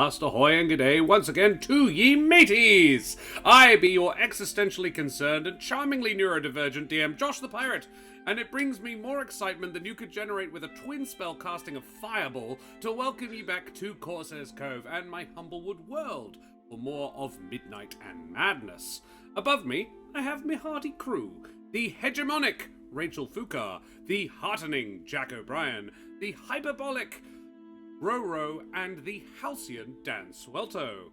cast, ahoy and g'day once again to ye mateys! I be your existentially concerned and charmingly neurodivergent DM, Josh the Pirate, and it brings me more excitement than you could generate with a twin spell casting of Fireball to welcome you back to Corsair's Cove and my Humblewood world for more of Midnight and Madness. Above me, I have my hearty crew, the hegemonic Rachel Fukar, the heartening Jack O'Brien, the hyperbolic Roro, and the halcyon Dan Swelto.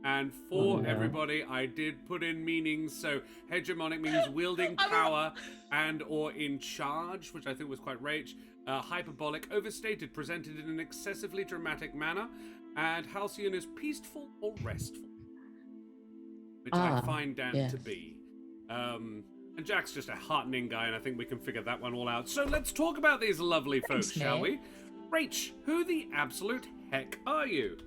And for everybody, I did put in meanings, so hegemonic means wielding power and or in charge, which I think was quite rich. Hyperbolic, overstated, presented in an excessively dramatic manner. And halcyon is peaceful or restful, which I find Dan to be. And Jack's just a heartening guy, and I think we can figure that one all out. So let's talk about these lovely folks, shall we? Rach, who the absolute heck are you?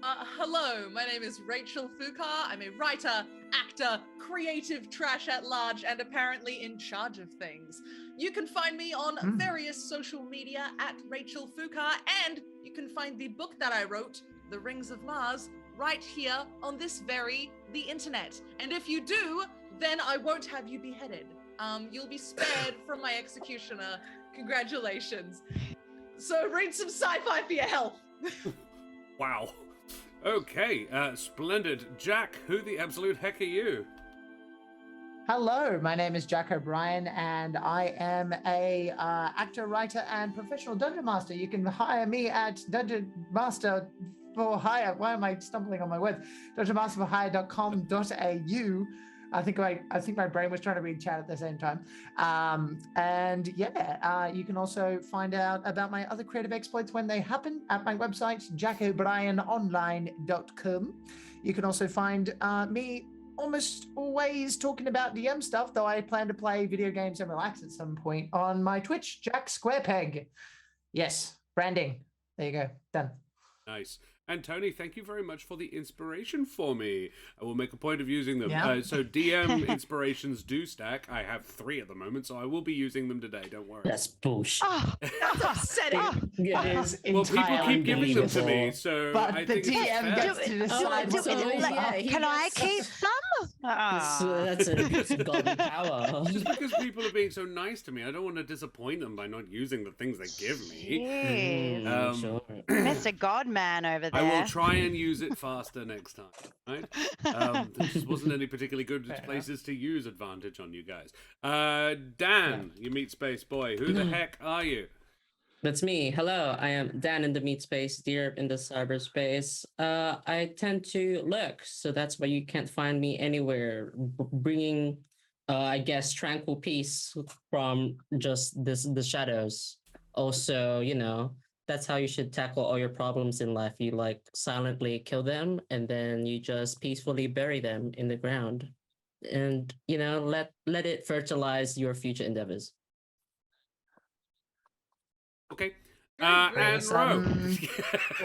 Hello, my name is Rachel Fukar. I'm a writer, actor, creative trash at large, and apparently in charge of things. You can find me on various social media at Rachel Fukar, and you can find the book that I wrote, The Rings of Mars, right here on this the internet. And if you do, then I won't have you beheaded. You'll be spared from my executioner. Congratulations. So read some sci-fi for your health. Wow. Okay, splendid. Jack, who the absolute heck are you? Hello, my name is Jack O'Brien, and I am a actor, writer, and professional dungeon master. You can hire me at Dungeon Master for Hire. Why am I stumbling on my words? dungeonmasterforhire.com.au. I think my brain was trying to read chat at the same time. You can also find out about my other creative exploits when they happen at my website, jackobryanonline.com. You can also find me almost always talking about DM stuff, though I plan to play video games and relax at some point on my Twitch, Jack Squarepeg. Yes, branding. There you go. Done. Nice. And Tony, thank you very much for the inspiration for me. I will make a point of using them. Yeah. So DM inspirations do stack. I have 3 at the moment, so I will be using them today. Don't worry. That's bullshit. Oh, that's upsetting. It is Well, people keep giving them to me, so but I the think DM it's fair. gets to decide what's Can I keep some? That's a golden power. Just because people are being so nice to me, I don't want to disappoint them by not using the things they give me. Jeez. Sure. Mr. Godman over there. I will try and use it faster next time, right? There just wasn't any particularly good places to use advantage on you guys. Dan, you meat space boy. Who the heck are you? That's me. Hello, I am Dan in the meat space, Deer in the cyberspace. I tend to lurk, so that's why you can't find me anywhere. Bringing, I guess, tranquil peace from just the shadows. Also, that's how you should tackle all your problems in life. You silently kill them, and then you just peacefully bury them in the ground, and let it fertilize your future endeavors. Okay. And Ro.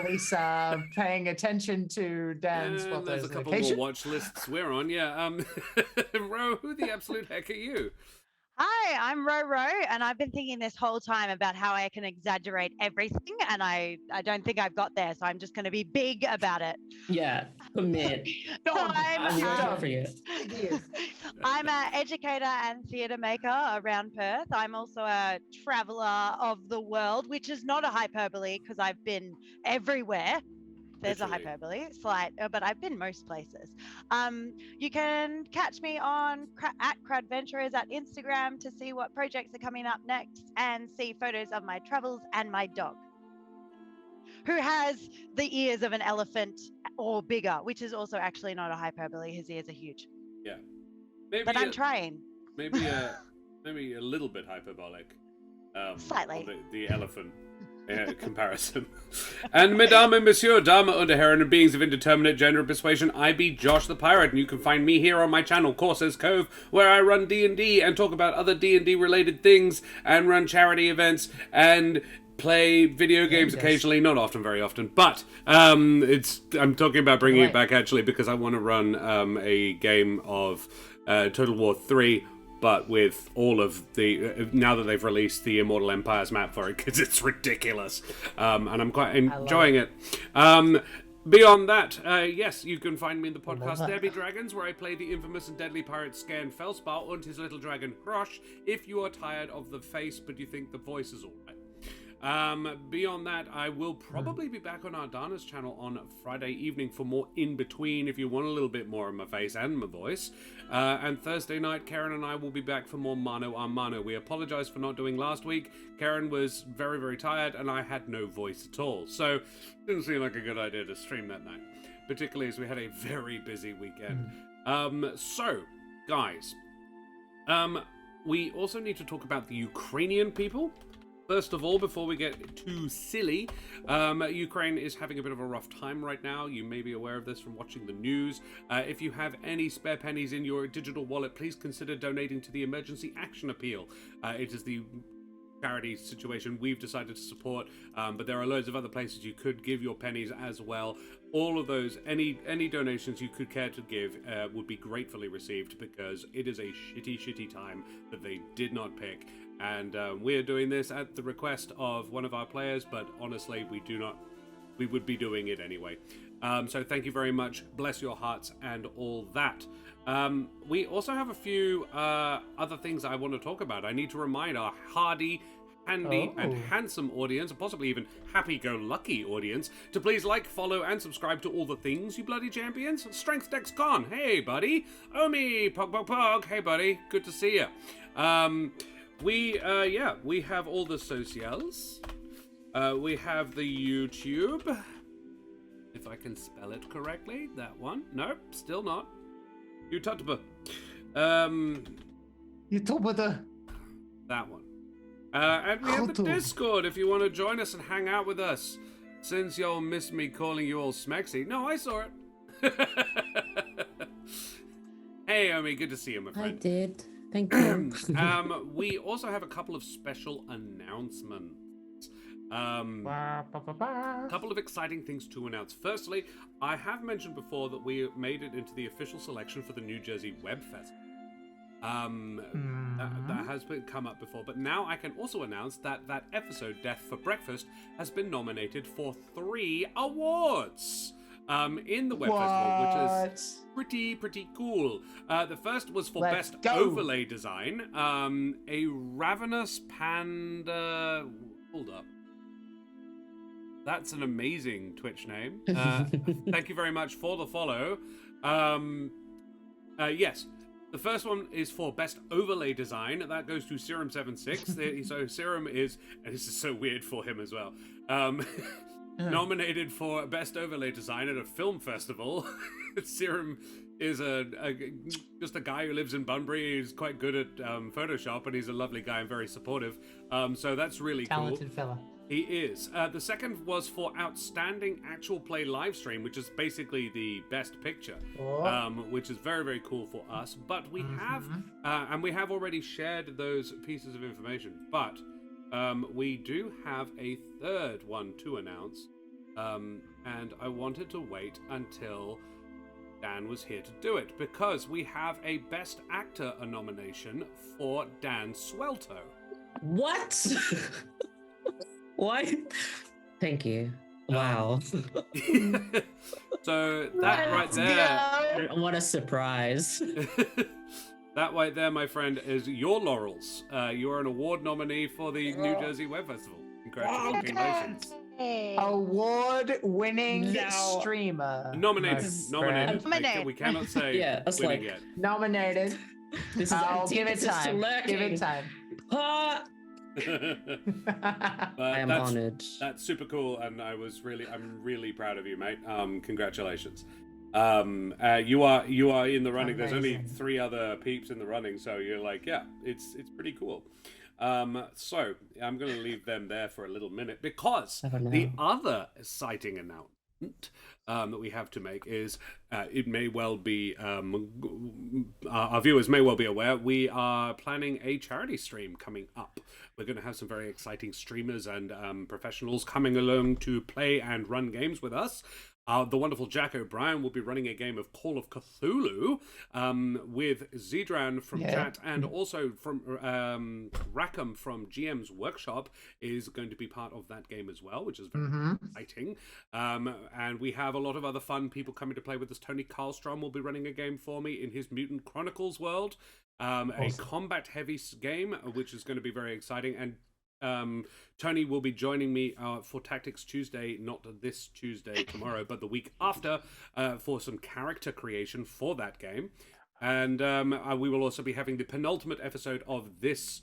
Lisa paying attention to Dan's there's a couple location. more watch lists we're on. Yeah. Ro, who the absolute heck are you? Hi, I'm Roro, and I've been thinking this whole time about how I can exaggerate everything, and I don't think I've got there, so I'm just going to be big about it. Yeah, commit. I'm for you. I'm an educator and theatre maker around Perth. I'm also a traveller of the world, which is not a hyperbole because I've been everywhere. There's a hyperbole, slight, but I've been most places. You can catch me on at Cradventurers at Instagram to see what projects are coming up next and see photos of my travels and my dog, who has the ears of an elephant or bigger, which is also actually not a hyperbole. His ears are huge. Yeah. But I'm trying. Maybe a little bit hyperbolic. Slightly. The elephant. Comparison. And mesdames and messieurs, dames und herren, and beings of indeterminate gender and persuasion, I be Josh the Pirate, and you can find me here on my channel, Corsair's Cove, where I run D&D and talk about other D&D related things, and run charity events, and play video games occasionally, not often, very often, but I'm talking about bringing it back actually because I want to run a game of Total War 3, but with all of the, now that they've released the Immortal Empires map for it, because it's ridiculous. And I'm quite enjoying it. Beyond that, yes, you can find me in the podcast that. There Be Dragons, where I play the infamous and deadly pirate Scan Felspar and his little dragon Hrosh, if you are tired of the face but you think the voice is alright. Beyond that, I will probably be back on Ardana's channel on Friday evening for more in-between if you want a little bit more of my face and my voice. And Thursday night, Karen and I will be back for more Mano a Mano. We apologize for not doing last week. Karen was very, very tired and I had no voice at all. So, didn't seem like a good idea to stream that night. Particularly as we had a very busy weekend. So, guys, we also need to talk about the Ukrainian people. First of all, before we get too silly, Ukraine is having a bit of a rough time right now. You may be aware of this from watching the news. If you have any spare pennies in your digital wallet, please consider donating to the Emergency Action Appeal. It is the charity situation we've decided to support, but there are loads of other places you could give your pennies as well. All of those, any donations you could care to give would be gratefully received, because it is a shitty time that they did not pick. And we're doing this at the request of one of our players, but honestly, we would be doing it anyway. So thank you very much. Bless your hearts and all that. We also have a few other things I want to talk about. I need to remind our hardy, handy, and handsome audience, and possibly even happy-go-lucky audience, to please like, follow, and subscribe to all the things, you bloody champions. Strength Dex Con, hey buddy. Omi, Pog, hey buddy, good to see you. We have all the socials. We have the YouTube. If I can spell it correctly, that one. Nope, still not. YouTube. YouTube. That one. And we have the Discord if you want to join us and hang out with us. Since y'all missed me calling you all smexy. No, I saw it. Hey, Omi, good to see you, my friend. I did. Thank you. We also have a couple of special announcements. A couple of exciting things to announce. Firstly, I have mentioned before that we made it into the official selection for the New Jersey Web Fest. That has come up before, but now I can also announce that that episode, Death for Breakfast, has been nominated for 3 awards. In the Web Festival, which is pretty cool. The first was for Best Overlay Design. A Ravenous Panda... Hold up. That's an amazing Twitch name. Thank you very much for the follow. Yes. The first one is for Best Overlay Design. That goes to Serum76. So Serum is... And this is so weird for him as well. Nominated for Best Overlay Design at a film festival. Serum is just a guy who lives in Bunbury. He's quite good at Photoshop, and he's a lovely guy and very supportive. So that's really Talented cool. fella. He is. The second was for Outstanding Actual Play Livestream, which is basically the best picture, which is very, very cool for us. But we have, and we have already shared those pieces of information, but we do have a third one to announce, and I wanted to wait until Dan was here to do it, because we have a Best Actor nomination for Dan Swelto. What? Why? Thank you. Wow. So that right there... What a surprise. That right there, my friend, is your laurels. You're an award nominee for the New Jersey Web Festival. Congratulations. Award-winning streamer. Nominated. We cannot say winning yet. Nominated. I'll give it time. Give it time. I am honored. That's super cool, and I'm really proud of you, mate. Congratulations. You are in the running. Amazing. There's only 3 other peeps in the running, so you're like, yeah, it's pretty cool. So I'm going to leave them there for a little minute, because the other exciting announcement that we have to make is it may well be our viewers may well be aware we are planning a charity stream coming up. We're going to have some very exciting streamers and professionals coming along to play and run games with us. The wonderful Jack O'Brien will be running a game of Call of Cthulhu with Zedran from chat, and also from Rackham from GM's Workshop is going to be part of that game as well, which is very exciting. And we have a lot of other fun people coming to play with us. Tony Karlstrom will be running a game for me in his Mutant Chronicles world, a combat-heavy game, which is going to be very exciting. And Tony will be joining me for Tactics Tuesday, not this Tuesday tomorrow, but the week after, for some character creation for that game. And we will also be having the penultimate episode of this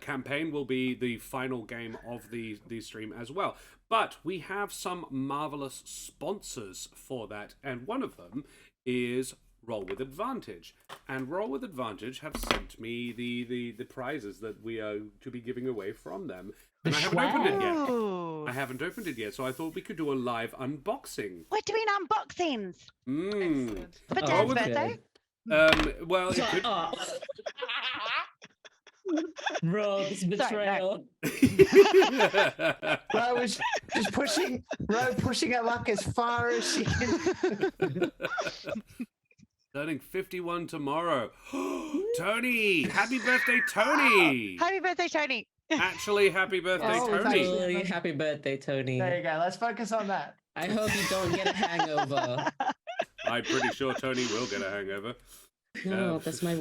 campaign will be the final game of the stream as well. But we have some marvelous sponsors for that, and one of them is Roll with Advantage, and Roll with Advantage have sent me the prizes that we are to be giving away from them, and I haven't opened it yet. I haven't opened it yet, so I thought we could do a live unboxing. We're doing unboxings for Dad's Roll with- birthday. Well, it could... Bro, this betrayal. Ro was just pushing her luck as far as she can. Turning 51 tomorrow. Tony! Happy birthday, Tony! Happy birthday, Tony. Actually, happy birthday, Oh, Tony. Totally happy birthday, Tony. There you go. Let's focus on that. I hope you don't get a hangover. I'm pretty sure Tony will get a hangover. No, that's my.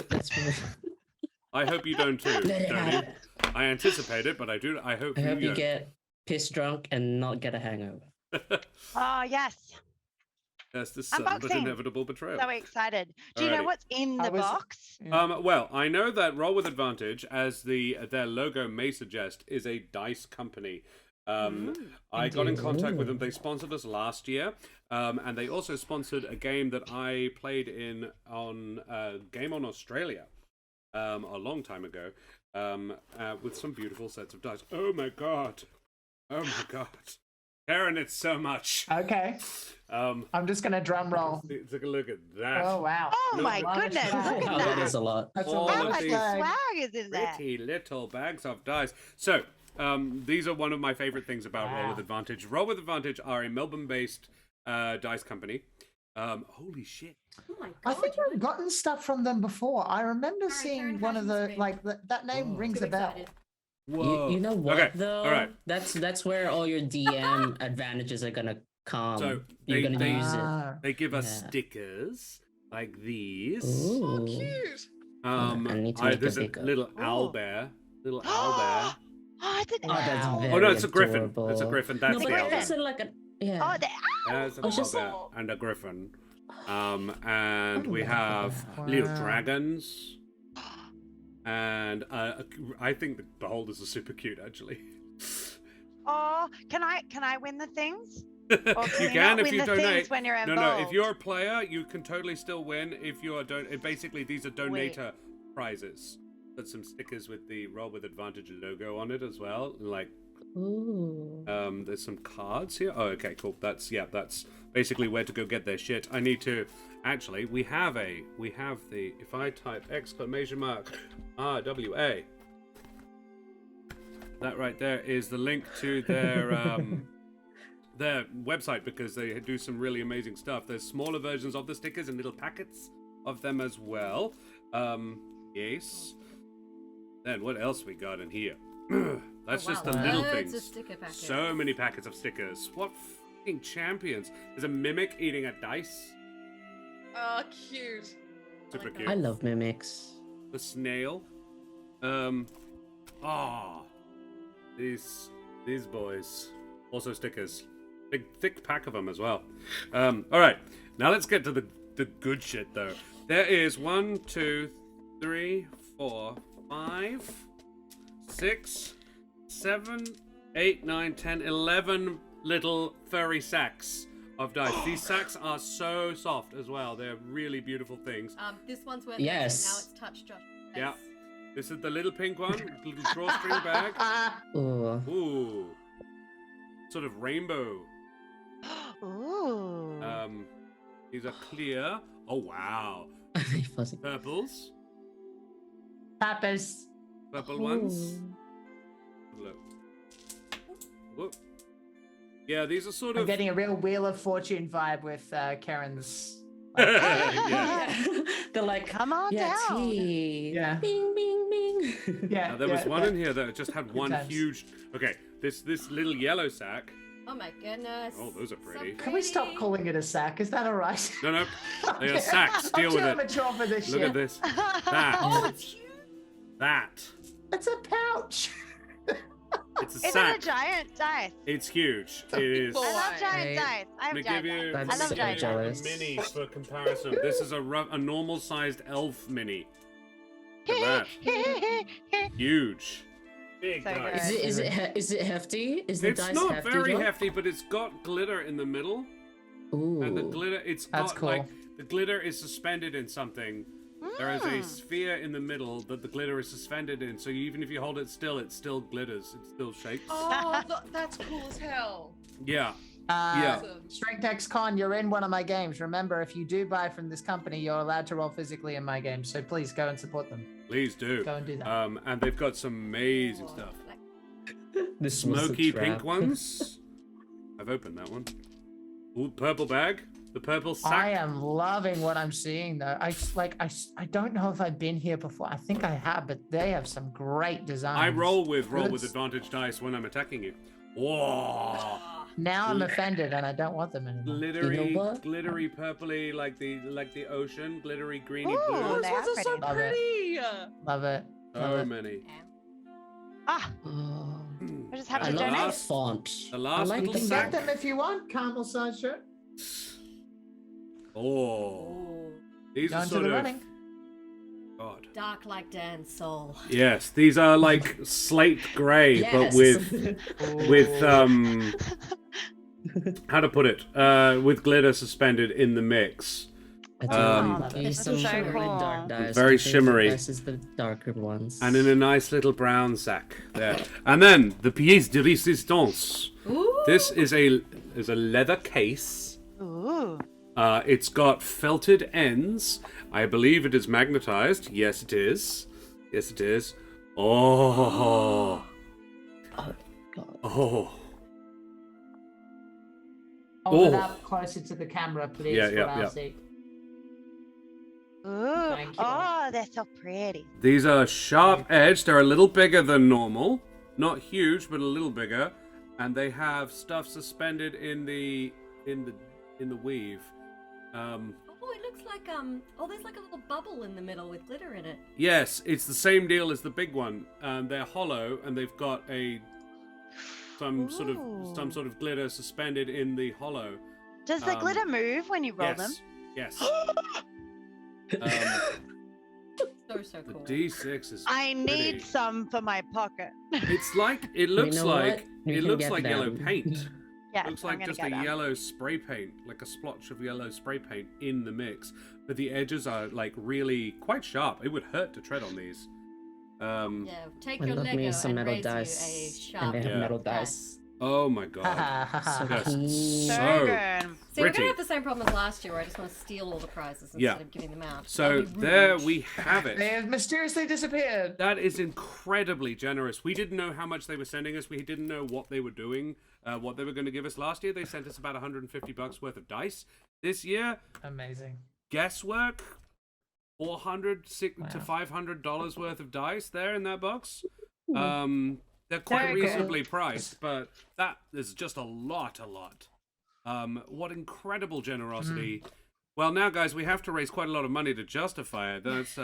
I hope you don't too, Let it Tony. happen. I anticipate it, but I hope I hope you don't. get pissed drunk and not get a hangover. Oh, yes. That's the sudden but Unboxing. inevitable betrayal. So excited. Do you know Alrighty. what's in the box? Well, I know that Roll with Advantage, as their logo may suggest, is a dice company. I got in contact with them. They sponsored us last year, and they also sponsored a game that I played in on Game on Australia a long time ago, with some beautiful sets of dice. Oh my god! Oh my god! Karen, it's so much. Okay. I'm just gonna drum roll. Take a look at that. Oh wow. Oh my Lot of goodness. swag. Look Oh, at that that. is a lot. That's All How of much these swag is in there? Pretty little bags of dice. So, these are one of my favorite things about Roll with Advantage. Roll with Advantage are a Melbourne-based dice company. Holy shit! Oh my god. I think I've gotten stuff from them before. I remember seeing Karen, one of the fashion's that name rings Too a bell. excited. Whoa. You know what Okay, though? all right. That's where all your DM advantages are gonna come. So You're gonna they- use it. They give us Yeah. stickers like these. Oh, Ooh. cute. I need to make a There's a bigger. little Oh. owl bear. Little owl bear. Oh, it's an Oh, that's owl. very Oh no, it's a griffin. adorable. It's a griffin. That's No, the but owl it bear. isn't like a yeah. Oh, the There's an Oh, it's owl just- bear and a griffin. And Oh, we wow. have little Wow. dragons. And I think the beholders are super cute, actually. Oh, can I win the things? You Or can not if win you the donate. things when you're No, involved? if you're a player, you can totally still win. If you're basically these are donator prizes. There's some stickers with the Roll with Advantage logo on it as well. Like, Ooh. there's some cards here. Oh, okay, cool. That's basically where to go get their shit. I need to actually. We have the. If I type exclamation mark RWA. That right there is the link to their their website, because they do some really amazing stuff. There's smaller versions of the stickers and little packets of them as well. Yes. Then what else we got in here? That's Oh, just wow, the little loads things. of sticker packets. So many packets of stickers. What fucking champions? There's a mimic eating a dice. Oh, cute. Super like that. cute. I love mimics. The snail. These boys. Also stickers. Big thick pack of them as well. All right. Now let's get to the good shit though. There is 1, 2, 3, 4, 5, 6, 7, 8, 9, 10, 11 little furry sacks of dice. These sacks are so soft as well. They're really beautiful things. This one's worth Yes. Now it's touch Josh. Yeah. This is the little pink one, little drawstring bag. Ooh. Ooh. Sort of rainbow. Ooh. These are clear. Oh wow. Fuzzy. Purples. Papas. Purple ones. Ooh. Look. Whoop. Yeah, these are sort I'm of. getting a real Wheel of Fortune vibe with Karen's. Yeah. They're like, Come on yeah, down. tea. Yeah. Bing, bing, bing. Yeah. There was one yeah. in here that just had one times. huge. Okay, this little yellow sack. Oh my goodness. Oh, those are pretty. Can we stop calling it a sack? Is that all right? No, they are sacks. Deal with I'm too it. mature for this Look shit. at this. That. Oh, it's huge. That. It's a pouch. It's a Is it sack. a giant dice? It's huge. It is. Boy. I love giant I- dice. I have Let me giant give you. dice. I'm I love so giant jealous. dice. Minis for comparison. This is a normal-sized elf mini. Look at that. Huge. Big So dice. good. Is it hefty? Is the It's dice not hefty? very though? hefty, but it's got glitter in the middle, Ooh. and the glitter. It's That's got cool. like the glitter is suspended in something. There is a sphere in the middle that the glitter is suspended in, so even if you hold it still glitters. It still shakes. Oh, that's cool as hell. Yeah. Yeah. Awesome. Strength X Con, you're in one of my games. Remember, if you do buy from this company, you're allowed to roll physically in my games. So please go and support them. Please do. Go and do that. And they've got some amazing stuff. This was a Smoky trap. pink ones. I've opened that one. Ooh, purple bag. The purple sack. I am loving what I'm seeing though. I don't know if I've been here before. I think I have, but they have some great designs. I roll with Goods. advantage dice when I'm attacking you. Whoa! Now I'm offended and I don't want them anymore. Glittery, You know what? glittery purpley like the ocean. Glittery greeny Ooh, blue. Those they ones are are so Love it. pretty. Love it. So Love it. many. Ah, Oh. I just have I to And love donate. the font. The last I like little You can the get sack. them if you want. Caramel size shirt. Oh, these Go are into sort the of. running. God. Dark like Dan's soul. Yes, these are like slate grey, but with how to put it? With glitter suspended in the mix. I Um, think This some is so really cool. dark dice. Very I think the shimmery. This is the darker ones. And in a nice little brown sack there. And then the pièce de résistance. Ooh. This is a leather case. Ooh. It's got felted ends. I believe it is magnetized. Yes, it is. Yes, it is. Oh. Oh, God. Oh. Hold it Oh. up closer to the camera, please. Yeah, for yeah, our yeah. sake. Ooh. Thank you. Oh, they're so pretty. These are sharp edged. They're a little bigger than normal. Not huge, but a little bigger. And they have stuff suspended in the weave. Oh, it looks like oh, there's like a little bubble in the middle with glitter in it. Yes, it's the same deal as the big one. They're hollow and they've got some sort of glitter suspended in the hollow. Does the Um, glitter move when you roll them? Yes. So The cool. D6 is. I need pretty. some for my pocket. It's like it looks know like what? You it can looks get like yellow them. paint. Yeah, Looks I'm like gonna just get a them. yellow spray paint, like a splotch of yellow spray paint in the mix. But the edges are like really quite sharp. It would hurt to tread on these. Yeah, take I your love Lego me some and metal raise dice. you a And sharp they have Yeah. metal dice. dice. Oh my god. So Just cool. So so good. See, we're pretty. gonna have the same problem as last year where I just want to steal all the prizes instead Yeah. of giving them out. So That'd be there rude. we have They it. have mysteriously disappeared. That is incredibly generous. We didn't know how much they were sending us. We didn't know what they were doing, what they were going to give us last year. They sent us about $150 worth of dice. This year, Amazing. guesswork, $400 to Wow. $500 worth of dice there in that box. They're quite Very cool. reasonably priced, but that is just a lot. What incredible generosity. Well, now, guys, we have to raise quite a lot of money to justify it. That's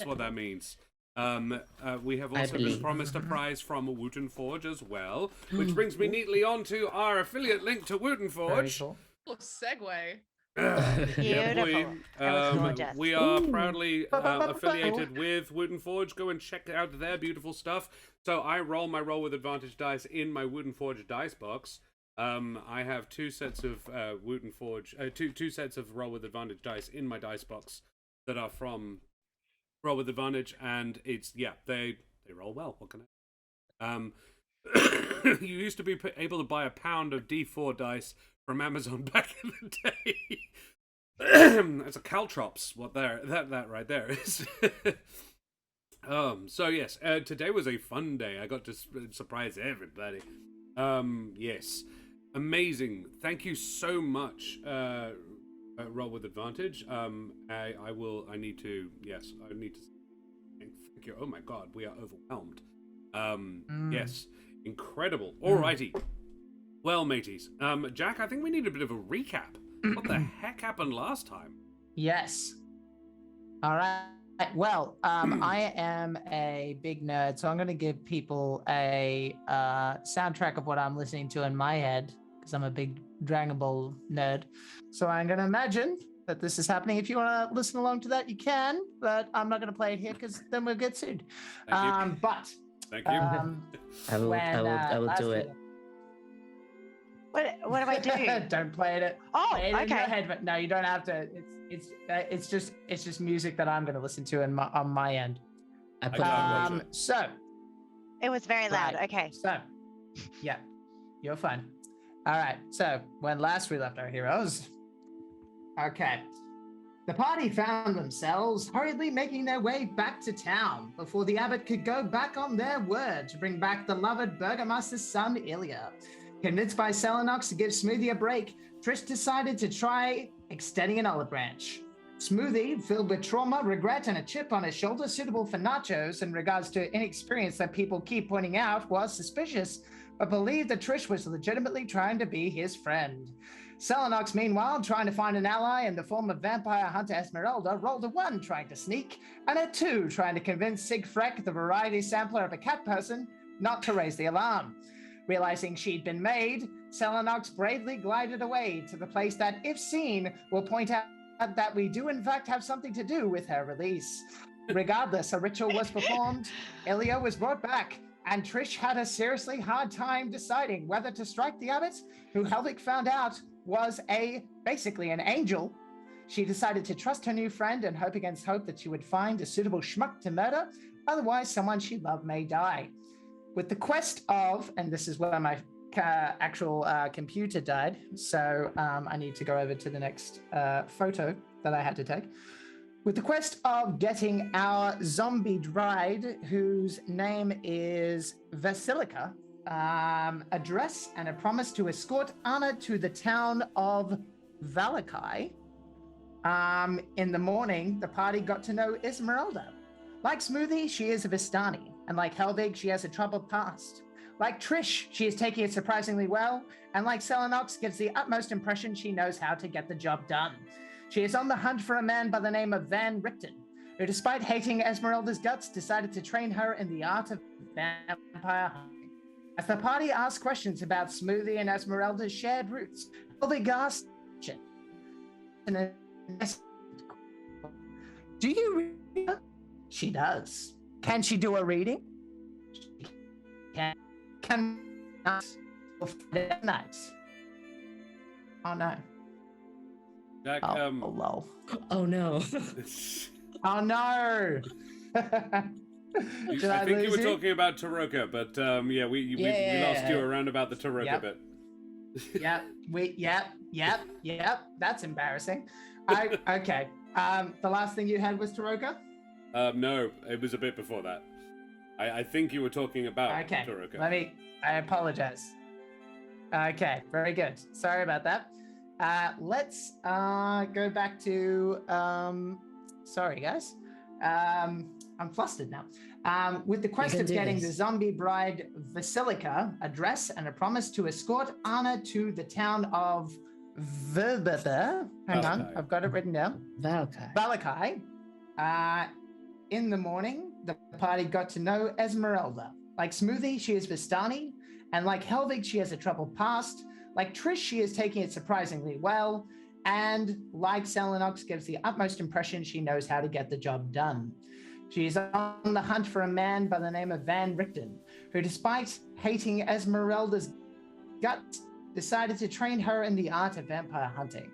what that means. We have also been believe. promised a prize from Wooten Forge as well, which brings me neatly on to our affiliate link to Wooten Very Forge. cool. Oh, segue. Yeah, boy. Beautiful. That was gorgeous. We are proudly affiliated with Wooden Forge. Go and check out their beautiful stuff. So I roll my roll with advantage dice in my Wooden Forge dice box. I have two sets of Wooden Forge, two sets of roll with advantage dice in my dice box that are from Roll with Advantage, and it's they roll well. What can I? You used to be able to buy a pound of D4 dice from Amazon back in the day. That's a caltrops. What that right there is. So yes, today was a fun day. I got to surprise everybody. Yes. Amazing. Thank you so much. Roll with advantage. I will. I need to. Yes, I need to. Thank you. Oh my God, we are overwhelmed. Yes, incredible. Alrighty. Well, mateys. Jack, I think we need a bit of a recap. What the heck happened last time? Yes. All right. Well, I am a big nerd, so I'm going to give people a soundtrack of what I'm listening to in my head, because I'm a big Dragon Ball nerd. So I'm going to imagine that this is happening. If you want to listen along to that, you can, but I'm not going to play it here because then we'll get sued. Thank you. But Thank you. I will do it. What do I do? Don't play it. Oh, Play it in your okay. head, but no, you don't have to. It's just music that I'm going to listen to on my end. I put got it. it. So It was very loud. Right. Okay. So, yeah, you're fine. All right. So, when last we left our heroes, okay, the party found themselves hurriedly making their way back to town before the abbot could go back on their word to bring back the loved Burgomaster's son, Ilya. Convinced by Selenox to give Smoothie a break, Trish decided to try extending an olive branch. Smoothie, filled with trauma, regret, and a chip on his shoulder suitable for nachos in regards to inexperience that people keep pointing out, was suspicious, but believed that Trish was legitimately trying to be his friend. Selenox, meanwhile, trying to find an ally in the form of vampire hunter Esmeralda, rolled a 1 trying to sneak, and a 2 trying to convince Sigfreck, the variety sampler of a cat person, not to raise the alarm. Realizing she'd been made, Selenox bravely glided away to the place that, if seen, will point out that we do in fact have something to do with her release. Regardless, a ritual was performed, Ilya was brought back, and Trish had a seriously hard time deciding whether to strike the abbot, who Helvig found out was basically an angel. She decided to trust her new friend and hope against hope that she would find a suitable schmuck to murder, otherwise someone she loved may die. With the quest of, and this is where my actual computer died, so I need to go over to the next photo that I had to take. With the quest of getting our zombie bride, whose name is Vasilica, a dress and a promise to escort Anna to the town of Valakai. In the morning, the party got to know Esmeralda. Like Smoothie, she is a Vistani, and like Helvig, she has a troubled past. Like Trish, she is taking it surprisingly well, and like Selenox, gives the utmost impression she knows how to get the job done. She is on the hunt for a man by the name of Van Richten, who, despite hating Esmeralda's guts, decided to train her in the art of vampire hunting. As the party asked questions about Smoothie and Esmeralda's shared roots, Helvig asked, "Do you read her?" She does. Can she do a reading? She can. Can night? Oh no. Jack, Oh lol. Oh no. Oh no. Did I think you were lose talking about Taroka, but yeah, we lost you around about the Taroka bit. Yep. That's embarrassing. Okay. The last thing you had was Taroka? No, it was a bit before that. I think you were talking about Taroka. I apologize. Okay, very good. Sorry about that. Let's go back to sorry guys. I'm flustered now. With the quest of getting the zombie bride Vasilica a dress and a promise to escort Anna to the town of Hang on, I've got it written down. Valakai. In the morning, the party got to know Esmeralda. Like Smoothie, she is Vistani, and like Helvig, she has a troubled past. Like Trish, she is taking it surprisingly well, and like Selenox, gives the utmost impression she knows how to get the job done. She is on the hunt for a man by the name of Van Richten, who, despite hating Esmeralda's guts, decided to train her in the art of vampire hunting.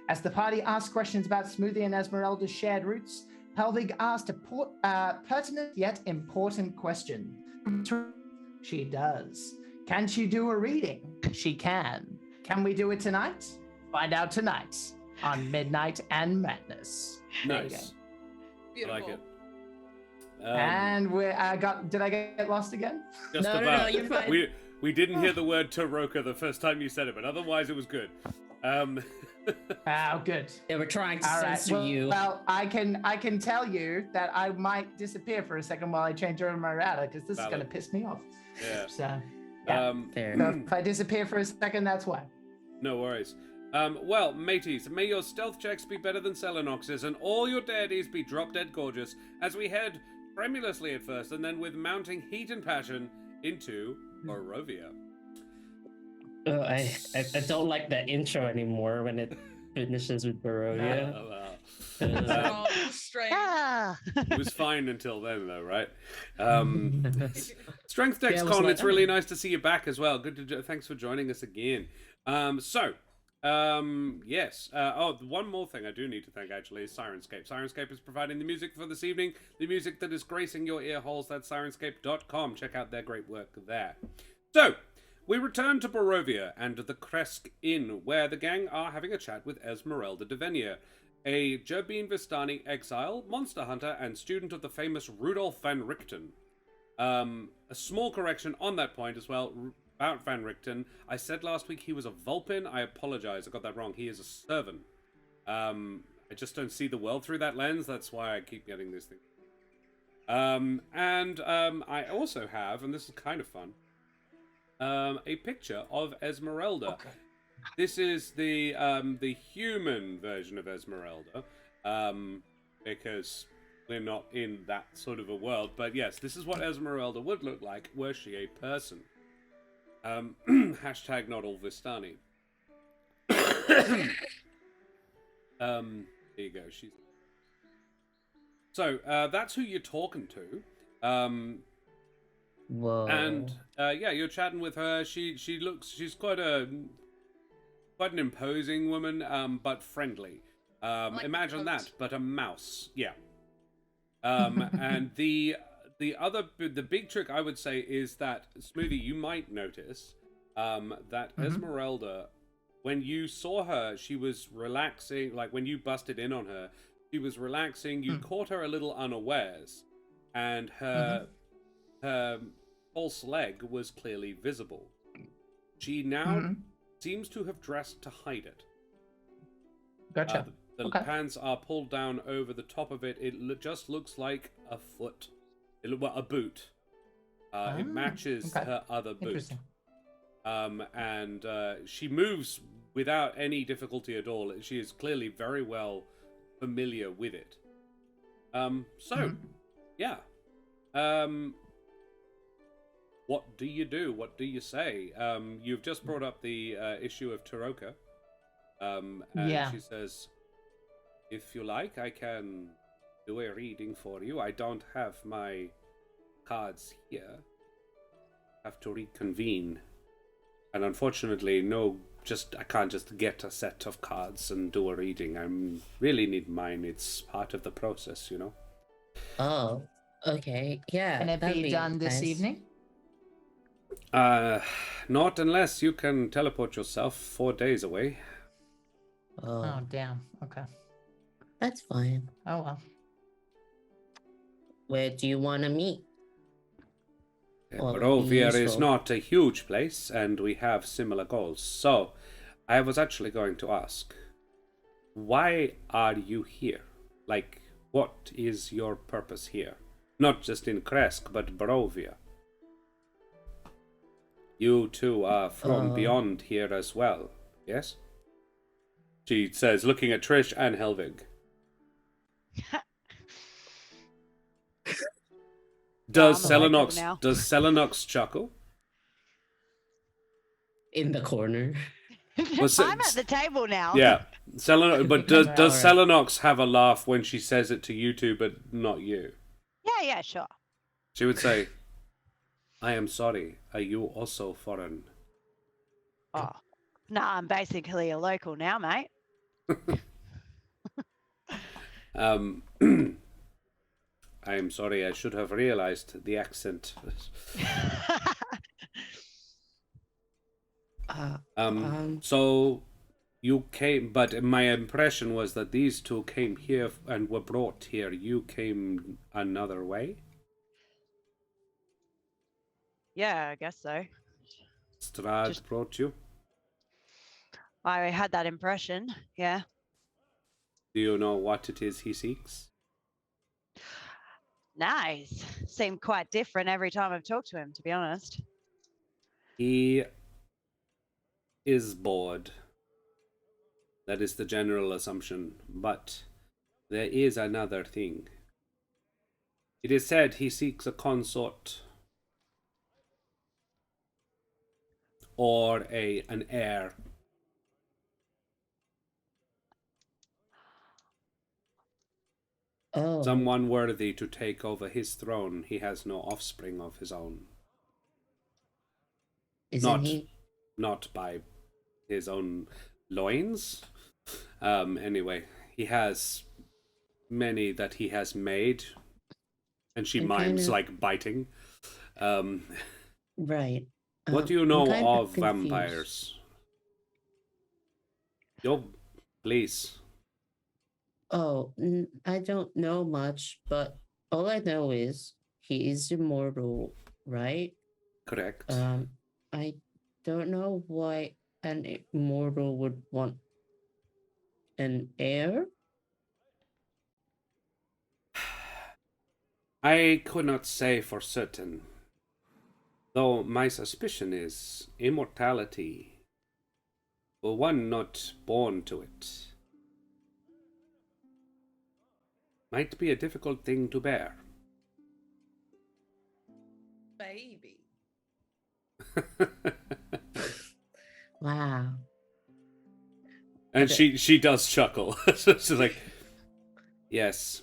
As the party asked questions about Smoothie and Esmeralda's shared roots, Helvig asked a pertinent yet important question. She does. Can she do a reading? She can. Can we do it tonight? Find out tonight on Midnight and Madness. Nice. Beautiful. I like it. And we did I get lost again? Just No, about. you're fine. We didn't hear the word Taroka the first time you said it, but otherwise it was good. Oh, good. They were trying to All right. censor you. Well, I can tell you that I might disappear for a second while I change over my router because this is going to piss me off. Yeah. So, yeah. Fair. So if I disappear for a second, that's why. No worries. Well, mateys, may your stealth checks be better than Selenox's, and all your deities be drop-dead gorgeous, as we head tremulously at first, and then with mounting heat and passion into Borovia. Oh, I don't like that intro anymore when it finishes with Borovia. Oh, strange. It was fine until then, though, right? Strength Dex Yeah, it was Con, like- it's really nice to see you back as well. Thanks for joining us again. Yes. One more thing I do need to thank, actually, is Sirenscape. Sirenscape is providing the music for this evening, the music that is gracing your ear holes. That's sirenscape.com. Check out their great work there. So, we return to Borovia and the Krezk Inn, where the gang are having a chat with Esmeralda de Venier, a Gerbine Vistani exile, monster hunter, and student of the famous Rudolf van Richten. A small correction on that point as well, about Van Richten. I said last week he was a Vulpin. I apologize, I got that wrong. He is a servant. I just don't see the world through that lens. That's why I keep getting this thing. I also have, and this is kind of fun, a picture of Esmeralda. Okay. This is the human version of Esmeralda, because we're not in that sort of a world. But yes, this is what Esmeralda would look like were she a person. Hashtag not all Vistani. There you go. So that's who you're talking to. Whoa. And yeah, you're chatting with her. She's quite an imposing woman, but friendly. Like Imagine a that, goat. but a mouse. Yeah. And the big trick I would say is that, Smoothie, you might notice that Esmeralda, when you saw her, she was relaxing. Like when you busted in on her, she was relaxing. You caught her a little unawares, and her false leg was clearly visible. She now seems to have dressed to hide it. Gotcha. The pants are pulled down over the top of it. It just looks like a foot. A boot. It matches her other boot. Interesting. And she moves without any difficulty at all. She is clearly very well familiar with it. Yeah. What do you do? What do you say? You've just brought up the issue of Taroka. And she says, if you like, I can do a reading for you. I don't have my cards here. Have to reconvene. And unfortunately, I can't just get a set of cards and do a reading. I really need mine. It's part of the process, you know? Oh, okay. Yeah. Can it that'd be done this nice. evening? Not unless you can teleport yourself 4 days away. Oh, damn. Okay. That's fine. Oh, well. Where do you want to meet? Well, Borovia is useful. not a huge place, and we have similar goals. So, I was actually going to ask, why are you here? Like, what is your purpose here? Not just in Krezk, but Borovia. You two are from beyond here as well, yes? She says, looking at Trish and Helvig. Does I'm a local Selenox chuckle? In the corner. I'm at the table now. Yeah, but does Alright. Selenox have a laugh when she says it to you two, but not you? Yeah, sure. She would say, I am sorry, are you also foreign? Oh, no, I'm basically a local now, mate. I am sorry, I should have realized the accent. So you came, but my impression was that these two came here and were brought here. You came another way? Yeah, I guess so. Strahd Just- brought you. I had that impression. Yeah. Do you know what it is he seeks? Nice. Seemed quite different every time I've talked to him, to be honest. He is bored. That is the general assumption. But there is another thing. It is said he seeks a consort or an heir. Oh, Someone worthy to take over his throne. He has no offspring of his own. isn't he? Not by his own loins. Anyway, he has many that he has made. And she I'm mimes, kinda- like, biting. Right. What do you I'm know kinda of confused. vampires? Yo, please. Oh, I don't know much, but all I know is he is immortal, right? Correct. I don't know why an immortal would want an heir. I could not say for certain. Though my suspicion is immortality, for one not born to it, might be a difficult thing to bear. Baby. Wow. And Okay. she does chuckle. She's like, yes,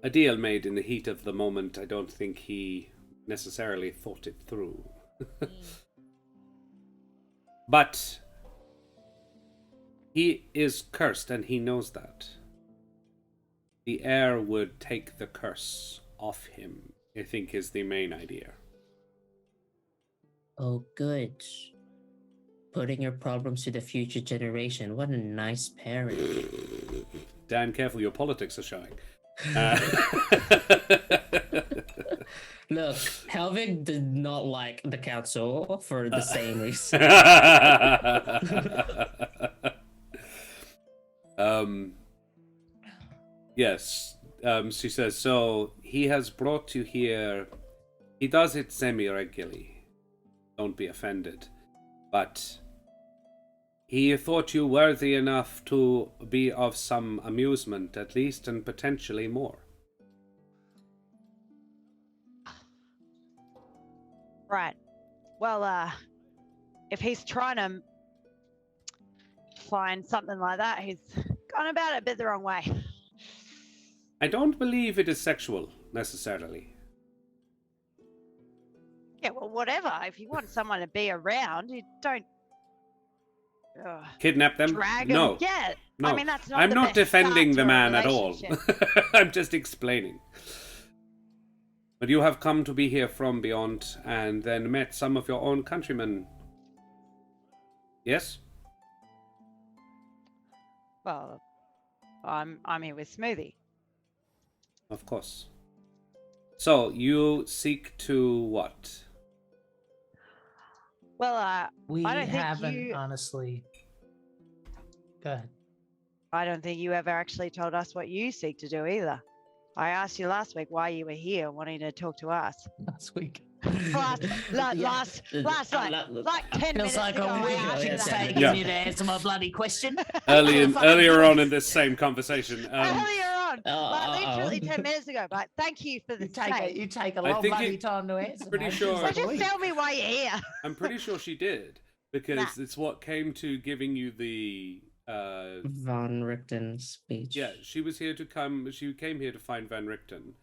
a deal made in the heat of the moment. I don't think he necessarily thought it through. But he is cursed and he knows that. The heir would take the curse off him, I think, is the main idea. Oh, good. Putting your problems to the future generation. What a nice parent. Dan, careful, your politics are showing. Look, Helvig did not like the council for the same reason. Yes. She says, so he has brought you here. He does it semi-regularly. Don't be offended. But he thought you worthy enough to be of some amusement, at least, and potentially more. Right. Well, if he's trying to find something like that, he's gone about it a bit the wrong way. I don't believe it is sexual, necessarily. Yeah, well, whatever. If you want someone to be around, you don't Kidnap them? drag them. No. Yeah. No. I mean, that's not I'm the not best defending the start to a man at all. relationship. I'm just explaining. But you have come to be here from beyond and then met some of your own countrymen. Yes? Well, I'm here with Smoothie. Of course. So, you seek to what? Well, We I don't think haven't, you- honestly. Go ahead. I don't think you ever actually told us what you seek to do either. I asked you last week why you were here, wanting to talk to us. Last week. Last night, like 10 minutes Feels like ago, a I week asked you it's that. taking Yeah. you to answer my bloody question. Earlier on in this same conversation. Earlier on, like Uh-oh. literally 10 minutes ago. But thank you for the You take a I long think bloody it- time to answer. pretty mate. sure- Feels So like a just week. tell me why you're here. I'm pretty sure she did. Because it's what came to giving you the... Von Richten's speech. Yeah, she came here to find Van Richten,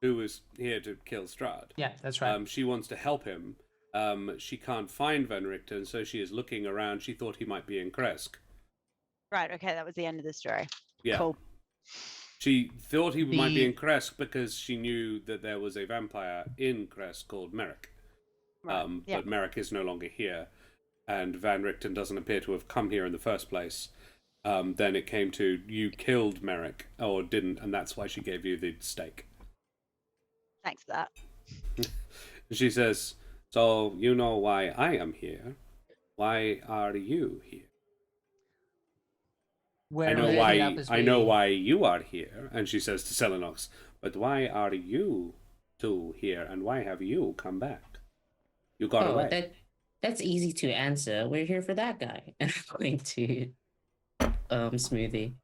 who was here to kill Strahd. Yeah, that's right. She wants to help him. She can't find Van Richten, so she is looking around. She thought he might be in Krezk. Right, okay, that was the end of the story. Yeah. Cool. She thought he might be The- in Krezk because she knew that there was a vampire in Krezk called Merrick. Right. Yeah. But Merrick is no longer here, and Van Richten doesn't appear to have come here in the first place. Then it came to you killed Merrick, or didn't, and that's why she gave you the stake. Thanks for that. She says, So you know why I am here. Why are you here? We're I know looking why. up as I know we- why you are here. And she says to Selenox, "But why are you two here? And why have you come back? You got away." That's easy to answer. We're here for that guy. And I'm going to Smoothie.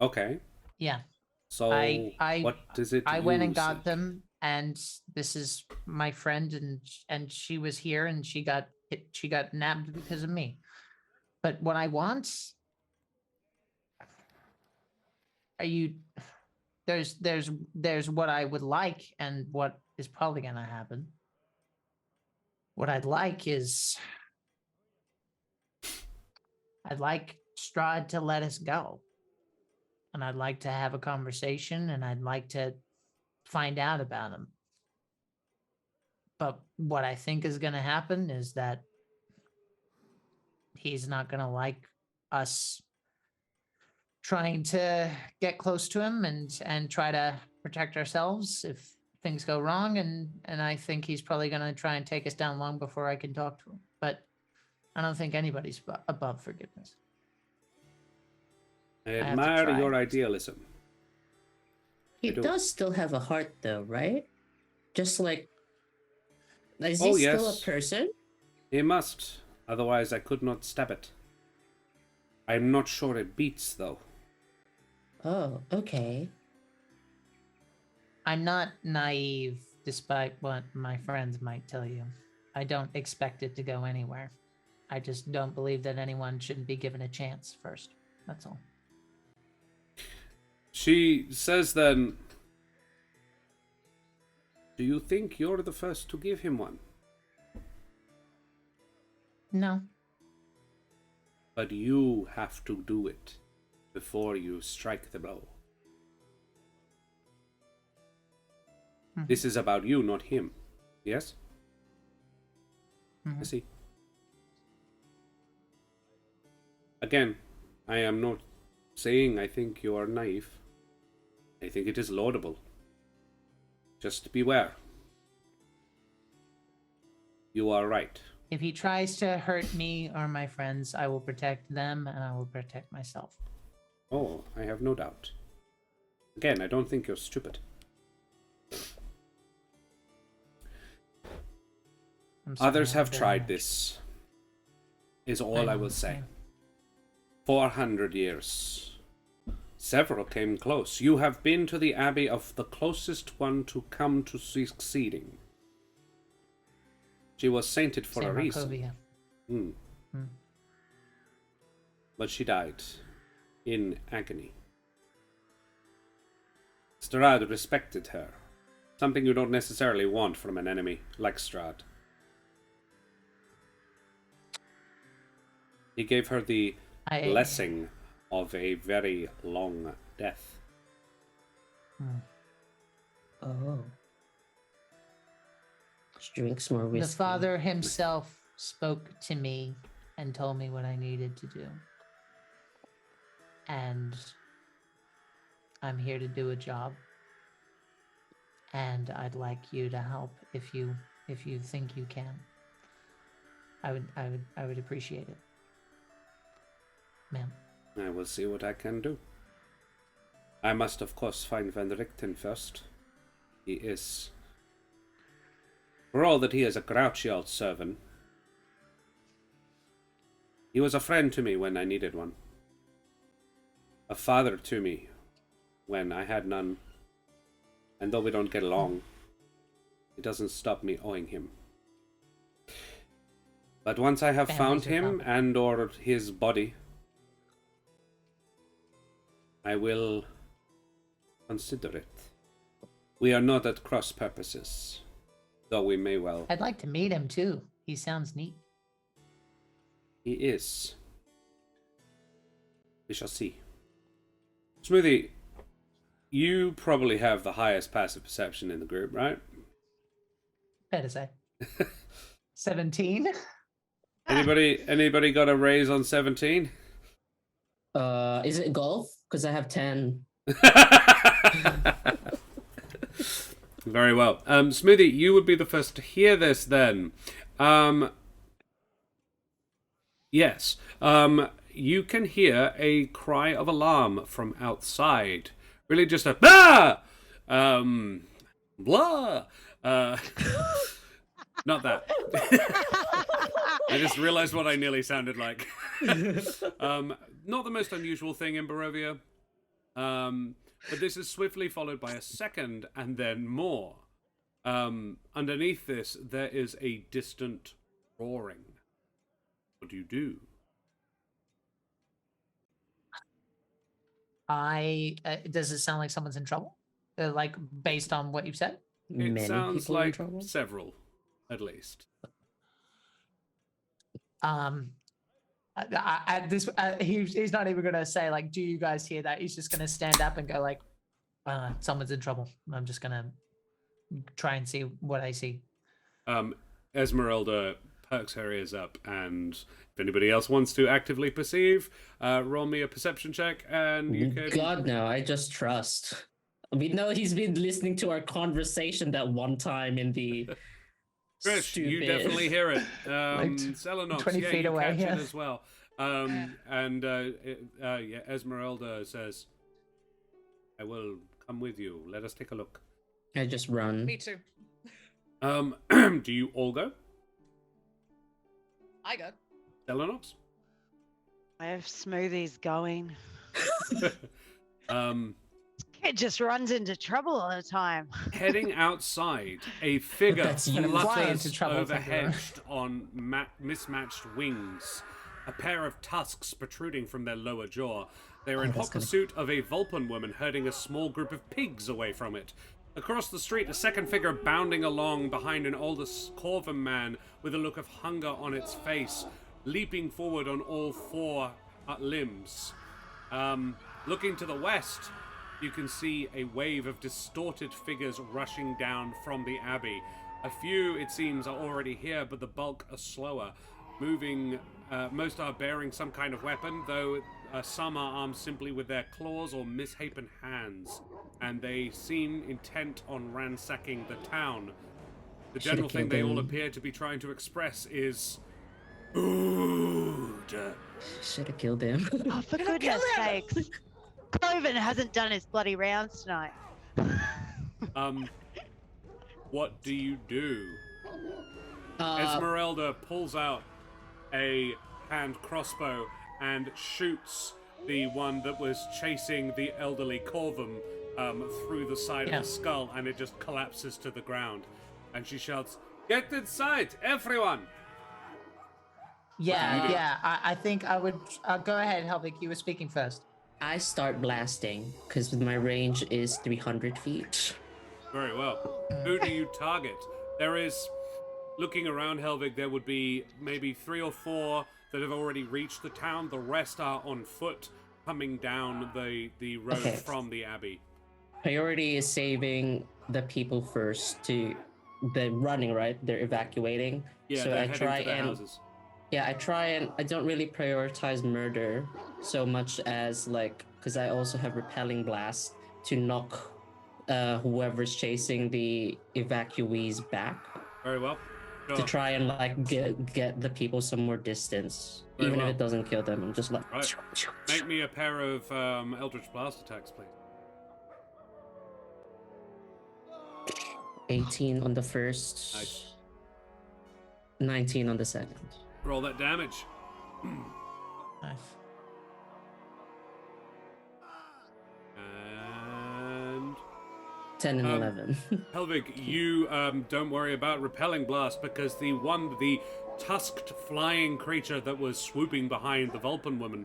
Okay. Yeah. So what is it? I went you and got seek? them, and this is my friend, and she was here, and she got nabbed because of me. But what I want, there's what I would like, and what is probably gonna happen. What I'd like is, I'd like Strahd to let us go, and I'd like to have a conversation, and I'd like to find out about him. But what I think is going to happen is that he's not going to like us trying to get close to him and try to protect ourselves if things go wrong. And I think he's probably going to try and take us down long before I can talk to him. But I don't think anybody's above forgiveness. I have to admire try. your idealism. He I do. does still have a heart, though, right? Just like, is Oh, he still yes. a person? He must, otherwise I could not stab it. I'm not sure it beats, though. Oh, okay. I'm not naive, despite what my friends might tell you. I don't expect it to go anywhere. I just don't believe that anyone shouldn't be given a chance first. That's all. She says then, "Do you think you're the first to give him one?" No. But you have to do it before you strike the blow. This is about you, not him. Yes? I see. Again, I am not saying I think you are naive. I think it is laudable. Just beware. You are right. If he tries to hurt me or my friends, I will protect them and I will protect myself. Oh, I have no doubt. Again, I don't think you're stupid. I'm sorry, Others have I'm very tried much- this, is all I will say. 400 years. Several came close. You have been to the abbey of the closest one to come to succeeding. She was sainted for a reason. Markovia. Hmm. But she died in agony. Strahd respected her. Something you don't necessarily want from an enemy like Strahd. He gave her the blessing of a very long death. Oh. Let's drink some more whiskey. The Father himself spoke to me and told me what I needed to do. And I'm here to do a job. And I'd like you to help if you think you can. I would appreciate it. Ma'am. I will see what I can do. I must, of course, find Van Richten first. He is... For all that he is a grouchy old servant, he was a friend to me when I needed one. A father to me when I had none. And though we don't get along, it doesn't stop me owing him. But once I have found him and or his body, I will consider it. We are not at cross purposes, though we may well. I'd like to meet him too. He sounds neat. He is. We shall see. Smoothie, you probably have the highest passive perception in the group, right? Fair to say. 17? Anybody got a raise on 17? Is it golf? Because I have 10. Very well. Smoothie, you would be the first to hear this then. Yes. You can hear a cry of alarm from outside. Really just a ah! Blah. Not that. I just realized what I nearly sounded like. Not the most unusual thing in Borovia. But this is swiftly followed by a second and then more. Underneath this, there is a distant roaring. What do you do? Does it sound like someone's in trouble? Like, based on what you've said? It Many sounds people in like trouble? several, at least. He's not even gonna say like, "Do you guys hear that?" He's just gonna stand up and go like, "Someone's in trouble." I'm just gonna try and see what I see. Esmeralda perks her ears up, and if anybody else wants to actively perceive, roll me a perception check, and you can. God, no, I just trust. We know he's been listening to our conversation that one time in the. Trish, you definitely hear it. Selenox, 20 feet you away, catch yeah. it as well. Esmeralda says, "I will come with you. Let us take a look." I just run. Me too. Do you all go? I go. Selenox? I have smoothies going. um, It just runs into trouble all the time. Heading outside, a figure That's you. Fly flutters into trouble, overhedged on mismatched wings, a pair of tusks protruding from their lower jaw. They are in hot pursuit of a Vulpan woman herding a small group of pigs away from it. Across the street, a second figure bounding along behind an older Corvan man with a look of hunger on its face, leaping forward on all four limbs. Looking to the west, you can see a wave of distorted figures rushing down from the abbey. A few, it seems, are already here, but the bulk are slower. Moving, most are bearing some kind of weapon, though some are armed simply with their claws or misshapen hands, and they seem intent on ransacking the town. The general thing they all appear to be trying to express is food. Should have killed him. Oh, for goodness sakes. Cloven hasn't done his bloody rounds tonight. What do you do? Uh, Esmeralda pulls out a hand crossbow and shoots the one that was chasing the elderly Corvum through the side of the skull, and it just collapses to the ground. And she shouts, "Get inside, everyone!" I think I would go ahead, Helvig. You were speaking first. I start blasting because my range is 300 feet. Very well. Who do you target? There is, looking around Helvig, there would be maybe 3 or 4 that have already reached the town. The rest are on foot, coming down the road from the abbey. Priority is saving the people first. They're running, right? They're evacuating. Yeah, so they're I heading try to their and houses. I don't really prioritize murder so much as because I also have Repelling Blast to knock whoever's chasing the evacuees back. Very well. Sure. To try and get the people some more distance. Very Even well. if it doesn't kill them, I'm just like Right. Make me a pair of Eldritch Blast attacks, please. 18 on the first. Nice. 19 on the second. Roll that damage. Nice. And 10 and 11. Helvig, you don't worry about Repelling Blast, because the tusked flying creature that was swooping behind the Vulpan woman,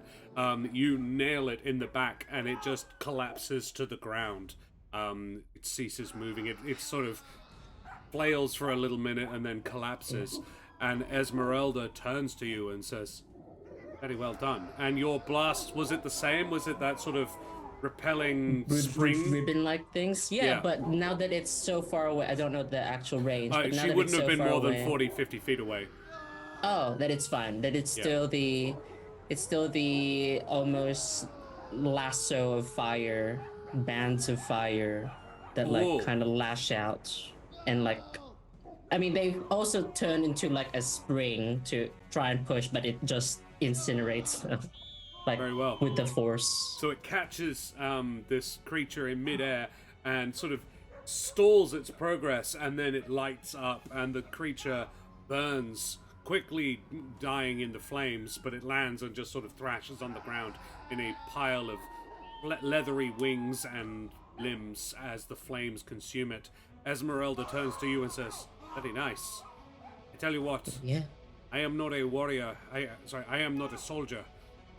you nail it in the back and it just collapses to the ground. It ceases moving. It sort of flails for a little minute and then collapses. And Esmeralda turns to you and says, "Very well done." And your blast, was it the same? Was it that sort of repelling spring? Ribbon-like things? Yeah, but now that it's so far away, I don't know the actual range. But now She that wouldn't it's have so been far more than away, 40, 50 feet away. Oh, that it's fine. That it's still the almost lasso of fire, bands of fire that Ooh. like kind of lash out and like. I mean, they also turn into like a spring to try and push, but it just incinerates, like Very well. with the force. So it catches this creature in midair and sort of stalls its progress, and then it lights up, and the creature burns, quickly dying in the flames, but it lands and just sort of thrashes on the ground in a pile of leathery wings and limbs as the flames consume it. Esmeralda turns to you and says, "Very nice. I tell you what, Yeah. I am not a warrior. I am not a soldier.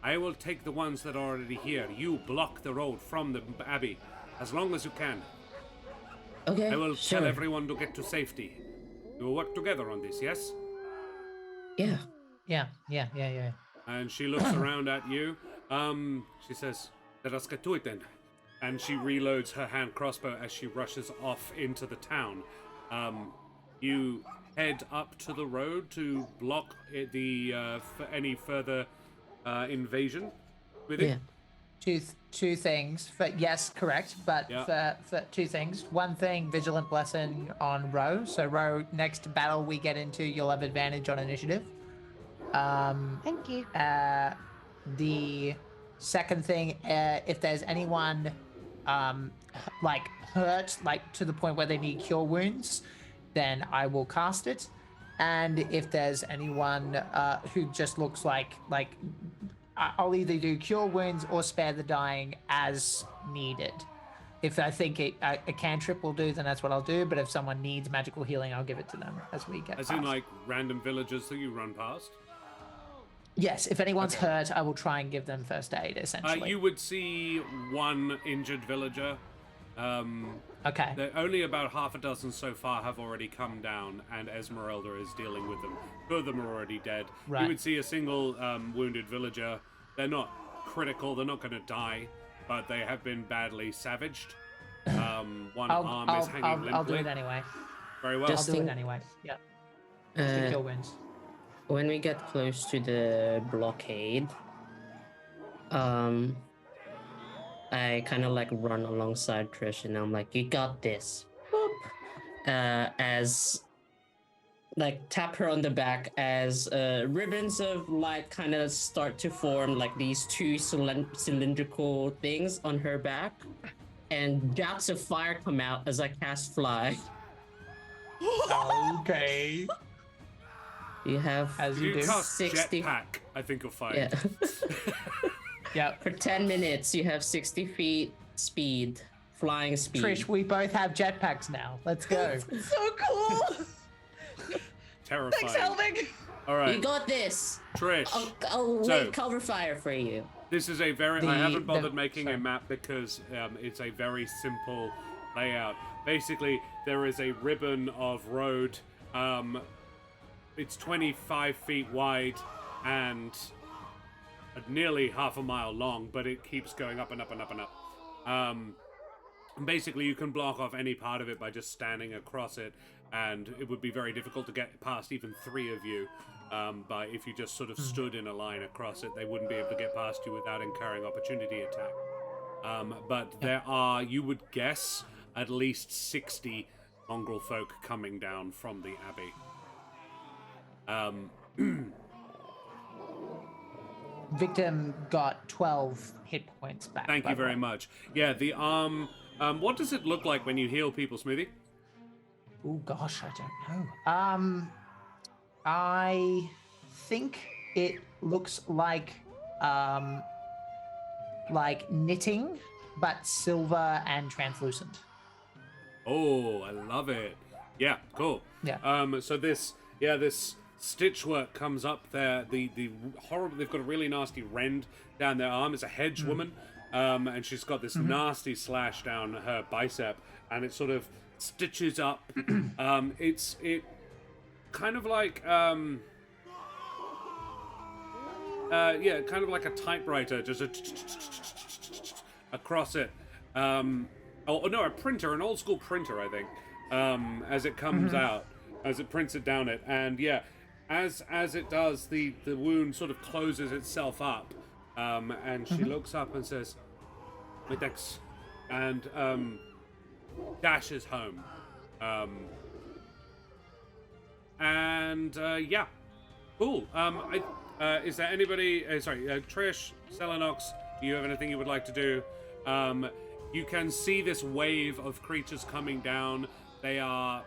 I will take the ones that are already here. You block the road from the abbey as long as you can. Okay. I will sure. tell everyone to get to safety. We will work together on this, yes?" Yeah. Yeah. And she looks around at you. She says, "Let us get to it then." And she reloads her hand crossbow as she rushes off into the town. You head up to the road to block for any further invasion with it. Yeah. Two things. Yes, correct. But Yeah. for two things. One thing, vigilant blessing on Ro. So Ro, next battle we get into, you'll have advantage on initiative. Thank you. The second thing, if there's anyone like hurt, like to the point where they need cure wounds, then I will cast it. And if there's anyone who just looks like I'll either do cure wounds or spare the dying as needed. If I think a cantrip will do, then that's what I'll do. But if someone needs magical healing, I'll give it to them as we get As past. in, like, random villagers that you run past? Yes, if anyone's hurt, I will try and give them first aid, essentially. You would see one injured villager. Okay. Only about half a dozen so far have already come down, and Esmeralda is dealing with them. Two of them are already dead. Right. You would see a single wounded villager. They're not critical, they're not going to die, but they have been badly savaged. One arm is hanging limply. I'll do it anyway. Very well. Just I'll do it think- anyway. Yeah. The kill wounds. When we get close to the blockade, I kind of like run alongside Trish, and I'm like, "You got this." Boop. As like tap her on the back as ribbons of light kind of start to form, like these two cylindrical things on her back, and jets of fire come out as I cast fly. Okay. You have As you You do. cast 60. jetpack, I think you'll find. Yeah. Yep. For 10 minutes, you have 60 feet speed, flying speed. Trish, we both have jetpacks now. Let's go. So cool. Terrifying. Thanks, Helvig. All You right, got this. Trish. I'll So- lay cover fire for you. This is a very. I The- haven't bothered the- making sorry. a map because it's a very simple layout. Basically, there is a ribbon of road. It's 25 feet wide and nearly half a mile long, but it keeps going up and up and up and up. And basically, you can block off any part of it by just standing across it, and it would be very difficult to get past even three of you. But if you just sort of stood in a line across it, they wouldn't be able to get past you without incurring opportunity attack. But there are, you would guess, at least 60 mongrel folk coming down from the abbey. Victim got 12 hit points back. Thank by you the very way. much. Yeah, the arm. What does it look like when you heal people, Smoothie? Oh gosh, I don't know. I think it looks like knitting, but silver and translucent. Oh, I love it. Yeah, cool. Yeah. So this stitchwork comes up there. The horrible. They've got a really nasty rend down their arm. It's a hedge woman, and she's got this nasty slash down her bicep, and it sort of stitches up. It kind of like kind of like a typewriter, just across it. Oh no, a printer, an old school printer, I think. As it comes out, as it prints it down it, and yeah, as it does, the wound sort of closes itself up, and she looks up and says, "My thanks," and dashes home. Yeah, cool. Is there anybody? Trish, Selenox, do you have anything you would like to do? You can see this wave of creatures coming down. They are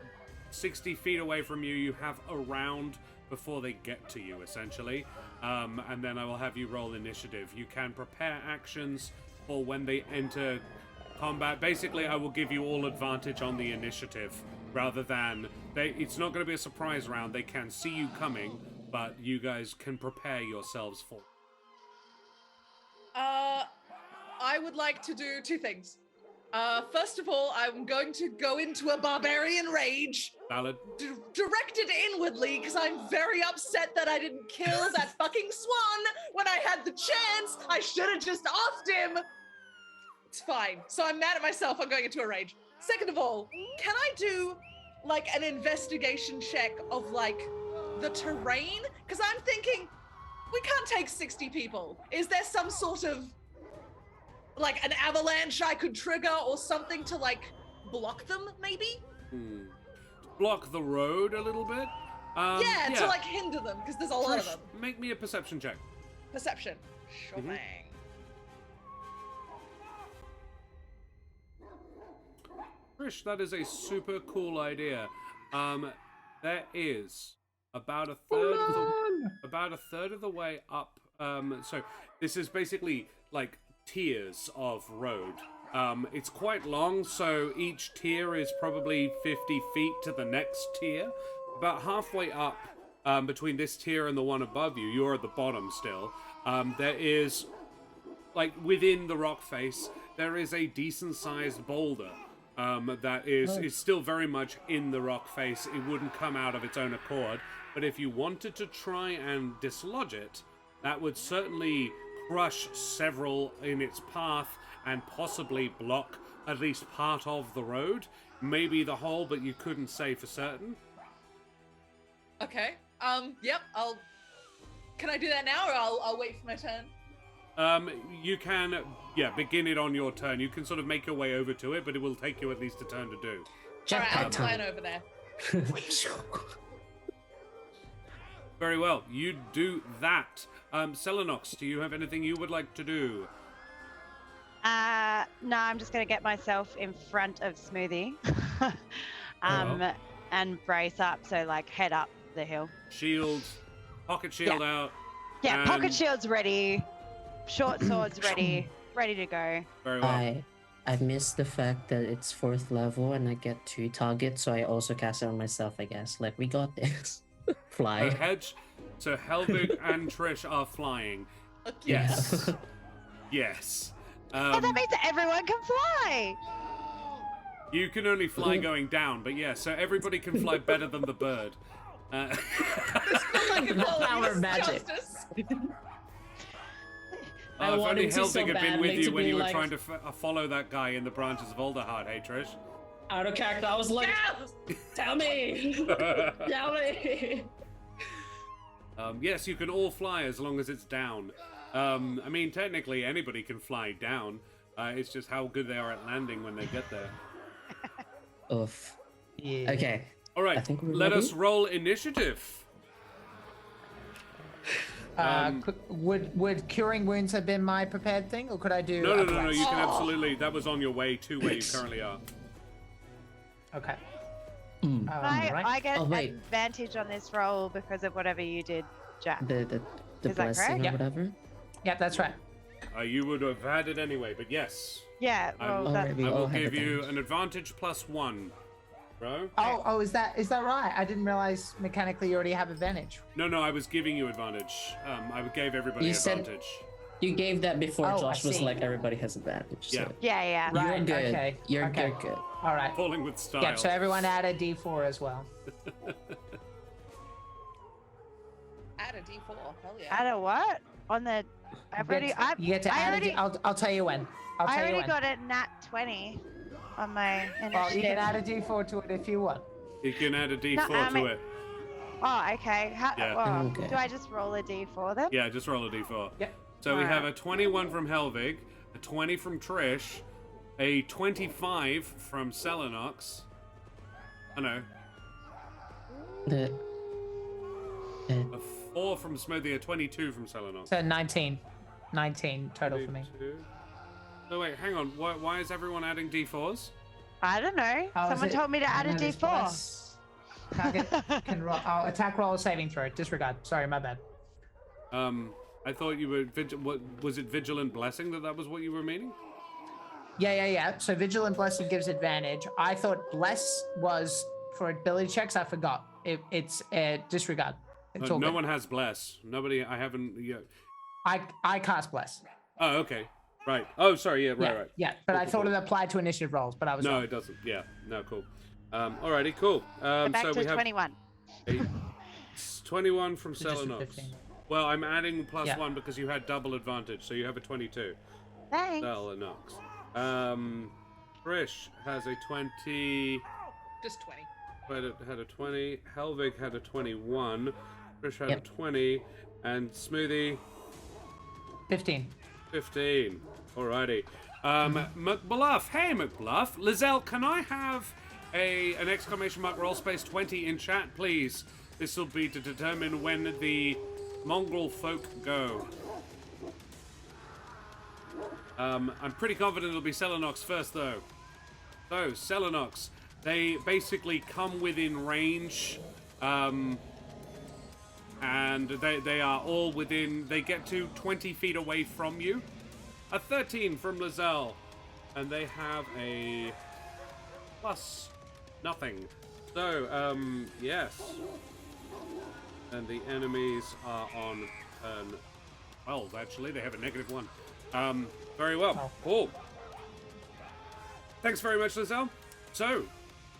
60 feet away from you. You have a round before they get to you, essentially. And then I will have you roll initiative. You can prepare actions for when they enter combat. Basically, I will give you all advantage on the initiative, rather than... It's not going to be a surprise round. They can see you coming, but you guys can prepare yourselves for... I would like to do two things. First of all, I'm going to go into a barbarian rage. Valid. Directed inwardly, because I'm very upset that I didn't kill that fucking swan when I had the chance. I should have just offed him. It's fine. So I'm mad at myself. I'm going into a rage. Second of all, can I do like an investigation check of like the terrain? Because I'm thinking we can't take 60 people. Is there some sort of like an avalanche I could trigger or something to like block them, maybe? Block the road a little bit? Yeah, to like hinder them, because there's a lot of them. Make me a perception check. Perception. Sure thing. Trish, that is a super cool idea. There is about a third of the way up. So this is basically like tiers of road. It's quite long, so each tier is probably 50 feet to the next tier. About halfway up, between this tier and the one above you, you're at the bottom still. There is, like within the rock face, there is a decent-sized boulder that is still very much in the rock face. It wouldn't come out of its own accord, but if you wanted to try and dislodge it, that would certainly crush several in its path and possibly block at least part of the road. Maybe the whole, but you couldn't say for certain. Okay. Yep. Can I do that now, or I'll wait for my turn? You can, begin it on your turn. You can sort of make your way over to it, but it will take you at least a turn to do. Alright, I'm flying over there. Very well. You do that. Selenox, do you have anything you would like to do? No, I'm just going to get myself in front of Smoothie and brace up, so like head up the hill. Shield, pocket shield out. Yeah, pocket shield's ready, short sword's ready to go. Very well. I missed the fact that it's 4th level and I get 2 targets, so I also cast it on myself, I guess. Like, we got this. Fly. So Helvig and Trish are flying. Yes. Yes. That means that everyone can fly! You can only fly going down, but yeah, so everybody can fly better than the bird. Power of magic. If only Helvig had been with you when you were trying to follow that guy in the branches of Alderheart, hey Trish? Out of character, I was like, tell me! Tell me! Yes, you can all fly as long as it's down. I mean, technically anybody can fly down. It's just how good they are at landing when they get there. Oof. Yeah. Okay. All right, let us roll initiative. Would curing wounds have been my prepared thing, or could I do? No. You can absolutely. That was on your way to where you currently are. Okay. I get advantage on this roll because of whatever you did, Jack. The Is that blessing correct? or whatever. Yep, that's right. You would have had it anyway, but yes. Yeah. Well, I will give you an advantage +1, bro. Oh, is that right? I didn't realize mechanically you already have advantage. No, I was giving you advantage. I gave everybody advantage. You gave that before Josh was see. like, everybody has advantage. So. Yeah. Right, You're good. okay. You're good. All right. Falling with style. Yeah, so everyone add a D4 as well. Add a D4. Hell yeah. Add a what? On the. You get to add a D. I'll tell you when. I already got a nat 20 on my initiative. Well, you can add a D4 to it if you want. You can add a D4 to it. Oh, okay. Yeah. Do I just roll a D4 then? Yeah, just roll a D4. Yep. So we have a 21 from Helvig, a 20 from Trish, a 25 from Selenox. I know. The, A 4 from Smoothie, a 22 from Selenox. So 19. 19 total for me. 22. No, wait, hang on. Why is everyone adding D4s? I don't know. Oh, is Someone it- told me to add a no, there's D4. plus. Target can roll. Oh, attack roll, saving throw. Disregard. Sorry, my bad. I thought you were what was it Vigilant Blessing that was what you were meaning? Yeah. So Vigilant Blessing gives advantage. I thought Bless was for ability checks. I forgot. It's disregard. It's all No good. one has Bless. Nobody. I haven't yet. I cast Bless. Oh, okay. Right. Oh, sorry. Yeah. Right. Yeah, but Cool, I cool, thought cool. it applied to initiative rolls, but I was No, wrong. it doesn't. Yeah. No. Cool. Alrighty. Cool. Back So to we have 21. 21 from So just a Selenox. 15. Well, I'm adding plus Yeah. 1 because you had double advantage, so you have a 22. Thanks. Selenox. Trish has a 20. Just 20. Had a 20. Helvig had a 21. Trish had Yep. a 20. And Smoothie, 15. 15. Alrighty. McBluff. Hey, McBluff. Lizelle, can I have an exclamation mark roll space 20 in chat, please? This will be to determine when the Mongrel Folk go. I'm pretty confident it'll be Selenox first, though. So, Selenox. They basically come within range, and they are all within. They get to 20 feet away from you. A 13 from Lizelle, and they have a plus nothing. So, yes. And the enemies are on turn 12, actually. They have a -1. Very well. Cool. Thanks very much, Lizelle. So,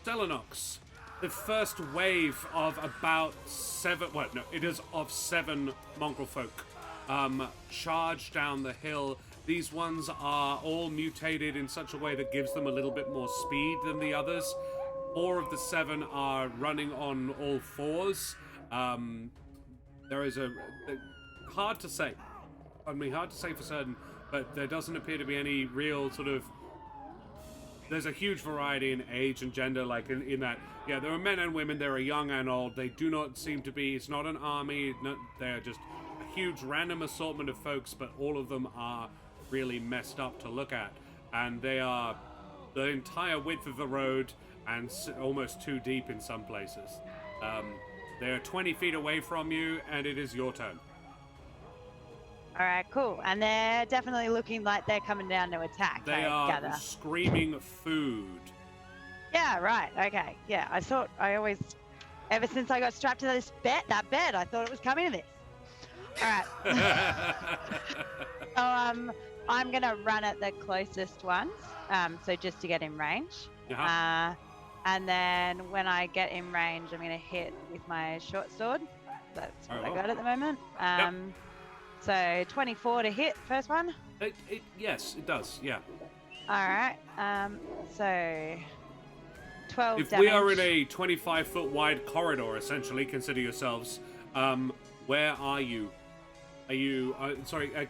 Selenox. The first wave of about 7... Well, no, it is of 7 Mongrel Folk. Charge down the hill. These ones are all mutated in such a way that gives them a little bit more speed than the others. 4 of the 7 are running on all 4s. There is hard to say. Hard to say for certain, but there doesn't appear to be any real sort of... There's a huge variety in age and gender, like in that, yeah, there are men and women, there are young and old. They do not seem to be, it's not an army, they are just a huge random assortment of folks, but all of them are really messed up to look at. And they are the entire width of the road and almost 2 deep in some places. They're 20 feet away from you, and it is your turn. All right, cool. And they're definitely looking like they're coming down to attack. They I are gather. screaming food. Yeah, right. Okay. Yeah, ever since I got strapped to that bed, I thought it was coming to this. All right. So I'm gonna run at the closest ones. So just to get in range. Uh-huh. And then when I get in range, I'm gonna hit with my short sword. That's what I got at the moment. So 24 to hit, first one. Yes, it does. Yeah. All right. So 12 If damage. we are in a 25-foot wide corridor, essentially, consider yourselves. Where are you? Are you?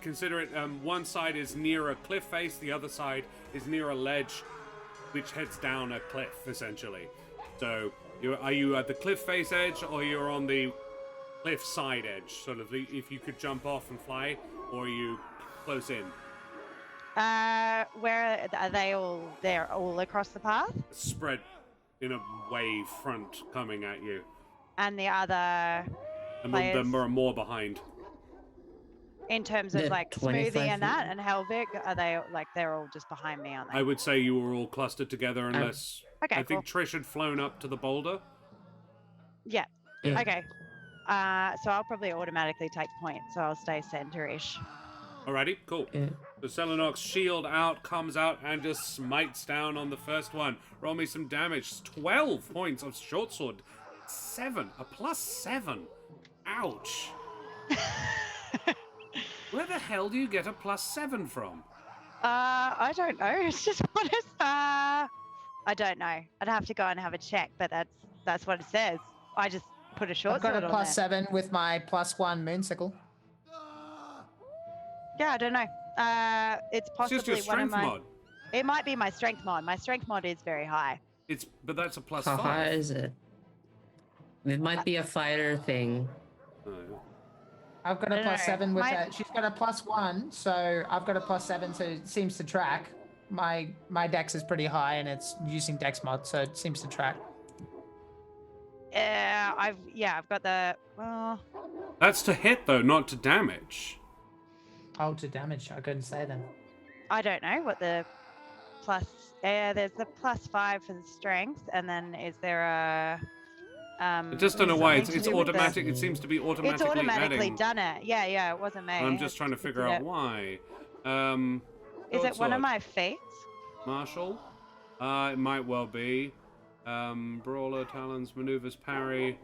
Consider it. One side is near a cliff face. The other side is near a ledge, which heads down a cliff, essentially. So, are you at the cliff face edge, or you're on the cliff side edge? Sort of, if you could jump off and fly, or are you close in? Where are they all? They're all across the path. Spread in a wave front coming at you. And the other And players, there are more behind. in terms of They're like 25 Smoothie and that, feet. and Helvig, are they like they're all just behind me, aren't they? I would say you were all clustered together, unless Okay, I think Trish had flown up to the boulder. Yeah. Yeah. Okay. So I'll probably automatically take point, so I'll stay center-ish. Alrighty, cool. Yeah. The Selenox shield comes out and just smites down on the first one. Roll me some damage. 12 points of short sword. 7. A +7. Ouch. Where the hell do you get a +7 from? I don't know. It's just what it's. I don't know. I'd have to go and have a check, but that's what it says. I just put a short I've got sword a on there. +7 with my +1 moonsicle. Yeah, I don't know. It's It's just possibly your one of strength my. mod. It might be my strength mod. My strength mod is very high. But that's a plus How 5. high is it? It might be a fighter thing. Oh, yeah. I've got I a don't plus know. 7 with that. She's got a plus 1, so I've got a plus 7, so it seems to track. My dex is pretty high, and it's using dex mod, so it seems to track. I've got the. That's to hit though, not to damage. Oh, to damage. I couldn't say then. I don't know what the plus. There's the plus 5 for the strength, and then is there a? I just don't know why something to it's do with the- automatic. It seems to be automatically It's automatically adding. done it. Yeah, it wasn't me. I'm just trying to It's figure did out it. why. Is it one of Broadsword. my feats? Marshall? It might well be. Brawler, talons, maneuvers, parry,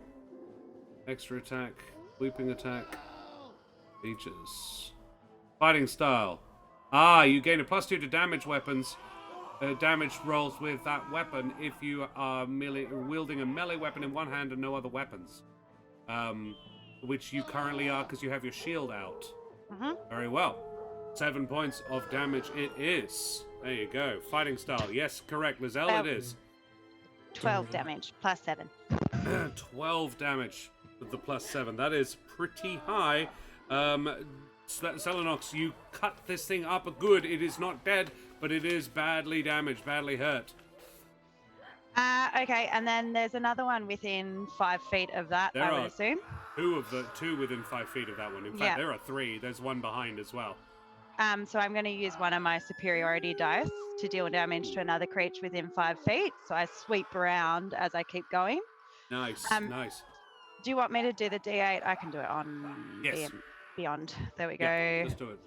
extra attack, sweeping attack, features. Fighting style. You gain a +2 to damage weapons. Damage rolls with that weapon if you are wielding a melee weapon in one hand and no other weapons. Which you currently are because you have your shield out. Very well. 7 points of damage it is. There you go. Fighting style. Yes, correct. Lizelle, it is. 12 damage plus 7. 12 damage with the +7. That is pretty high. Selenox, you cut this thing up good. It is not dead, but it is badly damaged, badly hurt. Okay, and then there's another one within 5 feet of that, There I are would assume. Two within 5 feet of that one. In fact, Yeah. there are 3. There's one behind as well. So I'm going to use one of my superiority dice to deal damage to another creature within 5 feet. So I sweep around as I keep going. Nice, nice. Do you want me to do the D8? I can do it on Yes. Beyond. There we go. Yeah, let's do it.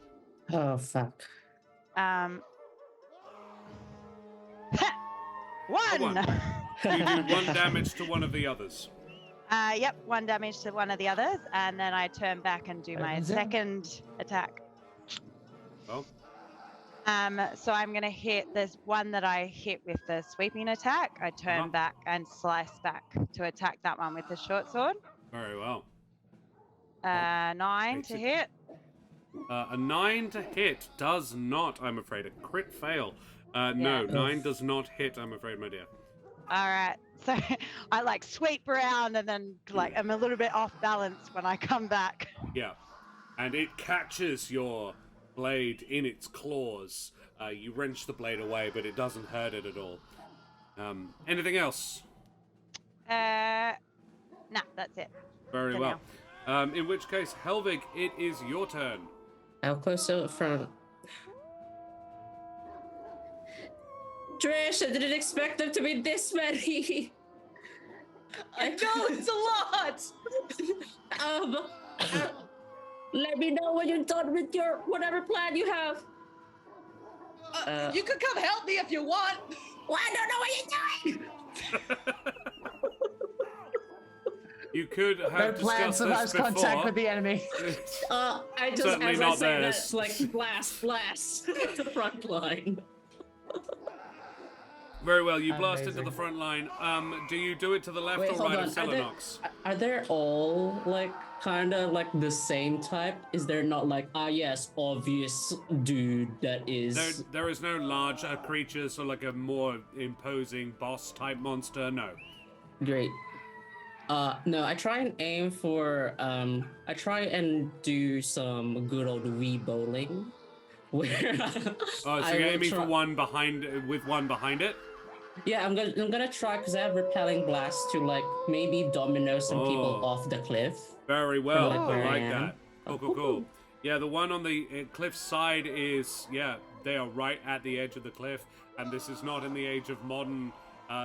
Oh fuck. 1! One. You do 1 damage to one of the others. Yep, 1 damage to one of the others, and then I turn back and do my Opens it. second attack. Well, So I'm going to hit this one that I hit with the sweeping attack. I turn back and slice back to attack that one with the short sword. very well. 9 to hit. A 9 to hit does not, I'm afraid. A crit fail. No, Yeah. 9 does not hit, I'm afraid, my dear. All right. So I like sweep around and then I'm a little bit off balance when I come back. Yeah. And it catches your blade in its claws. You wrench the blade away, but it doesn't hurt it at all. Anything else? Nah, that's it. Very For well. In which case, Helvig, it is your turn. How close to the front? Trish, I didn't expect them to be this many. I know it's a lot. Let me know when you're done with your whatever plan you have. You could come help me if you want. Well, I don't know what you're doing. You could No have plan discussed survives this contact before. with the enemy. I just, Certainly as not I say that, theirs. it's like blast the front line. Very well, you blast into Amazing. the front line. Do you do it to the left Wait, or hold right on. of Selenox? Are they all like kind of like the same type? Is there not like yes, obvious dude that is? There is no large creature, so like a more imposing boss type monster. No. Great. No, I try and aim for I try and do some good old Wii bowling. Where Oh, so you're aiming for one behind with one behind it. Yeah, I'm gonna try because I have Repelling Blast to like maybe domino some people Oh. off the cliff. Very well. From, like, I where I like am. that. Cool. Yeah, the one on the cliff side is they are right at the edge of the cliff, and this is not in the age of modern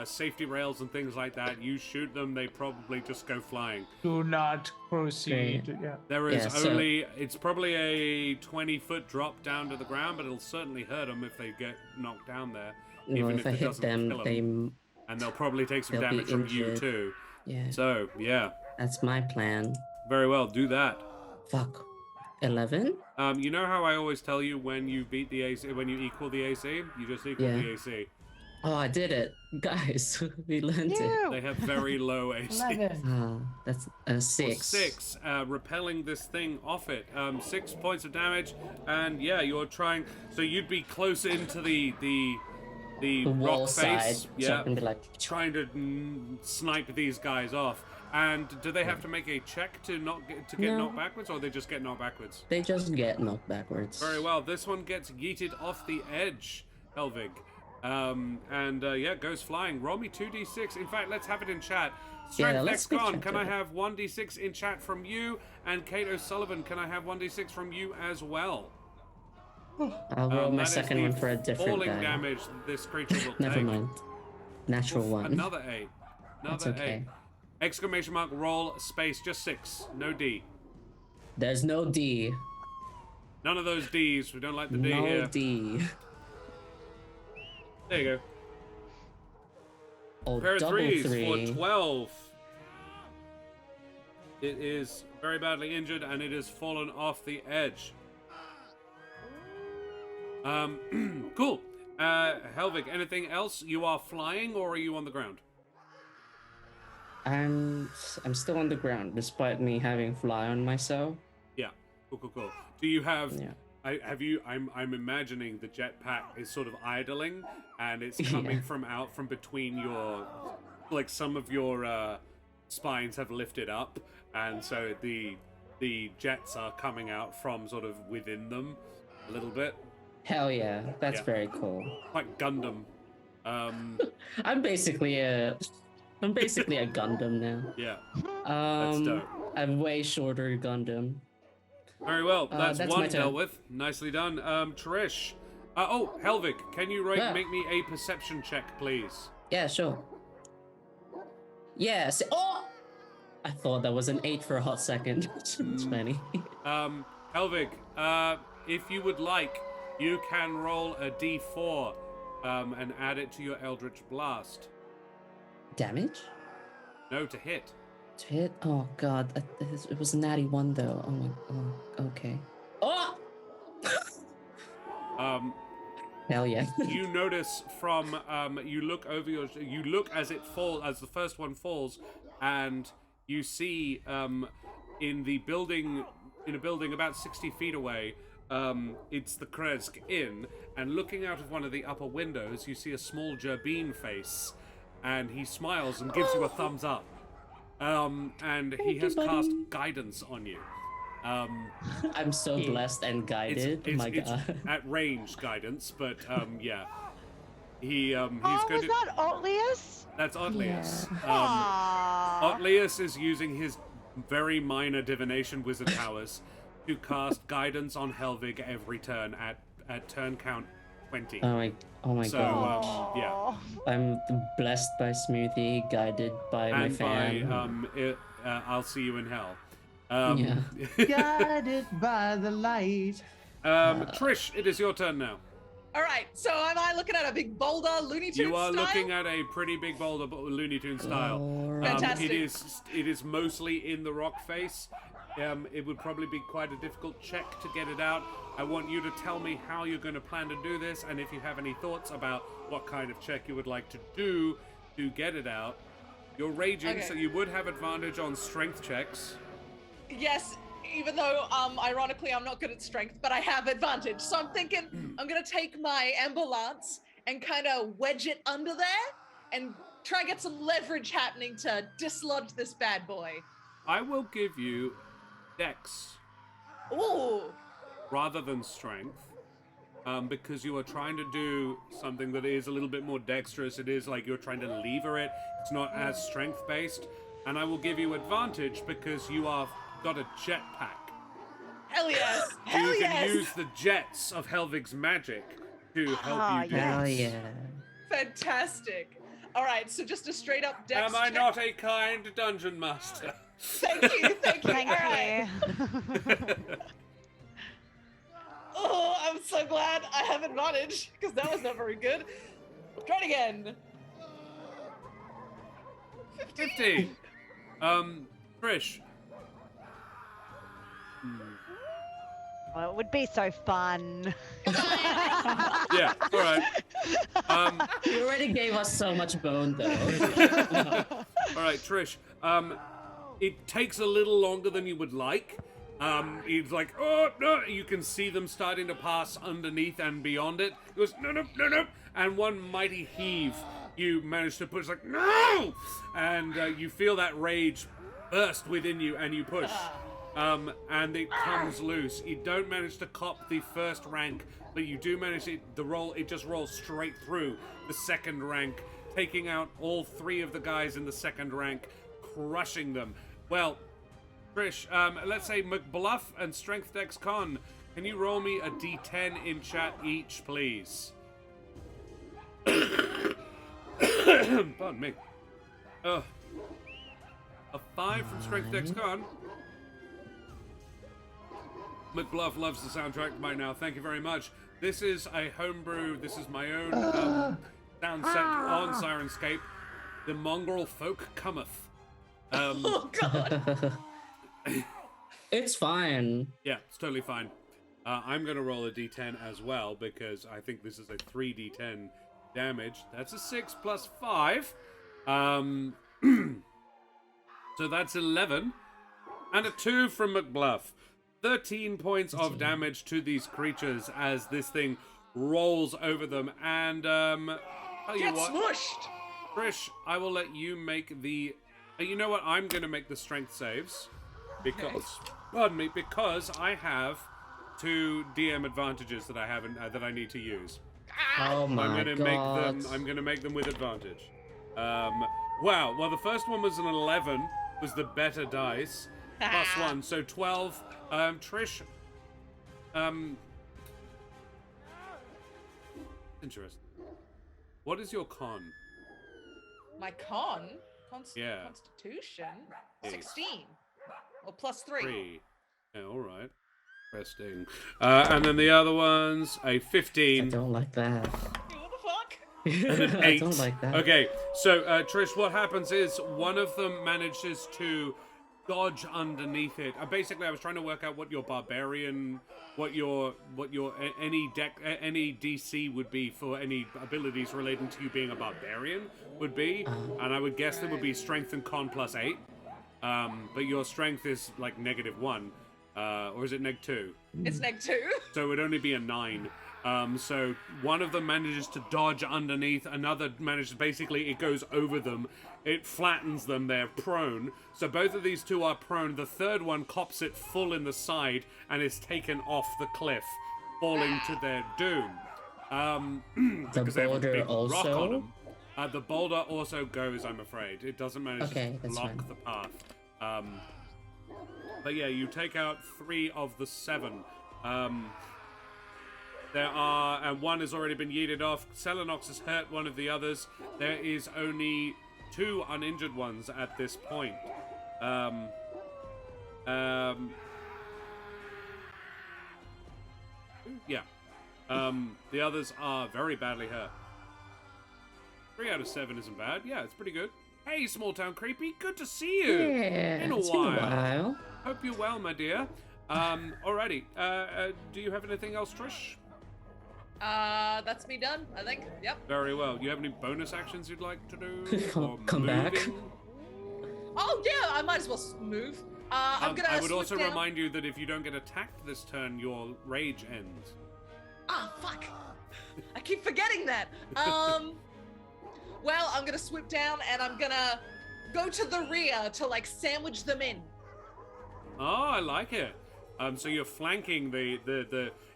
safety rails and things like that. You shoot them, they probably just go flying. Do not proceed. Yeah. There is Yeah, so- only, it's probably a 20-foot drop down to the ground, but it'll certainly hurt them if they get knocked down there. You know, Even if if I it hit doesn't them, kill they And they'll probably take some they'll be damage from you injured. too. yeah. So, yeah. That's my plan. Very well, do that. Fuck. 11? You know how I always tell you when you beat the AC, when you equal the AC? You just equal Yeah. the AC. Oh, I did it, guys. We learned it. You. They have very low AC. 11. Oh, that's a 6. 6, repelling this thing off it. 6 points of damage, and yeah, you're trying. So you'd be close into the wall rock side. face, So I yeah, can be like, trying to snipe these guys off. And do they have to make a check to get No. knocked backwards, or they just get knocked backwards? they just get knocked backwards. Very well. This one gets yeeted off the edge, Helvig. Yeah, goes flying. Roll me 2d6. In fact, let's have it in chat. Strength let's go X-Con, check can it I out. have 1d6 in chat from you? And Kate O'Sullivan, can I have 1d6 from you as well? I'll roll my That is second the one for a different falling guy. damage this creature will Never take. mind. Natural Oof, one. Another 8. That's Another okay. 8. Exclamation mark, roll, space, just 6. No D. There's no D. None of those Ds. We don't like the D No here. D. There you go. Oh, Pair of double 3s 3. for 12. It is very badly injured and it has fallen off the edge. Cool. Helvig, anything else? You are flying or are you on the ground? I'm still on the ground despite me having fly on myself. Yeah. Cool. Do you have? Yeah. I'm imagining the jetpack is sort of idling, and it's coming Yeah. from between your, like some of your spines have lifted up, and so the jets are coming out from sort of within them, a little bit, Hell yeah, that's Yeah. very cool. like Gundam. I'm basically a Gundam now. Yeah, that's dope. I'm way shorter Gundam. Very well. That's that's one my turn. dealt with. Nicely done. Trish. Helvig, can you Yeah. make me a perception check, please? Yeah, sure. Yes. Oh, I thought that was an 8 for a hot second. It's funny. Helvig, if you would like, you can roll a d4 and add it to your Eldritch Blast. Damage? No, to hit. To hit? Oh god, it was a natty 1 though. Oh my. Oh, okay. Oh. Hell yeah. You notice from you look over you look as it falls, as the first one falls, and you see in a building about 60 feet away, it's the Krezk Inn, and looking out of one of the upper windows, you see a small Gerbine face, and he smiles and gives you a thumbs up. And he has cast guidance on you. I'm so blessed and guided. It's My god. at range guidance, but yeah. He's Oh, going was to. that Otlius? That's Otlius. Aww. Otlius is using his very minor divination wizard powers to cast guidance on Helvig every turn at turn count 20. Oh my So, god. yeah. I'm blessed by Smoothie, guided by my And fam. by I'll see you in hell. Yeah. Guided by the light. Trish, it is your turn now. All right, so am I looking at a big boulder, Looney Tunes You are style? looking at a pretty big boulder, Looney Tunes style. Alright. Fantastic. It is mostly in the rock face. It would probably be quite a difficult check to get it out. I want you to tell me how you're going to plan to do this, and if you have any thoughts about what kind of check you would like to do to get it out. You're raging, Okay. so you would have advantage on strength checks. Yes, even though, ironically, I'm not good at strength, but I have advantage. So I'm thinking I'm gonna take my ambulance and kind of wedge it under there and try and get some leverage happening to dislodge this bad boy. I will give you dex Ooh, rather than strength, because you are trying to do something that is a little bit more dexterous. It is like you're trying to lever it. It's not as strength based, and I will give you advantage because you are got a jetpack. hell yes, So hell you yes. can use the jets of Helvig's magic to help you do yes. Hell this. yeah. Fantastic. All right, so just a straight up dex Am I check. not a kind dungeon master? Thank you, thank you. Thank All right. you. Oh, I'm so glad I have advantage because that was not very good. Try it again. Oh, it would be so fun. Yeah, all right. You already gave us so much bone, though. All right, Trish. It takes a little longer than you would like. He's like, oh, no. You can see them starting to pass underneath and beyond it. He goes, no, no, no, no. And one mighty heave, you manage to push, like, no! And you feel that rage burst within you, and you push. And it comes loose. You don't manage to cop the first rank, but you do manage it. It just rolls straight through the second rank, taking out all 3 of the guys in the second rank, crushing them. Well, Trish, let's say McBluff and Strength Dex Con. Can you roll me a d10 in chat each, please? Pardon me. A 5 from Strength Dex Con. McBluff loves the soundtrack by now. Thank you very much. This is a homebrew. This is my own sound set on Sirenscape. The Mongrel Folk cometh. Oh God. It's fine. Yeah, it's totally fine. I'm going to roll a d10 as well because I think this is a 3d10 damage. That's a 6 plus 5. So that's 11. And a 2 from McBluff. 13 points of damage to these creatures as this thing rolls over them. And, tell you Get what, smushed. Trish, I will let you make the... you know what? I'm going to make the strength saves. Because, pardon me, because I have 2 DM advantages that I haven't, that I need to use. Oh my I'm god. I'm gonna make them with advantage. Wow. Well, the first one was an 11, was the better dice. Plus 1, so 12. Trish. Interesting. What is your con? My con? Yeah. Constitution? Yes. 16. Or plus 3. 3. Yeah, all right. Interesting. And then the other one's a 15. I don't like that. What the fuck? And an 8. I don't like that. Okay, so Trish, what happens is one of them manages to dodge underneath it. Basically, I was trying to work out what your barbarian, any DC would be for any abilities relating to you being a barbarian would be, and I would guess that would be strength and con plus 8. But your strength is like -1, or is it -2? It's -2. So it would only be a 9. So one of them manages to dodge underneath, another manages, basically it goes over them, it flattens them, they're prone. So both of these 2 are prone. The third one cops it full in the side and is taken off the cliff, falling to their doom. Because they have a big rock on them. The boulder also goes, I'm afraid. It doesn't manage to block the path. But yeah, you take out 3 of the 7. There are, and 1 has already been yeeted off. Selenox has hurt one of the others. There is only 2 uninjured ones at this point. Yeah. The others are very badly hurt. 3 out of 7 isn't bad. Yeah, it's pretty good. Hey, small town creepy, good to see you. Yeah, In a it's while. been a while. Hope you're well, my dear. Alrighty. Do you have anything else, Trish? That's me done, I think. Yep. Very well. Do you have any bonus actions you'd like to do? Or Come back. moving? Oh yeah, I might as well move. I'm gonna. I would also swoop down. remind you that if you don't get attacked this turn, your rage ends. Ah, fuck. I keep forgetting that. Well, I'm gonna swoop down and I'm gonna go to the rear to like sandwich them in. Oh, I like it. So you're flanking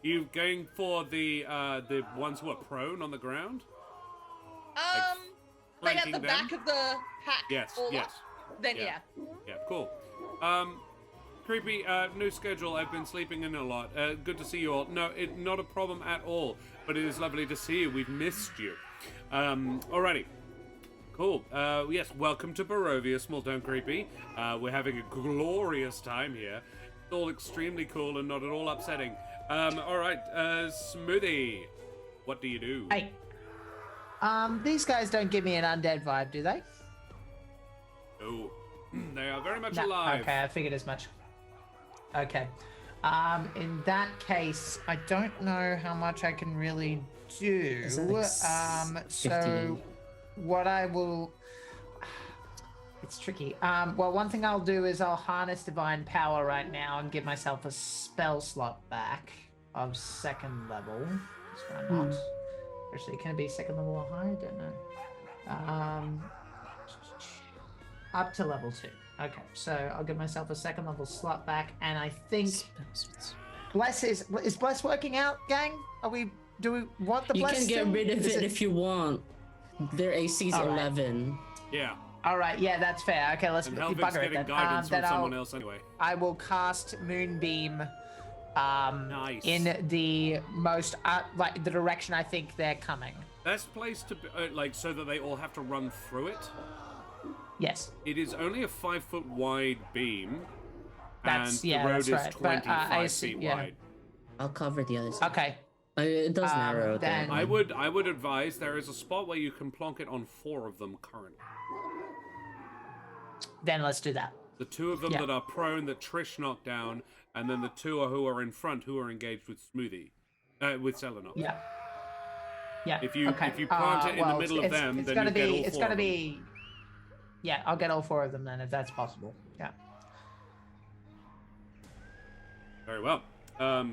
you going for the ones who are prone on the ground? Like at the flanking back them? of the pack. Yes, all yes. up? Then yeah. Yeah, cool. Creepy, new schedule. I've been sleeping in a lot. Good to see you all. No, not a problem at all. But it is lovely to see you. We've missed you. Alrighty. Cool. Yes, welcome to Borovia, Small Town Creepy. We're having a glorious time here. It's all extremely cool and not at all upsetting. Alright, Smoothie. What do you do? Hey. These guys don't give me an undead vibe, do they? No. They are very much No. alive. Okay, I figured as much. Okay. In that case, I don't know how much I can really do. Is that like So 15? what I will. It's tricky. Well, one thing I'll do is I'll harness divine power right now and give myself a spell slot back of 2nd level. Why not? Actually, can it be 2nd level or higher? I don't know. Up to level 2. Okay, so I'll give myself a 2nd level slot back, and I think Bless is Bless working out, gang? Do we want the You Bless? can get still? rid of Is it if you want. Their AC's All right. 11. Yeah. All right, yeah, that's fair. Okay, let's And bugger Helvig's it getting then. guidance from Then someone else anyway. I will cast Moonbeam Nice. in the most like the direction I think they're coming. Best place to be, so that they all have to run through it. Yes. It is only a 5-foot wide beam, That's- and yeah, the road that's is right. But, 25 see- feet yeah. wide. I'll cover the other side. Okay. It does narrow then- down. I would advise there is a spot where you can plonk it on 4 of them currently. Then let's do that. The 2 of them Yeah. that are prone that Trish knocked down, and then the 2 who are in front who are engaged with Smoothie, with Selenok. Yeah. Yeah. If you okay. plant it in the well, middle of it's- them, it's then gonna you be, get all 4 It's gonna of them. be. Yeah, I'll get all 4 of them then if that's possible. Yeah. Very well.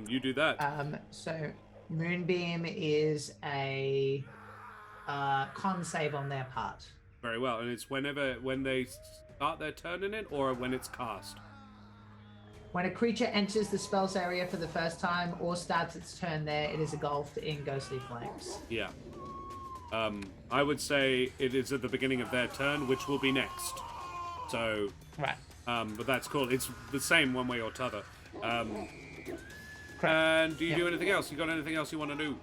You do that. So Moonbeam is a con save on their part. Very well, and it's when they start their turn in it, or when it's cast. When a creature enters the spell's area for the first time or starts its turn there, it is engulfed in ghostly flames. Yeah. I would say it is at the beginning of their turn, which will be next. So, Right. but that's cool. It's the same one way or t'other. Correct. And do you Yeah. do anything else? You got anything else you want to do?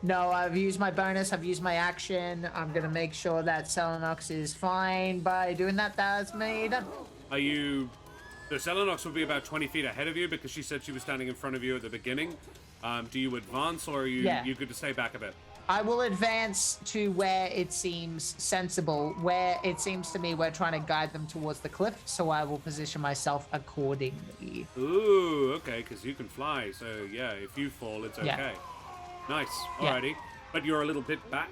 No, I've used my bonus. I've used my action. I'm gonna make sure that Selenox is fine by doing that. That's me done. Are you... The Selenox will be about 20 feet ahead of you because she said she was standing in front of you at the beginning. Do you advance, or are you good to stay back a bit? I will advance to where it seems sensible, where it seems to me we're trying to guide them towards the cliff, so I will position myself accordingly. Ooh, okay, because you can fly, so yeah, if you fall, it's okay. Yeah. Nice, Yeah. alrighty. But you're a little bit back.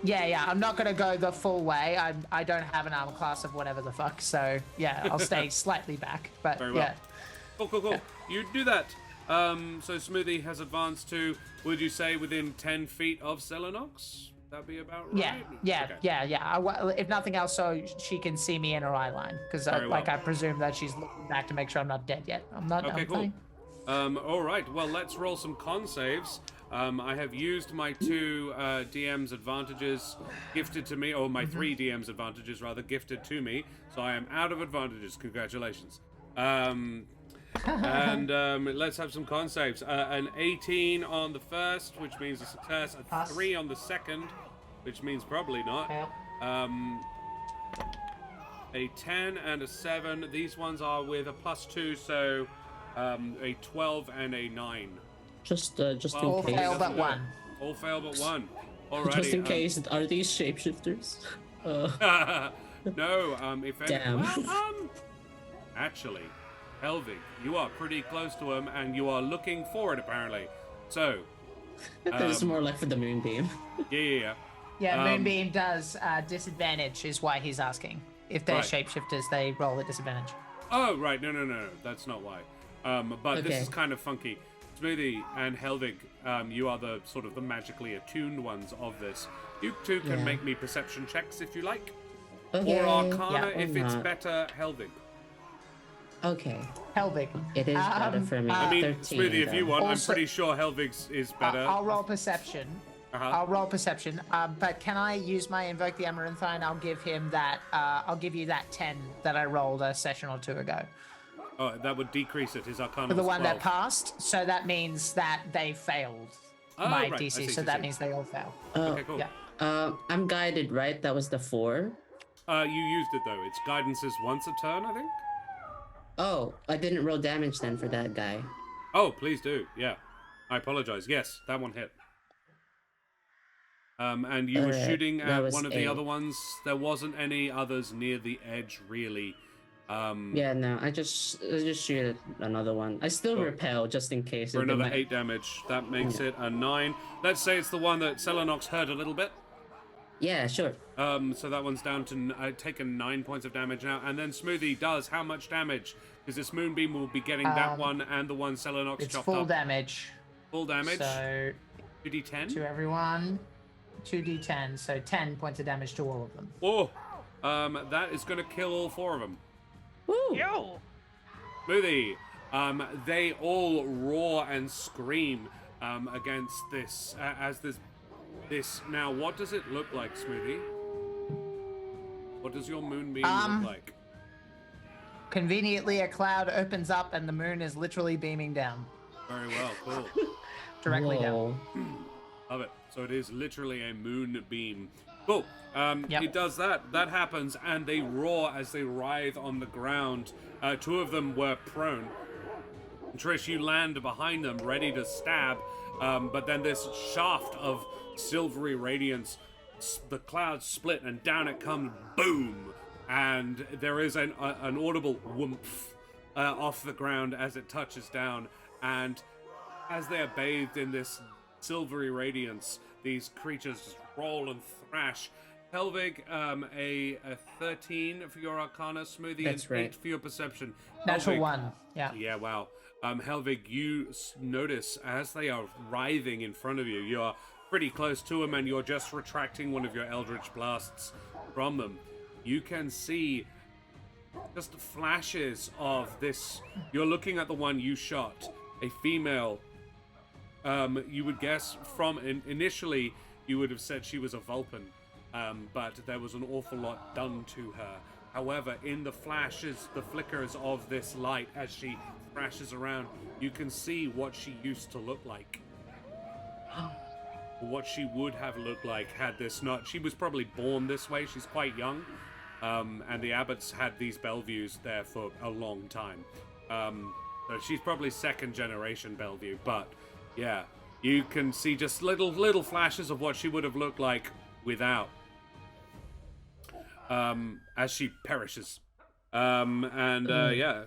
Yeah, I'm not gonna go the full way. I don't have an armor class of whatever the fuck, so yeah, I'll stay slightly back. But Very well. yeah. Cool. You do that. So Smoothie has advanced to, would you say, within 10 feet of Selenox? That'd be about right? Yeah. Okay. If nothing else, so she can see me in her eye line, because Very well. I presume that she's looking back to make sure I'm not dead yet. I'm not. Okay, I'm cool. fine. All right, well, let's roll some con saves. I have used my 2 DM's advantages gifted to me, or my 3 DM's advantages, rather, gifted to me. So I am out of advantages. Congratulations. And let's have some con saves. An 18 on the first, which means a success. A Pass. 3 on the second, which means probably not. Fail. A 10 and a 7. These ones are with a +2, so a 12 and a 9. Just All in case. fail but one. All fail but one. Alrighty. Just in case, are these shapeshifters? No, if any, Damn. well, actually, Helvig, you are pretty close to him, and you are looking for it, apparently. So, It's more like for the moonbeam. yeah. Yeah, Moonbeam does disadvantage, is why he's asking. If they're Right. shapeshifters, they roll at disadvantage. Oh, right, no, that's not why. But this Okay. is kind of funky. Smoothie and Helvig, you are the sort of the magically attuned ones of this. You two can Yeah. make me perception checks if you like. Okay. Or Arcana Yeah. if Or it's not. better Helvig. Okay. Helvig. It is better for me. I mean, 13, Smoothie, if you though. want, I'm Also- pretty sure Helvig's is better. I'll roll perception. Uh-huh. I'll roll perception. But can I use my invoke the Amaranthine? I'll give him that. I'll give you that 10 that I rolled a session or 2 ago. Oh, that would decrease it. His Arcana For the was one that 12. passed, so that means that they failed Oh, my right. I DC. see, So see, that see. means they all fail. Okay, cool. Yeah. I'm guided, right? That was the 4. You used it, though. Its guidance is once a turn, I think? Oh, I didn't roll damage then for that guy. Oh, please do. Yeah. I apologize. Yes, that one hit. And you were Alright, shooting that at was one of the 8. other ones. There wasn't any others near the edge, really. Yeah, no, I just shoot another one. I still Cool. repel just in case. For it another might- 8 damage. That makes it a 9. Let's say it's the one that Selenox hurt a little bit. Yeah, sure. So that one's down to taken 9 points of damage now. And then Smoothie does how much damage? Because this Moonbeam will be getting that one and the one Selenox It's chopped full up. damage. Full damage. So 2d10. to everyone, 2d10. So 10 points of damage to all of them. Oh, that is going to kill all 4 of them. Woo! Yo! Smoothie. They all roar and scream against this as this. Now, what does it look like, Smoothie? What does your moonbeam look like? Conveniently, a cloud opens up and the moon is literally beaming down. Very well, cool. Directly down. Whoa. Love it. So it is literally a moonbeam. Cool. Yep. It does that. That happens, and they roar as they writhe on the ground. 2 of them were prone. Trish, you land behind them, ready to stab, but then this shaft of silvery radiance, the clouds split, and down it comes, boom! And there is an audible whoomph off the ground as it touches down, and as they are bathed in this silvery radiance, these creatures just roll and thrash. Helvig, a 13 for your Arcana, Smoothie, That's and right. 8 for your Perception. Natural Helvig, 1. Yeah. Yeah, wow. Helvig, you notice as they are writhing in front of you, you're pretty close to them and you're just retracting one of your Eldritch Blasts from them. You can see just flashes of this. You're looking at the one you shot, a female. You would guess from initially, you would have said she was a Vulcan, but there was an awful lot done to her. However, in the flashes, the flickers of this light as she thrashes around, you can see what she used to look like. What she would have looked like had this not... She was probably born this way. She's quite young. And the Abbots had these Bellevues there for a long time. So she's probably 2nd generation Bellevue. But, yeah, you can see just little flashes of what she would have looked like without. As she perishes. Yeah,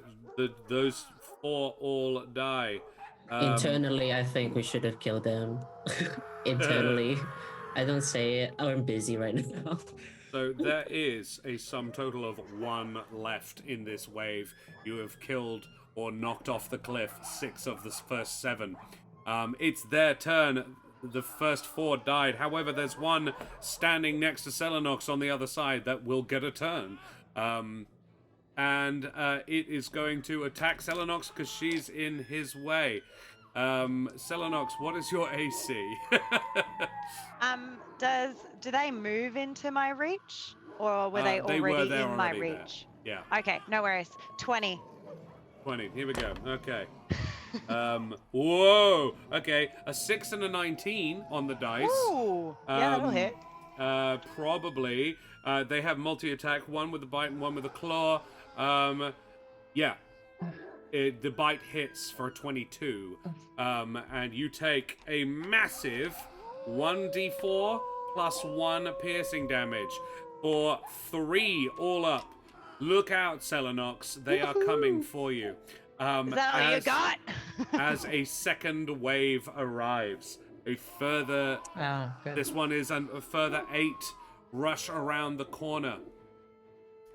those 4 all die. Internally, I think we should have killed them. Internally. I don't say it. I'm busy right now. So there is a sum total of 1 left in this wave. You have killed or knocked off the cliff 6 of the first 7. It's their turn. The first 4 died. However, there's one standing next to Selenox on the other side that will get a turn. And it is going to attack Selenox because she's in his way. Selenox, what is your AC? Do they move into my reach, or were they They already were there in my already there. reach? Yeah, Okay, no worries. 20. 20. Here we go. Okay. Whoa. Okay, a 6 and a 19 on the dice. Ooh, yeah, that'll hit. Probably. They have multi-attack, one with a bite and one with a claw. Yeah. The bite hits for 22. And you take a massive 1d4 plus 1 piercing damage for 3 all up. Look out, Selenox. They are coming for you. Is that all you got? As a second wave arrives, a further... Oh, good. This one is a further 8 rush around the corner,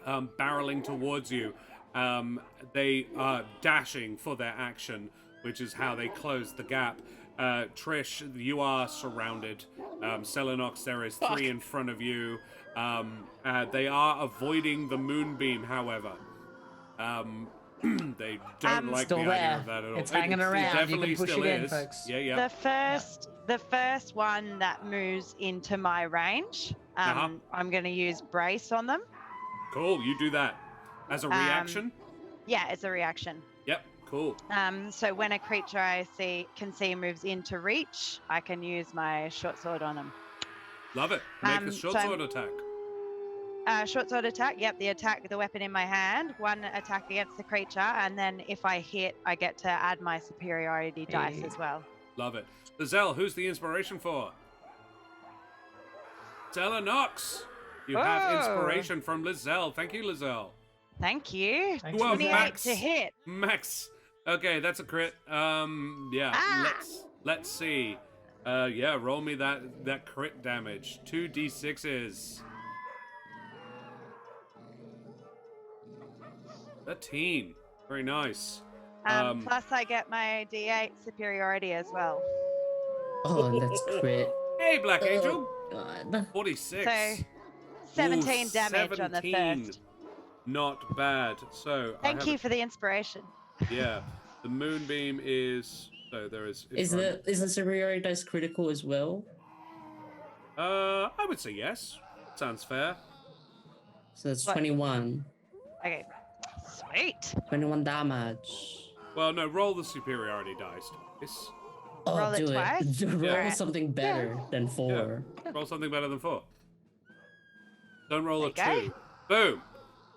barreling towards you. They are dashing for their action, which is how they close the gap. Trish, you are surrounded. Selenox, there is 3 in front of you. They are avoiding the moonbeam, however. They don't like the Still idea there. of that at all. It's hanging around. You definitely can push still it in, is. folks. Yeah. The first one that moves into my range, I'm going to use brace on them. Cool, you do that. As a reaction? Yeah, it's a reaction. Yep, cool. So when a creature I can see moves into reach, I can use my short sword on them. Love it. Make a short sword attack. Short sword attack. Yep, the weapon in my hand. 1 attack against the creature, and then if I hit, I get to add my superiority dice as well. Love it. Lizelle, who's the inspiration for? Selenox. You have inspiration from Lizelle. Thank you, Lizelle. Thank you. Thanks Well, for that. 28 Max. to hit. Max. Okay, that's a crit. Yeah. Ah! Let's see. Yeah, roll me that crit damage. 2d6s. 13. Very nice. Plus, I get my D8 superiority as well. Oh, that's crit. Hey, Black Angel. God. 46. So 17 Ooh, damage on the 17. first. Not bad. So Thank you for the inspiration. Yeah, the moonbeam is. So there is. Is the superiority dice critical as well? I would say yes. Sounds fair. So that's What? 21. Okay. Sweet. 21 damage. Well, no. Roll the superiority dice. Yes. Oh, Roll it do twice? Roll Yeah. something better than 4. Roll something better than 4. Don't roll a There you 2. Boom.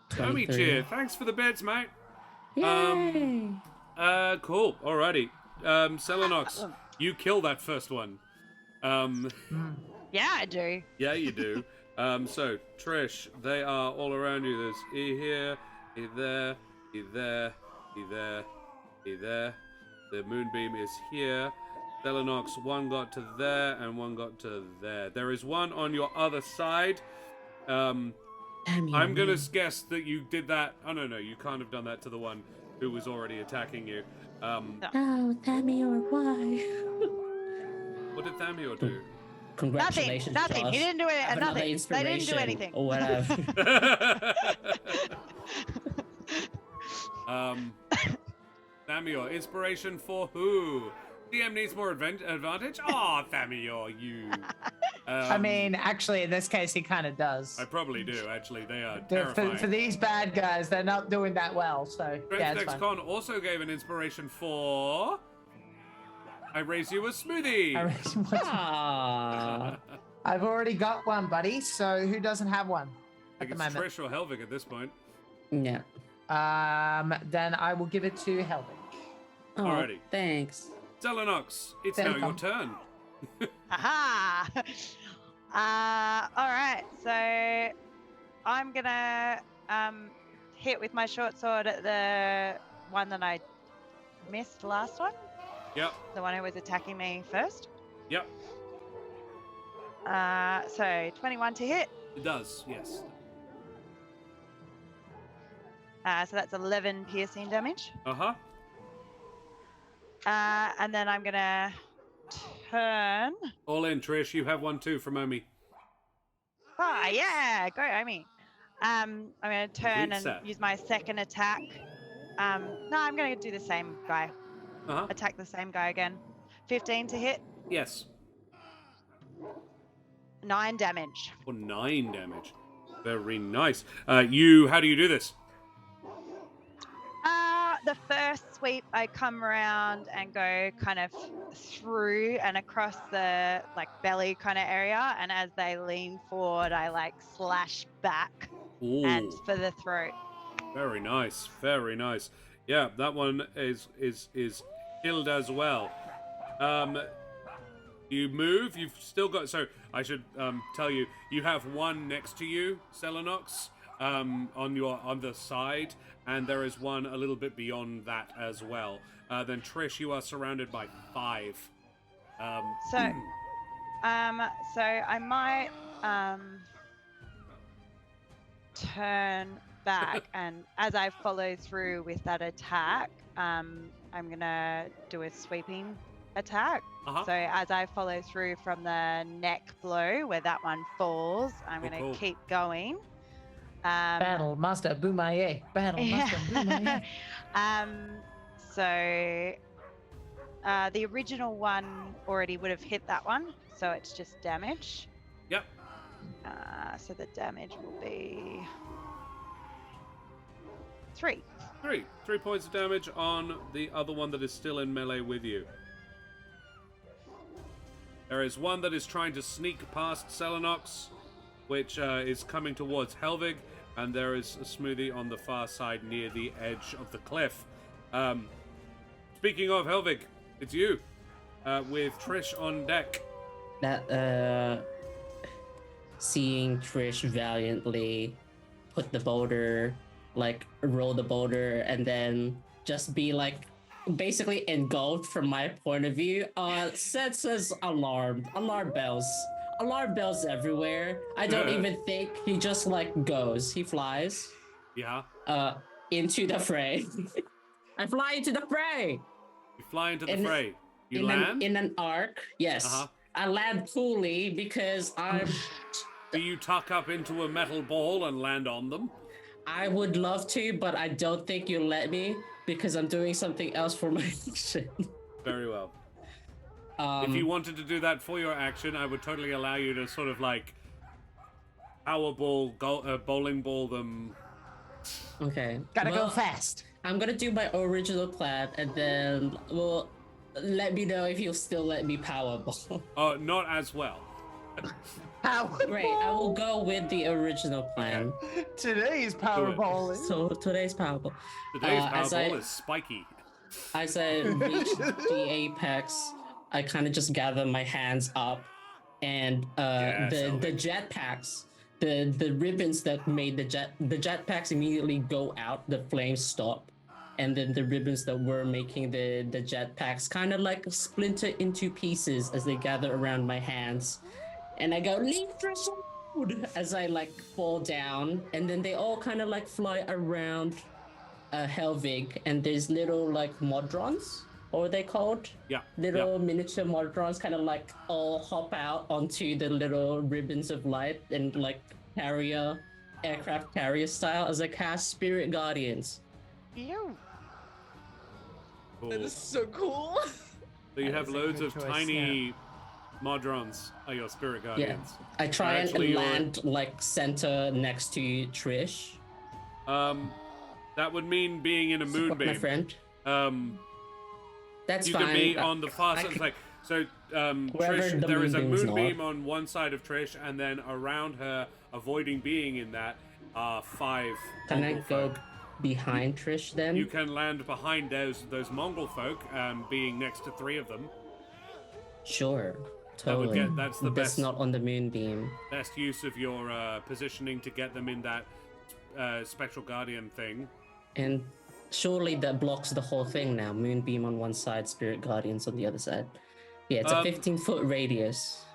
Tommy 23. cheer. Thanks for the bits, mate. Yay! Cool. Alrighty. Selenox, Awesome. you kill that first one. Yeah, I do. Yeah, you do. So, Trish, they are all around you. There's E here, E there, E there, E there, E there. The moonbeam is here. Selenox, one got to there and one got to there. There is one on your other side. Damn you, I'm gonna man. guess that you did that. Oh no, you can't have done that to the one who was already attacking you. No, Tammy or why? What did Thamior do? Congratulations, Nothing. Josh. He didn't do it. Have another Nothing. They didn't do inspiration anything. Or whatever. Thamior, inspiration for who? DM needs more advantage? Aw, Thamior, you. I mean, actually, in this case, he kind of does. I probably do, actually. They are For terrifying. these bad guys, they're not doing that well, so yeah, it's Strength fine. Con also gave an inspiration for... I raise you a smoothie! I really want to- Ah. I've already got one, buddy, so who doesn't have one I at think the it's moment? Trish or Helvig at this point. Yeah. Then I will give it to Helvig. Oh, Alrighty. thanks. Selenox, it's now your Welcome. turn. Aha! All right. So I'm gonna hit with my short sword at the one that I missed last one. Yep, The one who was attacking me first. yep, So 21 to hit. it does, yes. So that's 11 piercing damage. Uh-huh. And then I'm gonna turn. All in, Trish. You have one too from Omi. Oh yeah, go Omi. I'm gonna turn Complete and set. use my second attack. No, I'm gonna do the same guy. Uh-huh. Attack the same guy again. 15 to hit, Yes. 9 damage. For 9 damage. Very nice. How do you do this? The first sweep, I come around and go kind of through and across the belly kind of area, and as they lean forward, I slash back and Ooh, for the throat. very nice. Very nice. Yeah, that one is killed as well. You move. You've still got. So I should tell you, you have one next to you, Selenox, on the side, and there is one a little bit beyond that as well. Then Trish, you are surrounded by 5. So I might turn back, and as I follow through with that attack, I'm gonna do a sweeping attack. Uh-huh. So as I follow through from the neck blow where that one falls, I'm Oh, gonna cool. keep going. Battle Master Boomaye. Battle Master Boomaye. So the original one already would have hit that one, so it's just damage. Yep. So the damage will be 3. 3 points of damage on the other one that is still in melee with you. There is one that is trying to sneak past Selenox, which is coming towards Helvig, and there is a Smoothie on the far side near the edge of the cliff. Speaking of Helvig, it's you, with Trish on deck. That seeing Trish valiantly put the boulder like roll the boulder and then just be like basically engulfed from my point of view. Sets as alarm bells everywhere. I don't even think, he just like goes, he flies Yeah. into the fray. I fly into the fray. You fly into the fray. You land? In an arc, yes. Uh-huh. I land coolly because I'm... Do you tuck up into a metal ball and land on them? I would love to, but I don't think you'll let me because I'm doing something else for my action. Very well. If you wanted to do that for your action, I would totally allow you to sort of like bowling ball them. Okay. Gotta go fast. I'm gonna do my original plan and then let me know if you'll still let me powerball. Not as well. Great, I will go with the original plan. Today's Powerball. So today's powerball. Today's Powerball is spiky. As I reach the apex, I kind of just gather my hands up, and the jetpacks, the ribbons that made the jetpacks immediately go out. The flames stop, and then the ribbons that were making the jetpacks kind of like splinter into pieces as they gather around my hands. And I go, leave this road, as I like fall down, and then they all kind of like fly around Helvig, and there's little like modrons, or are they called? Yeah. Little miniature modrons kind of like all hop out onto the little ribbons of light and like aircraft carrier style as I cast Spirit Guardians. Ew. Cool. That is so cool. So you have is a loads good of choice, tiny modrons are your Spirit Guardians. I try and Actually, land like center next to Trish. That would mean being in a moonbeam. My friend. That's you fine. can be on the far side. Like, so, Trish, there is a moonbeam on one side of Trish, and then around her, avoiding being in that, are 5 Can I Mongrel go folk. behind Trish then? You can land behind those Mongrel folk, being next to 3 of them. Sure. That would Totally. that's the That's best not on the moonbeam. best use of your positioning to get them in that Spectral Guardian thing. And surely that blocks the whole thing now. Moonbeam on one side, Spirit Guardians on the other side. Yeah, it's a 15-foot radius.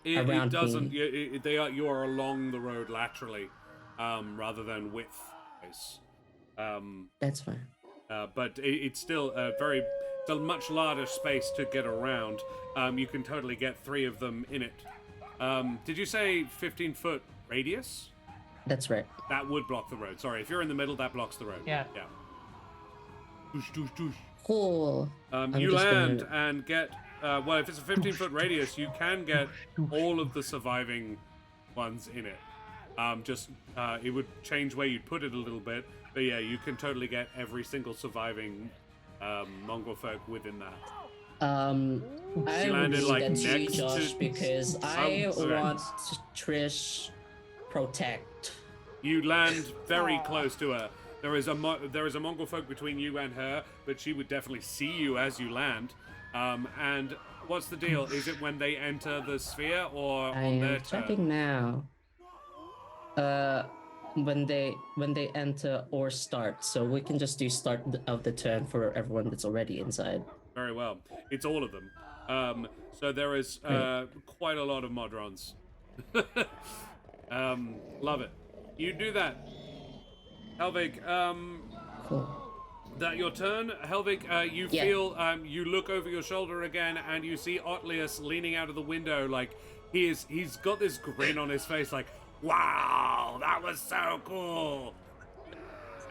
It around doesn't. me. You are along the road laterally, rather than width. That's fine. But it's still it's a much larger space to get around. You can totally get 3 of them in it. Did you say 15-foot radius? That's right. That would block the road. Sorry, if you're in the middle, that blocks the road. Yeah. Yeah. Doosh, doosh, doosh. Cool. You land and get... well, if it's a 15-foot radius, you can get all of the surviving ones in it. It would change where you'd put it a little bit. But yeah, you can totally get every single surviving Mongrel folk within that. I would landed, leave like, that to you, next to- Josh, because I okay. want Trish protect. You land very close to her. There is a Mongrel folk between you and her, but she would definitely see you as you land. And what's the deal? Is it when they enter the sphere or I on their am turn? checking now. When they enter or start, so we can just do start of the turn for everyone that's already inside. Very well. It's all of them. So there is quite a lot of Modrons. Love it. You do that. Helvig, Cool. that your turn. Helvig, you Yeah. feel, you look over your shoulder again and you see Otlius leaning out of the window like he's got this grin on his face like, wow, that was so cool.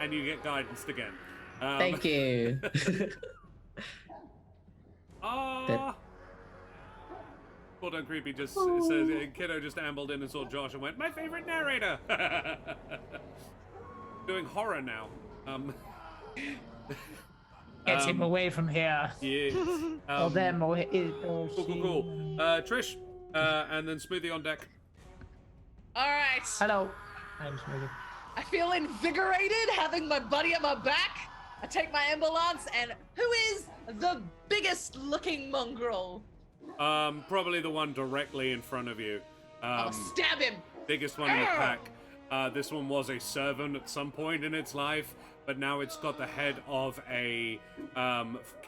And you get guidance again. Thank you. Well done, Creepy just says, Kiddo just ambled in and saw Josh and went, my favorite narrator! Doing horror now. Get him away from here. Yeah. Or them, or Cool. Trish, and then Smoothie on deck. All right. Hello. I'm Smoothie. I feel invigorated having my buddy at my back. I take my ambulance, and who is the biggest looking mongrel? Probably the one directly in front of you. I'll stab him. Biggest one in the pack. This one was a servant at some point in its life, but now it's got the head of a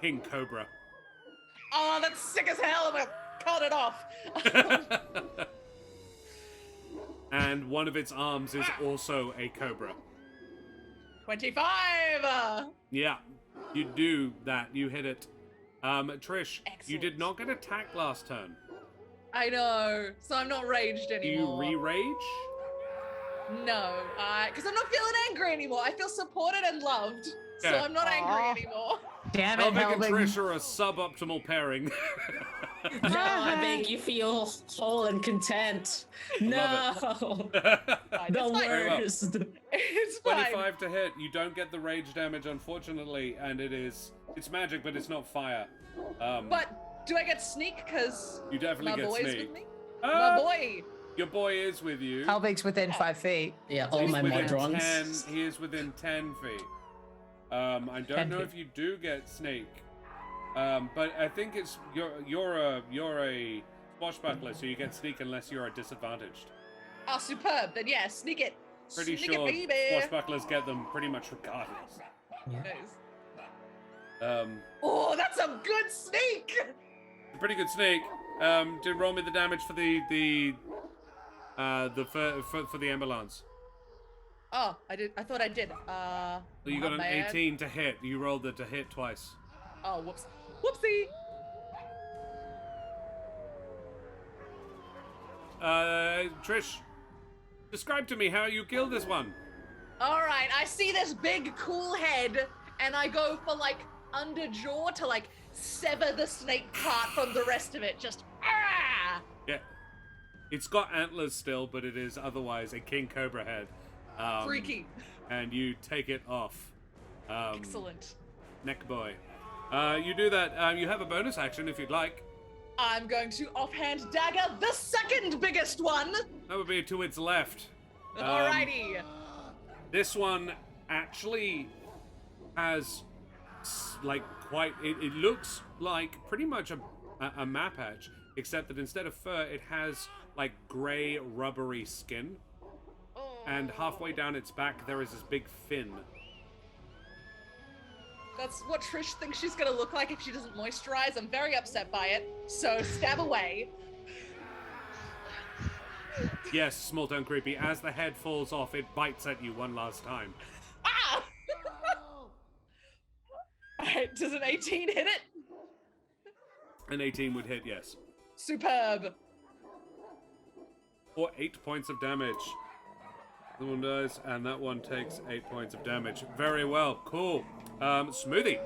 king cobra. Oh, that's sick as hell. I'm gonna cut it off. And one of its arms is also a cobra. 25. Yeah, you do that. You hit it. Trish, you Excellent. did not get attacked last turn. I know. So I'm not raged Do you anymore. re-rage? No, because I'm not feeling angry anymore. I feel supported and loved, so Yeah. I'm not angry ananymore. Damn it, Helvig and Helvig. Trish are a suboptimal pairing. No, I make you feel whole and content. No, Fine, the it's fine. Very well. worst. It's fine. 25 to hit. You don't get the rage damage, unfortunately, and it's magic, but it's not fire. But do I get sneak? Because You definitely my get boy's sneak. with me. Uh, My boy. Your boy is with you. Helvig's within 5 feet. Yeah, all He's my within modrons. 10. He is within 10 feet. I don't 10 know feet. if you do get snake, but I think it's you're a swashbuckler, so you get sneak unless you're disadvantaged. Oh, superb. Then yeah, sneak it. Pretty sneak sure it, baby. swashbucklers get them pretty much regardless. Nice. Oh, that's a good sneak. Pretty good snake. Did roll me the damage for the ambulance. Oh, I did. I thought I did. So you got my an bad. 18 to hit. You rolled it to hit twice. Oh, whoops. Whoopsie. Trish, describe to me how you killed this one. All right, I see this big cool head, and I go for like under jaw to like sever the snake part from the rest of it. Just Yeah. It's got antlers still, but it is otherwise a king cobra head. freaky. And you take it off. Excellent. Neck boy. You do that. You have a bonus action if you'd like. I'm going to offhand dagger the second biggest one. That would be to its left. Alrighty. This one actually has like quite. It looks like pretty much a map edge, except that instead of fur, it has like grey rubbery skin, and halfway down its back there is this big fin. That's what Trish thinks she's gonna look like if she doesn't moisturize. I'm very upset by it. So stab away. Yes, small town creepy. As the head falls off, it bites at you one last time. Ah! Alright, does an 18 hit it? An 18 would hit, yes. Superb. For 8 points of damage. The one dies, and that one takes 8 points of damage. Very well, cool. Smoothie.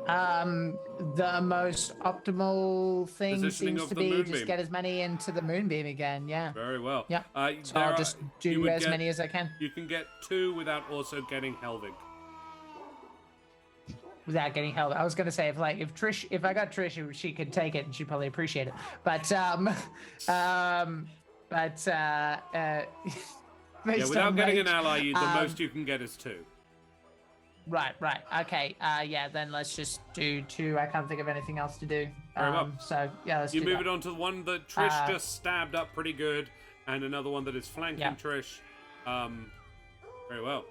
The most optimal thing Positioning seems of to the be moonbeam. just get as many into the moonbeam again. Yeah. Very well. Yeah. So there I'll are- just you do would as get- many as I can You can get 2 without also getting Helvig. without getting held. I was gonna say if I got Trish, she could take it and she'd probably appreciate it. But Yeah, based without on getting rage- an ally, the most you can get is 2. Right. Okay. Yeah. Then let's just do 2. I can't think of anything else to do. Very well. So yeah, let's You do move that. it on to the one that Trish just stabbed up pretty good, and another one that is flanking Yeah. Trish. Very well.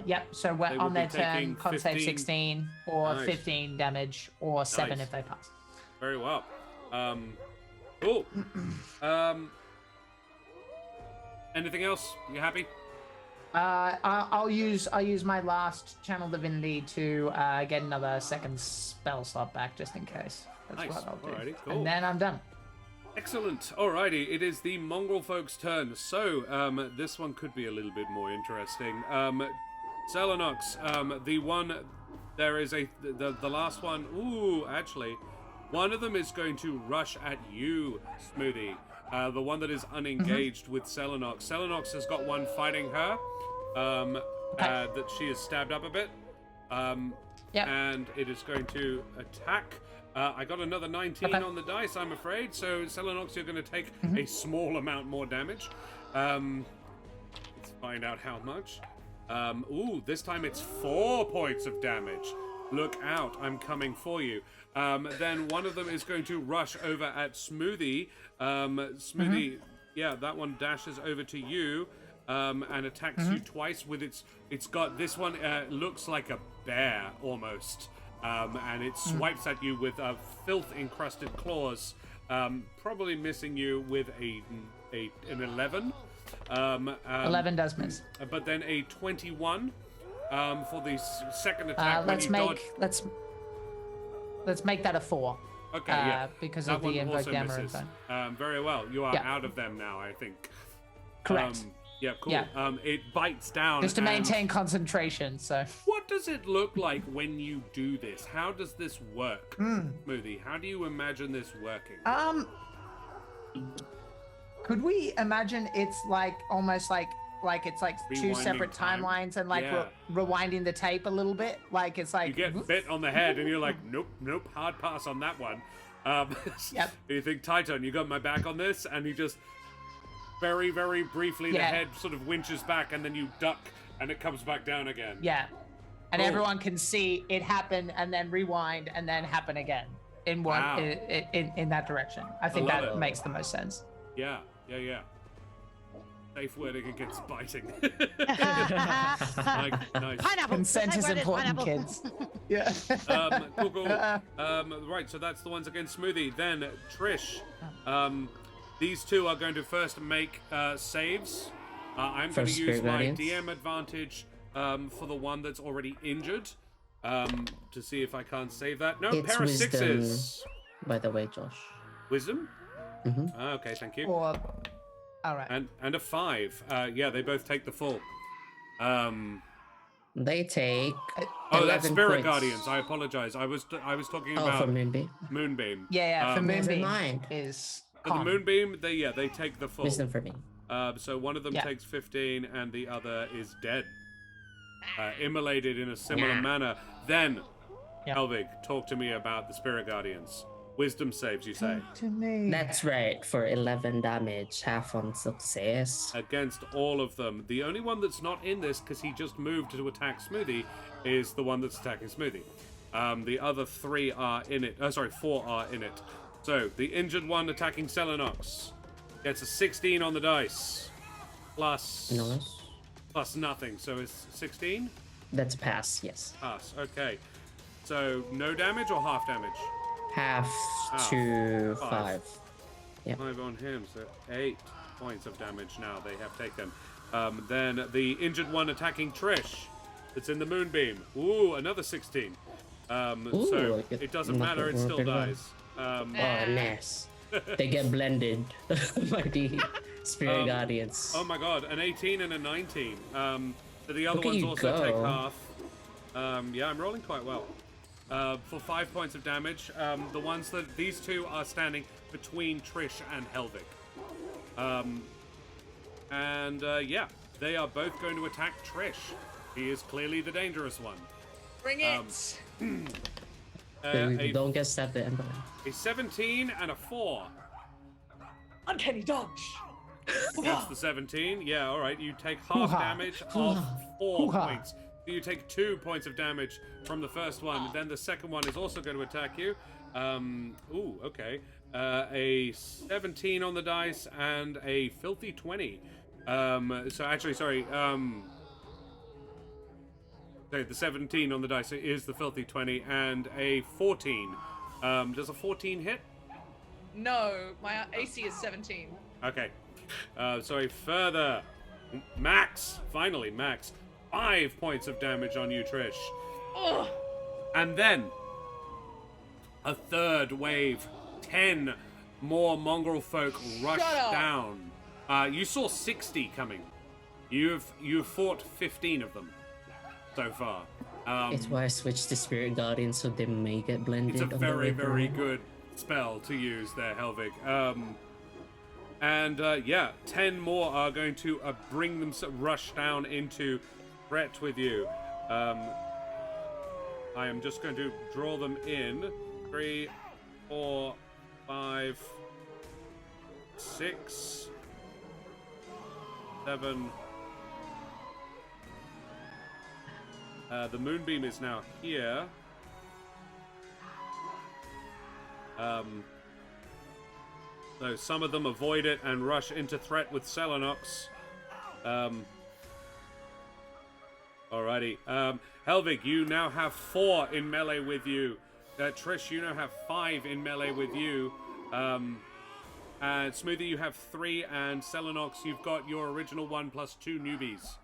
Yep. So we're They on would their be taking turn. Con save 15. 16 or Nice. 15 damage or 7 Nice. if they pass. Very well. Cool. Anything else? You happy? I'll use my last channel divinity to get another second spell slot back just in case. That's Nice. what I'll do. Alrighty, cool. And then I'm done. Excellent. Alrighty, it is the Mongrel Folk's turn. So, this one could be a little bit more interesting. Selenox, the one, there is the last one. Ooh, actually, one of them is going to rush at you, Smoothie. The one that is unengaged with Selenox. Selenox has got one fighting her, that she is stabbed up a bit. Yep. And it is going to attack. I got another 19 on the dice, I'm afraid. So, Selenox, you're going to take a small amount more damage. Let's find out how much. Ooh, this time it's 4 points of damage. look out, I'm coming for you. Then one of them is going to rush over at Smoothie. Smoothie, yeah, that one dashes over to you and attacks you twice with it's got, this one looks like a bear almost. And it swipes at you with filth-encrusted claws, probably missing you with an 11. 11 does miss. But then a 21 for the second attack. Let's make that a 4. Okay, yeah. Because that of the one invoke also damage. misses. Very well. You are out of them now, I think. Correct. Yeah, cool. Yeah. It bites down. Just to maintain concentration, so. What does it look like when you do this? How does this work, Smoothie? How do you imagine this working? Could we imagine it's like almost like it's like two Rewinding separate time. timelines and like Yeah. rewinding the tape a little bit? Like it's like You get bit on the head and you're like, nope, hard pass on that one. Yep. You think, Titan, you got my back on this? And you just very, very briefly, the head sort of winches back and then you duck and it comes back down again. Yeah. And Cool. everyone can see it happen and then rewind and then happen again in one Wow. in that direction. I think love that it. makes the most sense. Yeah. Safe wording against biting. Nice. Pineapple. Consent That's is where it important, pineapple. kids. Yeah. Cool. Right, so that's the ones against Smoothie. Then Trish. These two are going to first make saves. I'm going to First use Spirit my Guardians. DM advantage for the one that's already injured to see if I can't save that. No, It's pair of wisdom. sixes. By the way, Josh. Wisdom? Mhm. Okay, thank you. Or, all right. And a 5. Yeah, they both take the full. They take. Oh, that's 11 Spirit points. Guardians. I apologize. I was talking Oh, about for Moonbeam. Moonbeam. Yeah, for Um, Never Moonbeam mind. is For the calm. Moonbeam, they take the full. Wisdom for me. So one of them Yeah. takes 15 and the other is dead. Immolated in a similar Yeah. manner. Then, Yeah. Helvig, talk to me about the Spirit Guardians. Wisdom saves, you say. To me. That's right. For 11 damage, half on success. Against all of them. The only one that's not in this, because he just moved to attack Smoothie, is the one that's attacking Smoothie. The other 3 are in it. 4 are in it. So, the injured one attacking Selenox gets a 16 on the dice. Plus nothing. So it's 16? That's a pass, yes. Pass. Okay. So, no damage or half damage? Half to 5. 5 on him, so 8 points of damage now they have taken. Then the injured one attacking Trish. It's in the Moonbeam. Ooh, another 16. So it doesn't matter, it still dies. Oh, nice. They get blended by the Spirit Guardians. Oh my god, an 18 and a 19. So the other Look at ones you also take go. half. Yeah, I'm rolling quite well. For 5 points of damage. The ones that these two are standing between Trish and Helvig. Yeah, they are both going to attack Trish. He is clearly the dangerous one. Bring it. Don't get stabbed at Ember. A 17 and a 4. Uncanny dodge. That's the 17. Yeah, all right. You take half Hoo-ha. damage of 4 Hoo-ha. points. So you take 2 points of damage from the first one. Then the second one is also going to attack you. Ooh, okay. A 17 on the dice and a filthy 20. So actually, sorry. The 17 on the dice is the filthy 20 and a 14. Does a 14 hit? No, my AC is 17. Okay. Sorry, further. Max. Finally, Max. 5 points of damage on you, Trish. Ugh. And then a third wave. 10 more Mongrel Folk rush Shut up. down. You saw 60 coming. You've fought 15 of them so far. It's why I switched to Spirit Guardian so they may get blended. It's a on the very, way very home. good spell to use there, Helvig. Yeah, 10 more are going to bring them rush down into threat with you. I am just going to draw them in. 3, 4, 5, 6, 7. The Moonbeam is now here. So some of them avoid it and rush into threat with Selenox. Alrighty. Helvig, you now have 4 in melee with you. Trish, you now have 5 in melee with you. And Smoothie, you have 3. And Selenox, you've got your original 1 plus 2 newbies.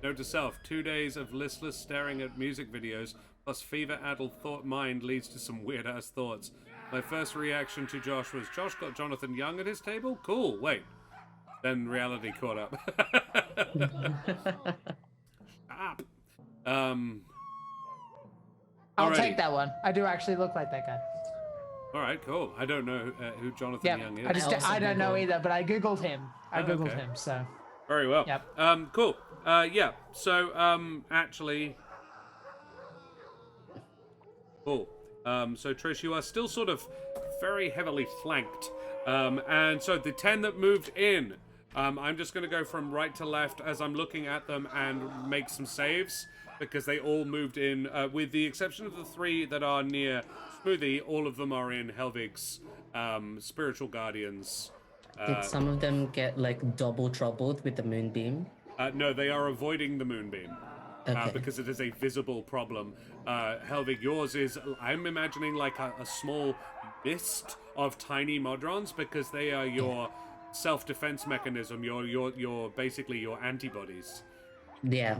Note to self, 2 days of listless staring at music videos plus fever-addled thought mind leads to some weird-ass thoughts. My first reaction to Josh was, Josh got Jonathan Young at his table? Cool, wait. Then reality caught up. Up. I'll Alrighty. take that one. I do actually look like that guy. Alright, cool. I don't know who Jonathan Young is. I don't know either, but I googled him. I Oh, googled okay. him, so. Very well. Yep. Cool. Yeah. So, actually. Cool. So Trish, you are still sort of very heavily flanked. And so the 10 that moved in, I'm just going to go from right to left as I'm looking at them and make some saves because they all moved in, with the exception of the 3 that are near Smoothie. All of them are in Helvig's spiritual guardians. Did some of them get like double troubled with the moonbeam? No, they are avoiding the moonbeam. Okay. Because it is a visible problem. Helvig, yours is, I'm imagining like a small mist of tiny modrons because they are your self-defense mechanism, your basically your antibodies. Yeah.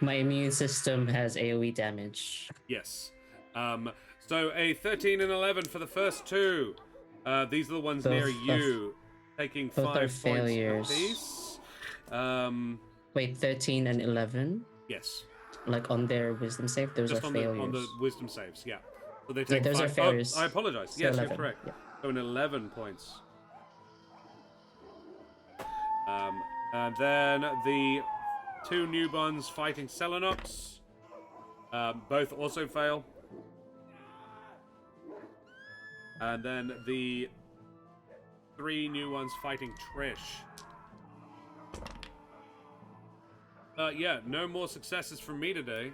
My immune system has AoE damage. Yes. So a 13 and 11 for the first 2. These are the ones near you, taking 5 are points failures. apiece. Wait, 13 and 11? Yes. Like on their wisdom save? Those Just are on failures. the wisdom saves, yeah. So they take those 5. are failures. Oh, I apologize. So Yes, 11, you're correct. yeah. So an 11 points. And then the 2 newborns fighting Selenox. Both also fail. And then the 3 new ones fighting Trish. Yeah, no more successes from me today.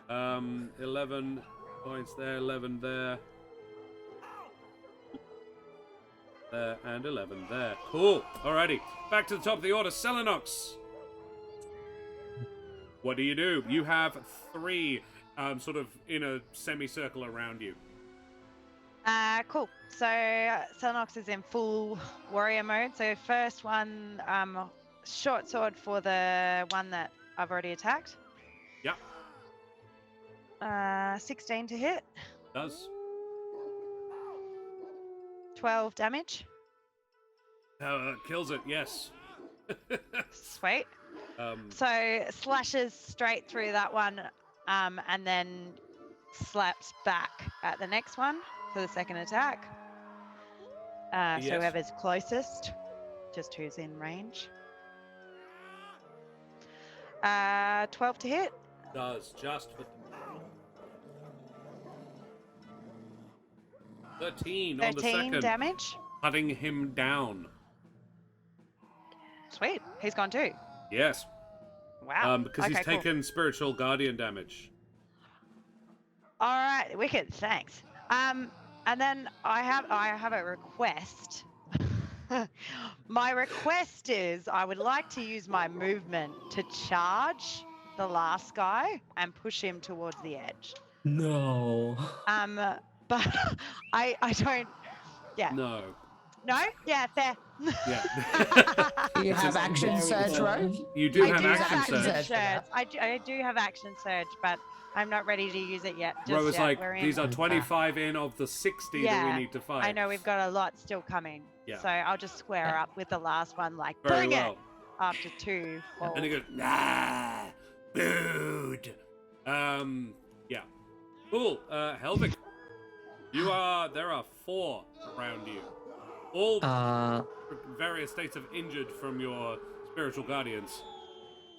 11 points there, 11 there. There, and 11 there. Cool. Alrighty. Back to the top of the order. Selenox. What do? You have 3 sort of in a semicircle around you. Cool. So Selenox is in full warrior mode. So first one, short sword for the one that I've already attacked. Yep. 16 to hit. Does. 12 damage. Kills it, yes. Sweet. So slashes straight through that one, and then slaps back at the next one for the second attack. Yes. So whoever's closest, just who's in range. 12 to hit. Does, just for 13 on the 13 second. damage. Cutting him down. Sweet. He's gone too. Yes. Wow. Because he's Okay, cool. taken spiritual guardian damage. All right, wicked. Thanks. And then I have a request. My request is I would like to use my movement to charge the last guy and push him towards the edge. No. But I don't. Yeah. No. No? Yeah, fair. Yeah. You have action surge, right? You do I have do have action action surge. surge. I do have action surge, but I'm not ready to use it yet. Bro was yet. like, We're in. these are 25 in of the 60 that we need to fight. I know we've got a lot still coming. Yeah. So I'll just square up with the last one, like, Very bring well. it after 2 falls. And he goes, nah, booed. Yeah. Cool. Helvig, there are 4 around you. All various states of injured from your spiritual guardians.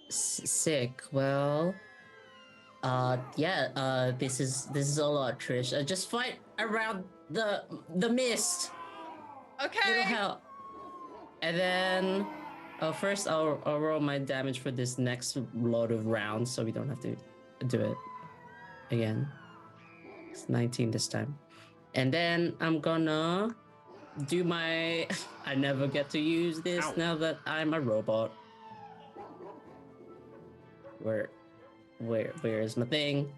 Sick. Well, yeah. This is a lot, Trish. Just fight around the mist. It'll Okay. help. And then, first I'll roll my damage for this next load of rounds, so we don't have to do it again. It's 19 this time. And then I'm gonna do my... I never get to use this now that I'm a robot. Where is my thing?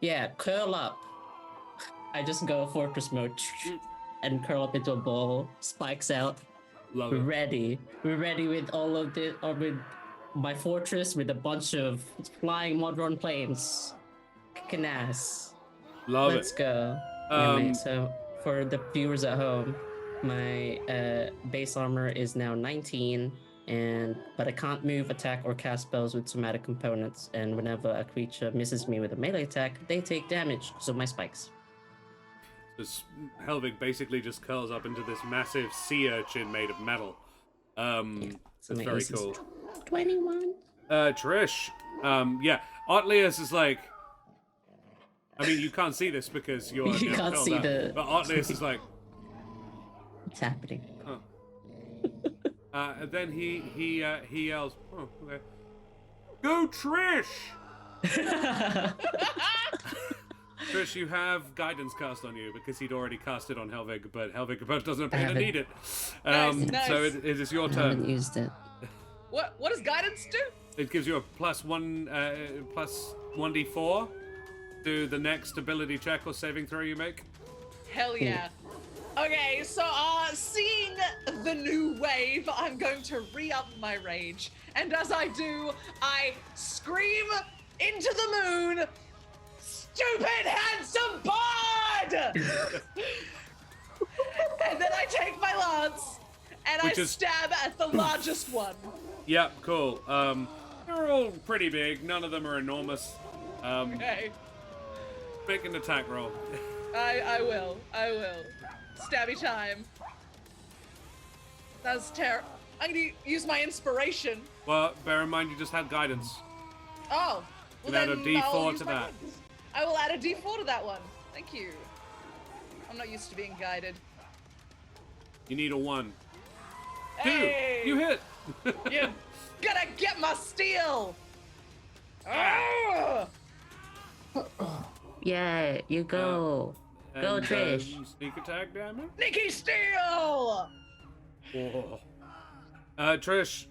Yeah, curl up. I just go fortress mode and curl up into a ball, spikes out. Love it. We're ready with all of this, or with my fortress with a bunch of flying modron planes. Kicking ass. Love Let's it. go. So for the viewers at home, my base armor is now 19, but I can't move, attack, or cast spells with somatic components. And whenever a creature misses me with a melee attack, they take damage because of my spikes. This Helvig basically just curls up into this massive sea urchin made of metal. That's very cool. 21. Trish. Yeah. Otlius is like... I mean, you can't see this because you're... You can't see up, the... But Otlius is like... What's happening? And then he yells, "Oh, okay. Go, Trish!" Trish, you have guidance cast on you because he'd already cast it on Helvig, but Helvig doesn't appear to need it. Nice. So it is your I haven't turn. used it. What does guidance do? It gives you a plus 1d4 to the next ability check or saving throw you make. Hell yeah. Okay, so seeing the new wave, I'm going to re-up my rage. And as I do, I scream into the moon, "Stupid handsome bard!" And then I take my lance and I stab at the largest one. Yep, cool. They're all pretty big. None of them are enormous. Okay. Make an attack roll. I will. Stabby time. That's terrible. I'm gonna use my inspiration. Well, bear in mind you just had guidance. Oh. Well, Add a then D4 I'll use to my that. guidance. I will add a D4 to that one. Thank you. I'm not used to being guided. You need a 1. Hey! 2! You hit! You're gonna get my steel! Ah! Yeah, you go. Go, Trish. Sneak attack damage? Nikki Steel! Whoa. Trish,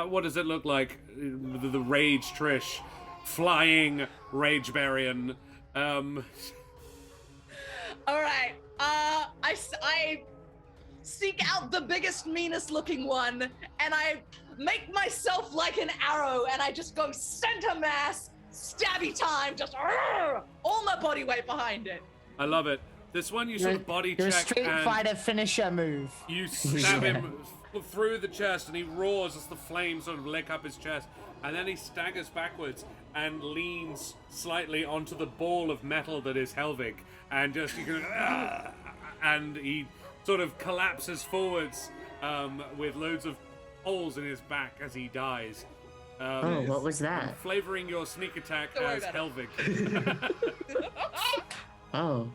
what does it look like? The rage Trish. Flying Rage Barian. Alright, I seek out the biggest, meanest looking one, and I make myself like an arrow, and I just go center mass, stabby time, just all my body weight behind it. I love it. This one you sort of body check Your Street and Fighter finisher move. you stab him through the chest and he roars as the flames sort of lick up his chest. And then he staggers backwards and leans slightly onto the ball of metal that is Helvig. And just, you can, and he sort of collapses forwards with loads of holes in his back as he dies. What was that? Flavoring your sneak attack Don't worry as about Helvig. Oh.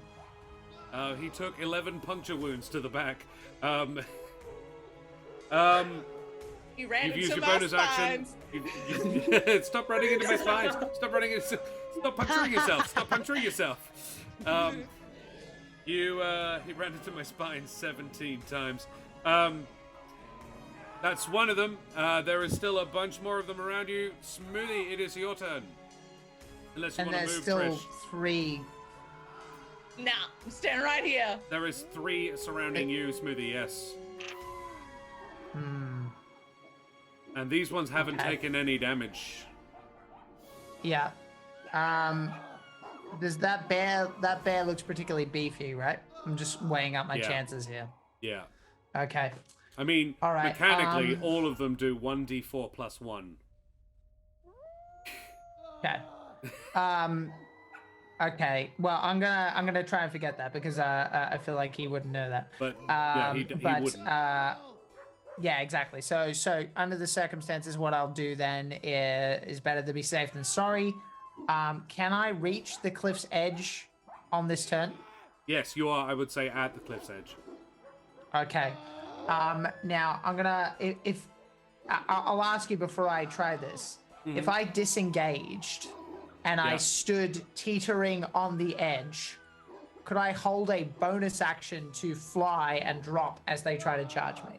He took 11 puncture wounds to the back. He ran You've used into your my bonus action. spines. Stop running into my spines. Stop running into. Stop puncturing yourself. Stop puncturing yourself. He ran into my spines 17 times. That's one of them. There is still a bunch more of them around you. Smoothie, it is your turn. Unless you And want to there's move, still Trish. 3. Nah, I'm standing right here. There is 3 surrounding you, Smoothie. Yes. And these ones haven't Okay. taken any damage. Yeah. Does that bear looks particularly beefy, right? I'm just weighing up my Yeah. chances here. Yeah. Okay. I mean, All right, mechanically, all of them do 1d4 plus 1. Okay. Okay. Well, I'm gonna try and forget that because I feel like he wouldn't know that. But yeah, he But wouldn't. yeah, exactly. So under the circumstances, what I'll do then is better to be safe than sorry. Can I reach the cliff's edge on this turn? Yes, you are, I would say, at the cliff's edge. Okay. Now I'm gonna I'll ask you before I try this. If I disengaged and I Yeah. stood teetering on the edge, could I hold a bonus action to fly and drop as they try to charge me?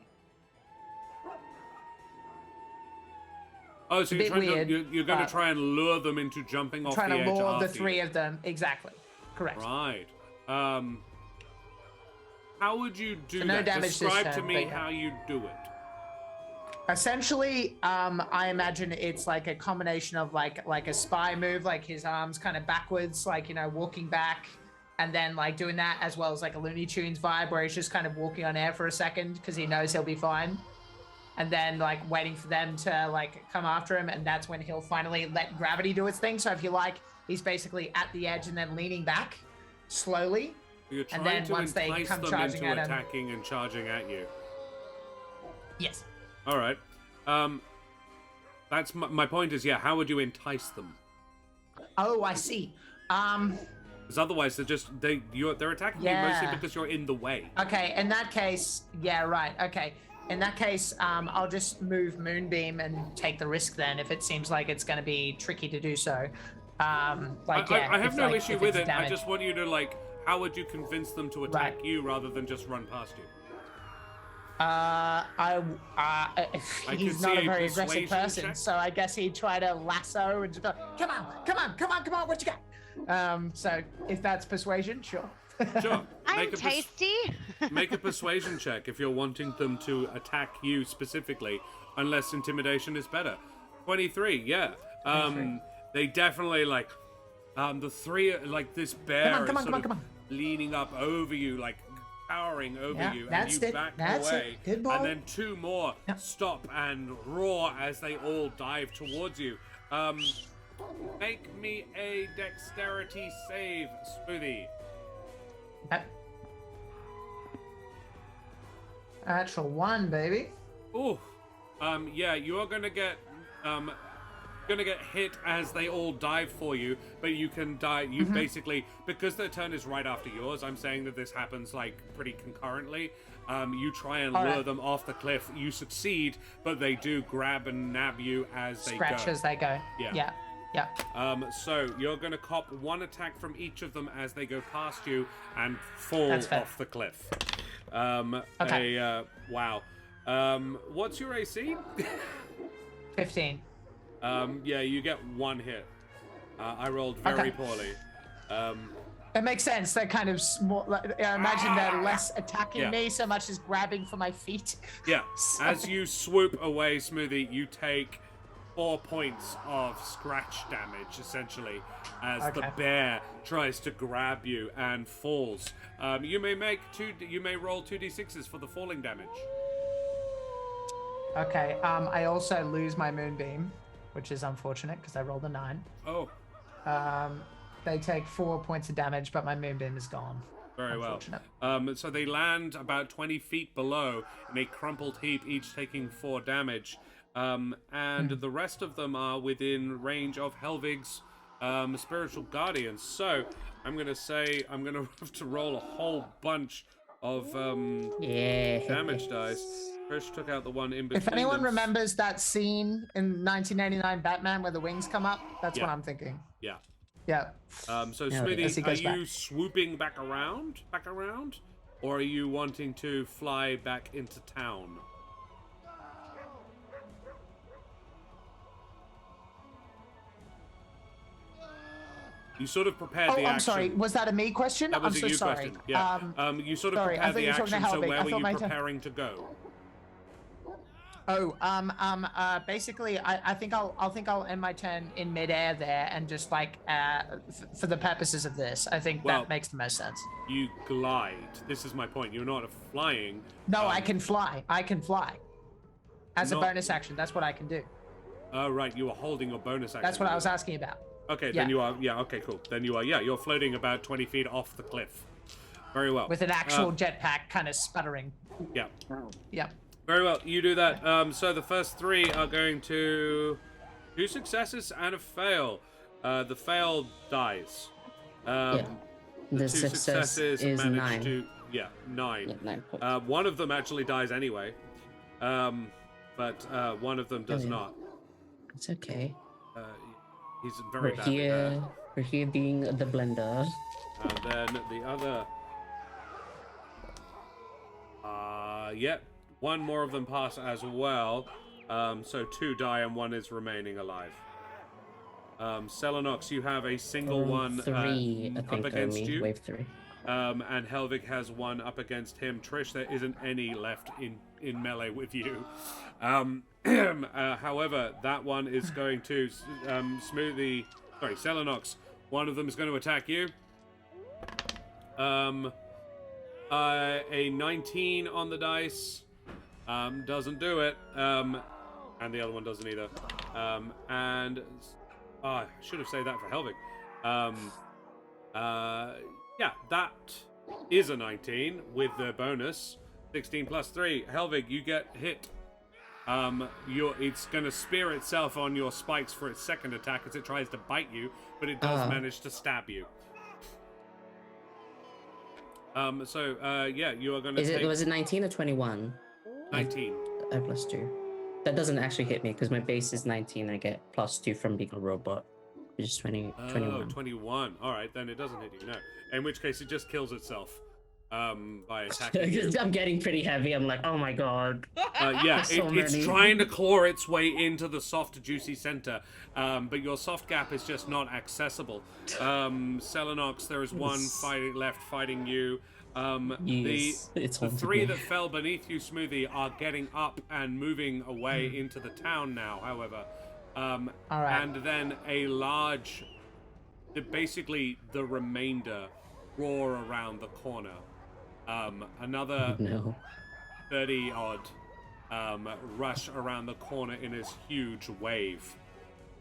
Oh, so It's a bit weird, you're going to but- try and lure them into jumping off the edge Trying to lure after the three you. of them. Exactly. Correct. Right. How would you do So no that? damage this Describe to turn, me but yeah. how you do it. Essentially, I imagine it's like a combination of like a spy move, like his arms kind of backwards, like, you know, walking back, and then like doing that, as well as like a Looney Tunes vibe where he's just kind of walking on air for a second because he knows he'll be fine, and then like waiting for them to like come after him, and that's when he'll finally let gravity do its thing. So if you like, he's basically at the edge and then leaning back slowly. You're And trying then to once they entice come them charging into at him- attacking and charging at you. Yes. All right. That's my point is, yeah, how would you entice them? Oh, I see. Because otherwise they're attacking you mostly Yeah. because you're in the way. Okay, in that case, yeah, right. Okay. In that case, I'll just move Moonbeam and take the risk then if it seems like it's going to be tricky to do so. I have if, no like, issue if with it's it. I damage. just want you to how would you convince them to attack Right. you rather than just run past you? He's could not see a a very aggressive persuasion person, check. so I guess he'd try to lasso and just go, come on, what you got? So if that's persuasion, sure. Sure. I'm tasty. Make a persuasion check if you're wanting them to attack you specifically, unless intimidation is better. 23, yeah. 23. They definitely the three this bear Come is sort on. of leaning up over you, towering over Yeah, you, and that's you it, back that's away. it. Good boy. And then two more Yeah. stop and roar as they all dive towards you. Make me a dexterity save, Smoothie. Natural 1, baby. Ooh. Yeah, you are gonna get hit as they all dive for you, but you can die. You basically, because their turn is right after yours, I'm saying that this happens pretty concurrently. You try and All lure right. them off the cliff. You succeed, but they do grab and nab you as they Scratch go. as they go. Yeah. Yeah. So you're gonna cop one attack from each of them as they go past you and fall That's fair. off the cliff. Okay. Wow. What's your AC? 15. Yeah, you get one hit. I rolled very Okay. poorly. It makes sense. They're kind of small. I imagine they're less attacking Yeah. me so much as grabbing for my feet. Yeah. So- As you swoop away, Smoothie, you take 4 points of scratch damage, essentially, as the Okay. bear tries to grab you and falls. You may roll 2d6s for the falling damage. Okay. I also lose my Moonbeam, which is unfortunate because I rolled a 9. Oh, They take 4 points of damage, but my Moonbeam is gone. very well. Unfortunate. So they land about 20 feet below in a crumpled heap, each taking 4 damage. And the rest of them are within range of Helvig's spiritual guardians. So I'm going to have to roll a whole bunch of damage dice. Chris took out the one in between. If anyone them. remembers that scene in 1989 Batman where the wings come up, that's Yeah. what I'm thinking. Yeah. Yeah. So As he Smithy, are goes you back. swooping back around, or are you wanting to fly back into town? You sort of prepared Oh, the action. I'm sorry. Was that a me question? That was I'm a so you sorry. question. Yeah. You sort of sorry, I prepared thought the you were talking action. to So Helvig. where I were thought you my turn- preparing to go? Basically, I think I'll end my turn in midair there and just for the purposes of this, I think Well- that makes the most sense. You glide. This is my point. You're not flying. No, I can fly. As a Not- bonus action, that's what I can do. Oh, right. You were holding your bonus action. That's what I was asking about. Okay, Yeah. then you are. Yeah, okay, cool. Then you are. Yeah, you're floating about 20 feet off the cliff. Very well. With an actual jetpack kind of sputtering. Yeah. Yep. Very well. You do that. So the first 3 are going to 2 successes and a fail. The fail dies. Yeah. The 2 success successes is manage 9. to. Yeah, 9. Yeah, 9 points. One of them actually dies anyway. But one of them does yeah. not. It's okay. He's very We're badly here. hurt. For he being the blender. And then the other... Yep. One more of them pass as well. So 2 die and 1 is remaining alive. Selenox, you have a single one 3, I up think, against me. you. Wave 3. And Helvig has 1 up against him. Trish, there isn't any left in melee with you. However, that one is going to Selenox. One of them is going to attack you. A 19 on the dice doesn't do it. And the other one doesn't either. I should have said that for Helvig. Yeah, that is a 19 with the bonus. 16 plus 3. Helvig, you get hit. It's going to spear itself on your spikes for its second attack as it tries to bite you, but it does manage to stab you. Yeah, you are going to take... Was it 19 or 21? 19. Plus 2. That doesn't actually hit me because my base is 19. I get plus 2 from being a robot, which is 21. 21. All right, then it doesn't hit you, no. In which case, it just kills itself by attacking you. I'm getting pretty heavy. I'm like, oh my god. Yeah, So it's many. trying to claw its way into the soft, juicy center, but your soft gap is just not accessible. Selenox, there is one left fighting you. The 3 that fell beneath you, Smoothie, are getting up and moving away into the town now, however. All right. And then a large, basically the remainder, roar around the corner. Another 30-odd rush around the corner in this huge wave.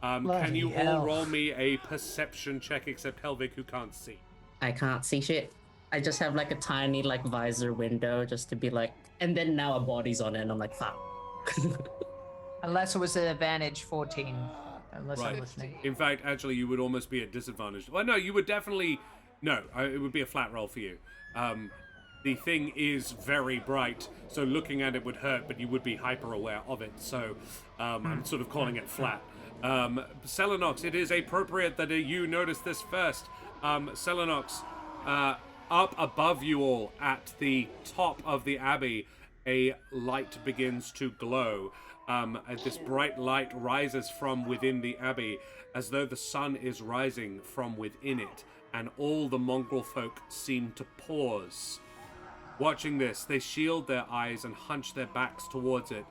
Can you all roll me a perception check, except Helvig, who can't see? I can't see shit. I just have like a tiny like visor window just to be like, and then now a body's on it and I'm like, fuck. Unless it was an advantage 14. Unless Right. I'm listening. In fact, actually, you would almost be at disadvantage. Well, no, you would definitely... No, it would be a flat roll for you. The thing is very bright, so looking at it would hurt, but you would be hyper-aware of it, so I'm sort of calling it flat. Selenox, it is appropriate that you notice this first. Selenox, up above you all, at the top of the abbey, a light begins to glow. As this bright light rises from within the abbey, as though the sun is rising from within it, and all the Mongrel Folk seem to pause. Watching this, they shield their eyes and hunch their backs towards it,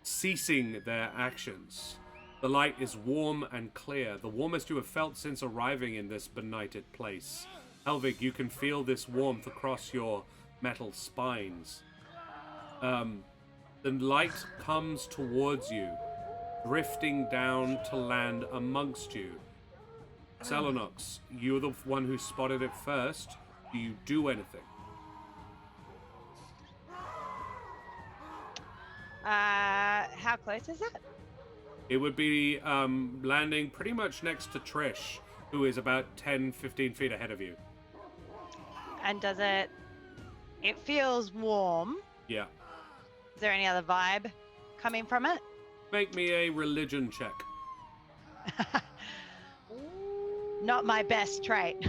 ceasing their actions. The light is warm and clear, the warmest you have felt since arriving in this benighted place. Helvig, you can feel this warmth across your metal spines. The light comes towards you, drifting down to land amongst you. Selenox, you're the one who spotted it first. Do you do anything? How close is it? It would be landing pretty much next to Trish, who is about 10-15 feet ahead of you. And does it... It feels warm. Yeah. Is there any other vibe coming from it? Make me a religion check. Not my best trait.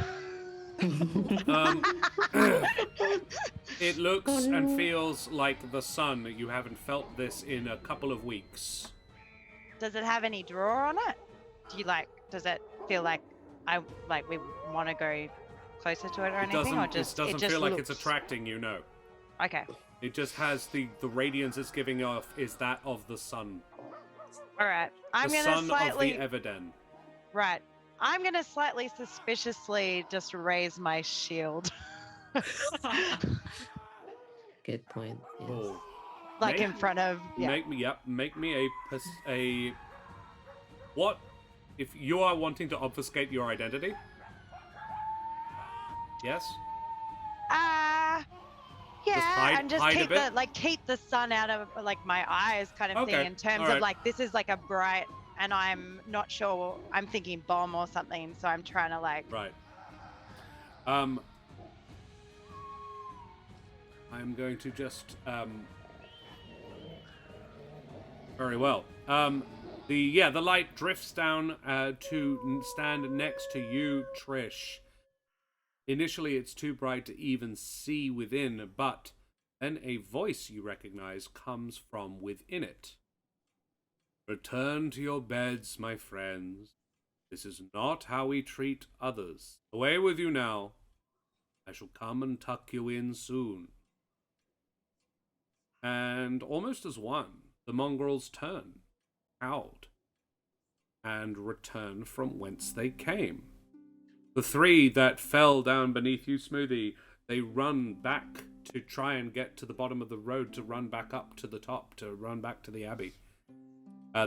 It looks and feels like the sun. You haven't felt this in a couple of weeks. Does it have any draw on it? Does it feel like we want to go closer to it or anything? Or just, it doesn't just feel like looks... it's attracting you, no. Okay. It just has the radiance it's giving off is that of the sun. All right. I'm the going to sun slightly... of the Everden. Right. I'm going to slightly suspiciously just raise my shield. Good point. Yes. Oh. Like in front of... Yeah. Make me a... What? If you are wanting to obfuscate your identity? Yes? Yeah, and just hide keep the sun out of my eyes kind of thing in terms of this is like a bright, and I'm not sure, I'm thinking bomb or something, so I'm trying to Right. I'm going to just very well. The light drifts down to stand next to you, Trish. Initially, it's too bright to even see within, but then a voice you recognize comes from within it. Return to your beds, my friends. This is not how we treat others. Away with you now. I shall come and tuck you in soon. And almost as one, the mongrels turn, howled, and return from whence they came. The three that fell down beneath you, Smoothie, they run back to try and get to the bottom of the road, to run back up to the top, to run back to the abbey.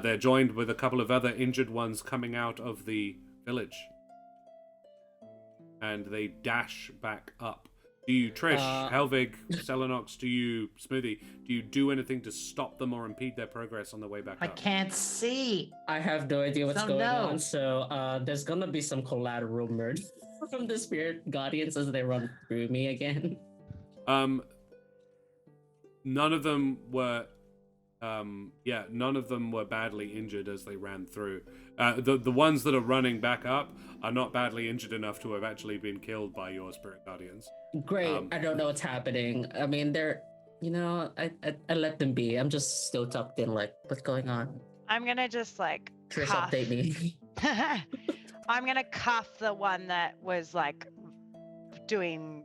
They're joined with a couple of other injured ones coming out of the village. And they dash back up. Do you, Trish, Helvig, Selenox, Smoothie, do you do anything to stop them or impede their progress on the way back up? I can't see. I have no idea what's going no. on, so there's gonna be some collateral murder from the spirit guardians as they run through me again. None of them were badly injured as they ran through. The ones that are running back up are not badly injured enough to have actually been killed by your spirit guardians. Great. I don't know what's happening. I mean, they're, I let them be. I'm just still tucked in, like, what's going on? I'm gonna just like Trish, cuff. update me. I'm gonna cuff the one that was like doing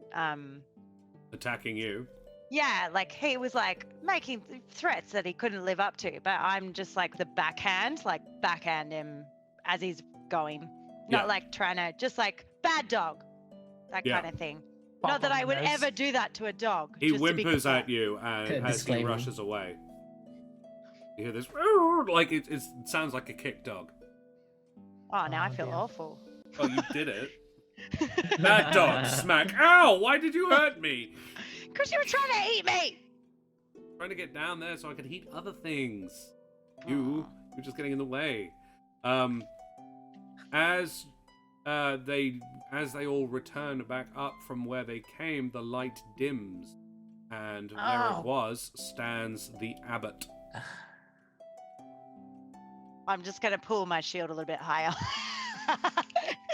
Attacking you. Yeah, like he was like making threats that he couldn't live up to, but I'm just like the backhand him as he's going. Not like trying to, just like bad dog, that kind of thing. Not that I would ever do that to a dog. He whimpers at you and as he rushes away. You hear this, like it sounds like a kick dog. Oh, now I feel awful. Oh, you did it. That dog, smack. Ow, why did you hurt me? Because you were trying to eat me. Trying to get down there so I could eat other things. You're just getting in the way. As they all return back up from where they came, the light dims, and there it was stands the Abbot. I'm just gonna pull my shield a little bit higher.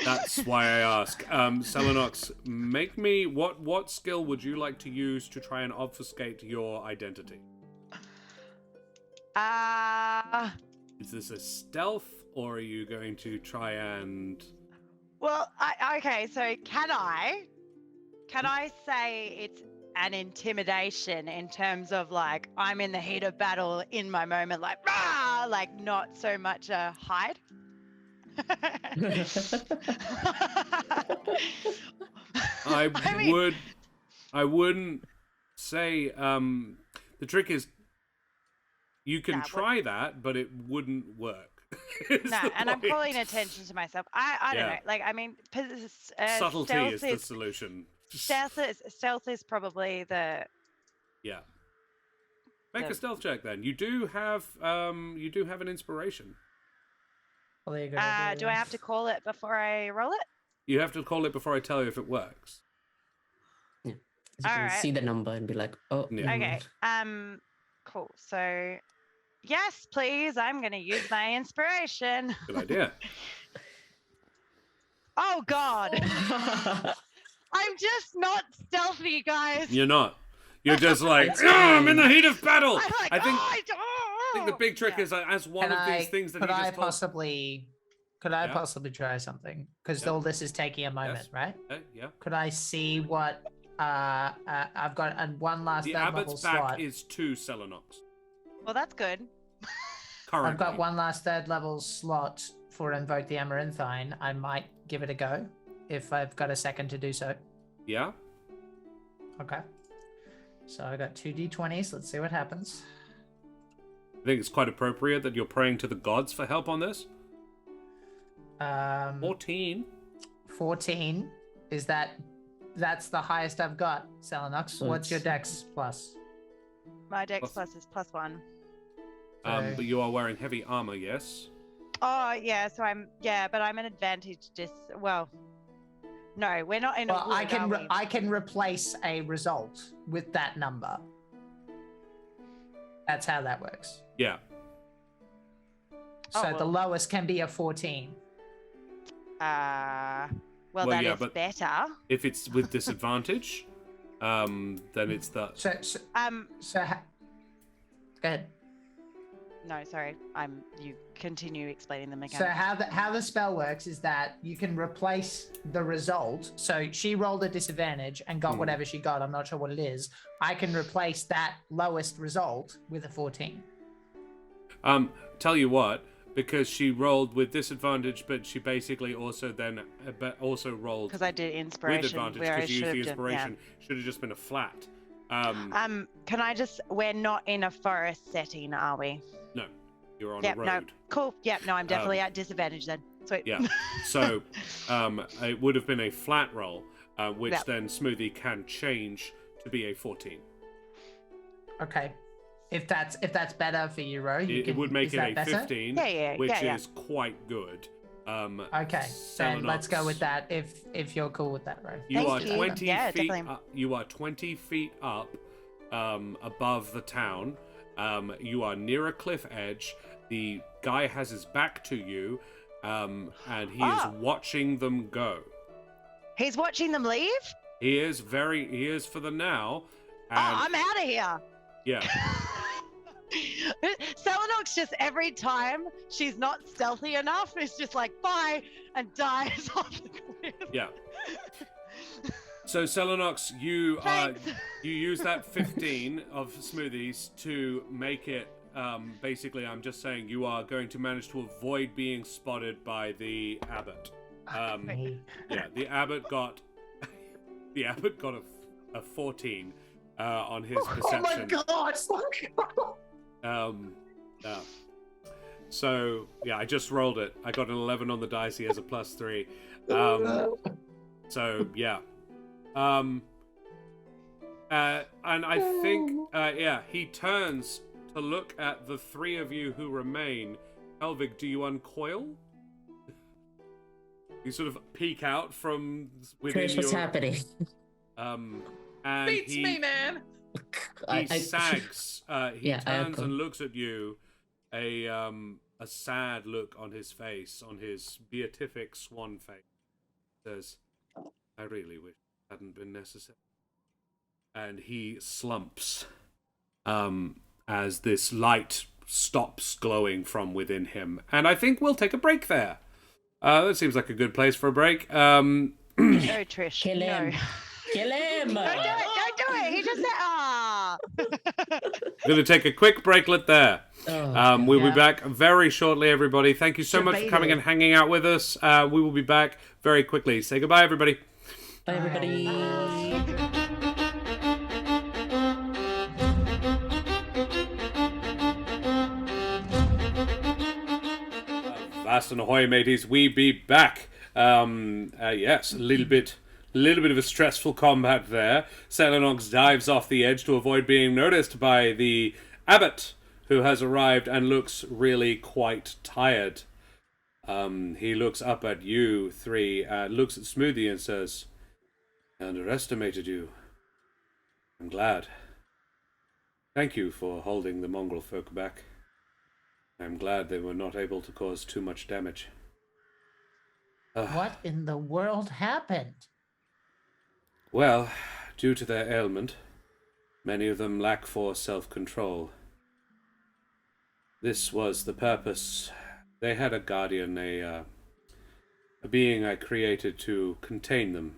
That's why I ask. Selenox, make me what skill would you like to use to try and obfuscate your identity? Is this a stealth, or are you going to try and? Well, okay. So can I say it's an intimidation in terms of like I'm in the heat of battle in my moment, like rah, like not so much a hide. I wouldn't say the trick is you can try that, but it wouldn't work. No, and I'm calling attention to myself. I don't know. Like, I mean, subtlety is the solution. Stealth is probably the. Yeah. Make a stealth check then. You do have an inspiration. Well, there you go. Do I have to call it before I roll it? You have to call it before I tell you if it works. Yeah. You can see the number and be like, oh. Yeah. Okay. Cool. So, yes, please. I'm going to use my inspiration. Good idea. Oh, God. I'm just not stealthy, guys. You're not. You're just like, I'm in the heat of battle. I'm like, I think the big trick is as one of these things that could he I just told... possibly try something? Because all this is taking a moment, right? Yeah. Could I see what I've got? One last the third level Abbot's back slot. is 2 Selenox. Well, that's good. Currently. I've got one last third level slot for Invoke the Amaranthine. I might give it a go if I've got a second to do so. Yeah. Okay. So I got 2 d20s. Let's see what happens. I think it's quite appropriate that you're praying to the gods for help on this. 14. 14. That's the highest I've got, Selenox. What's your dex plus? My dex plus is +1. But you are wearing heavy armor, yes? Oh, yeah, so but I'm an advantage well, no, we're not in a wood, I can replace a result with that number. That's how that works. Yeah. So the lowest can be a 14. Well, Well, that yeah, is but- better. If it's with disadvantage, then it's the. So go ahead. No, sorry. You continue explaining the So mechanics. how the spell works is that you can replace the result. So she rolled a disadvantage and got whatever she got. I'm not sure what it is. I can replace that lowest result with a 14. Tell you what, because she rolled with disadvantage, but she basically also then also rolled Because I did with inspiration advantage where I because you should used the have done. Yeah. inspiration. Should have just been a flat. Can I just? We're not in a forest setting, are we? No, you're on Yep. a road. No. Cool. Yep. No, I'm definitely at disadvantage then. Sweet. Yeah. So it would have been a flat roll, which Yep. then Smoothie can change to be a 14. Okay. If that's better for you, Ro, It would make it a 15, Yeah, which yeah. is quite good. Okay, then let's go with that. If you're cool with that, Ro. You Thank are you. 20 Yeah, feet. definitely. You are 20 feet up, above the town. You are near a cliff edge. The guy has his back to you, and he is watching them go. He's watching them leave. He is for the now. And, I'm out of here. Yeah. Selenox just every time she's not stealthy enough is just like bye and dies off the cliff. Yeah. So Selenox, you Thanks. you use that 15 of smoothies to make it. Basically, I'm just saying you are going to manage to avoid being spotted by the abbot. Yeah, the abbot got a 14 on his perception. Oh my god! Yeah. So yeah, I just rolled it. I got an 11 on the dice. He has a +3. So yeah. And I think he turns to look at the three of you who remain. Elvig, do you uncoil? You sort of peek out from within Chris, what's happening? And Beats me, man. He sags. He Yeah, I turns echo. and looks at you. A sad look on his face, on his beatific swan face. Says, "I really wish it hadn't been necessary." And he slumps, as this light stops glowing from within him. And I think we'll take a break there. That seems like a good place for a break. No, Trish. Kill him. No. Kill him! Don't do it. Don't do it. He just said, We're going to take a quick breaklet there. We'll be back very shortly, everybody. Thank you so much for coming and hanging out with us. We will be back very quickly. Say goodbye, everybody. Bye, everybody. Vast and ahoy, mateys. We be back. Yes, a little bit of a stressful combat there. Selenox dives off the edge to avoid being noticed by the abbot, who has arrived and looks really quite tired. He looks up at you three, looks at Smoothie and says, "I underestimated you. I'm glad. Thank you for holding the Mongrel Folk back. I'm glad they were not able to cause too much damage." What in the world happened? Well, due to their ailment, many of them lack for self-control. This was the purpose. They had a guardian, a being I created to contain them.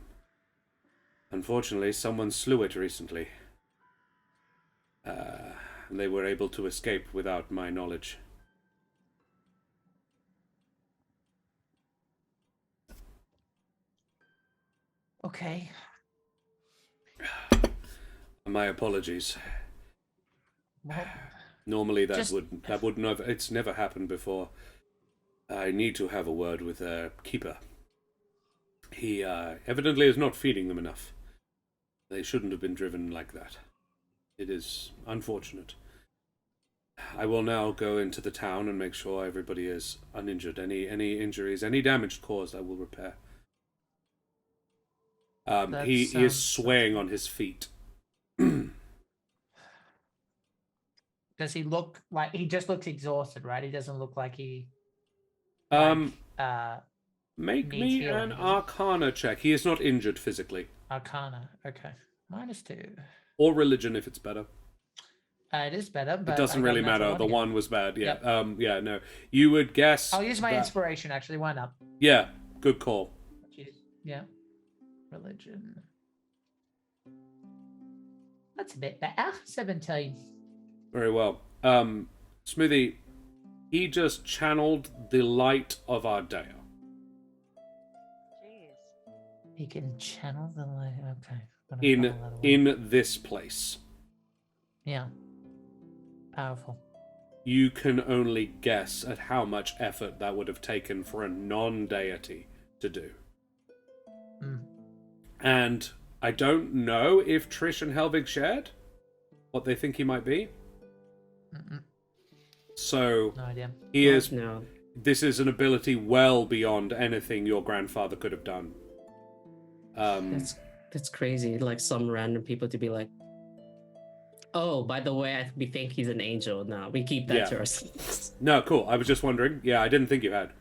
Unfortunately, someone slew it recently. And they were able to escape without my knowledge. Okay. My apologies. Well, Normally that Just- would never, it's never happened before. I need to have a word with their keeper. He evidently is not feeding them enough. They shouldn't have been driven like that. It is unfortunate. I will now go into the town and make sure everybody is uninjured. Any injuries, any damage caused, I will repair. He is sounds- swaying on his feet. Does he look like he just looks exhausted, right? He doesn't look like he Make needs me healing, an does it? Arcana check. He is not injured physically. Arcana. Okay. -2. Or religion if it's better. It is better, but It doesn't I got really a natural matter. The again. one was bad. Yeah. Yep. Yeah. No. You would guess. I'll use my that- inspiration. Actually, why not? Yeah. Good call. Yeah. Religion. That's a bit better. 17. Very well. Smoothie. He just channeled the light of Ardea. Jeez. He can channel the light. Okay. Gonna In follow that away. in this place. Yeah. Powerful. You can only guess at how much effort that would have taken for a non-deity to do. Mm. And I don't know if Trish and Helvig shared what they think he might be. Mm-mm. So No idea. he is. No. This is an ability well beyond anything your grandfather could have done. That's crazy. Like some random people to be like, oh, by the way, we think he's an angel. No, we keep that Yeah. to ourselves. No, cool. I was just wondering. Yeah, I didn't think you had.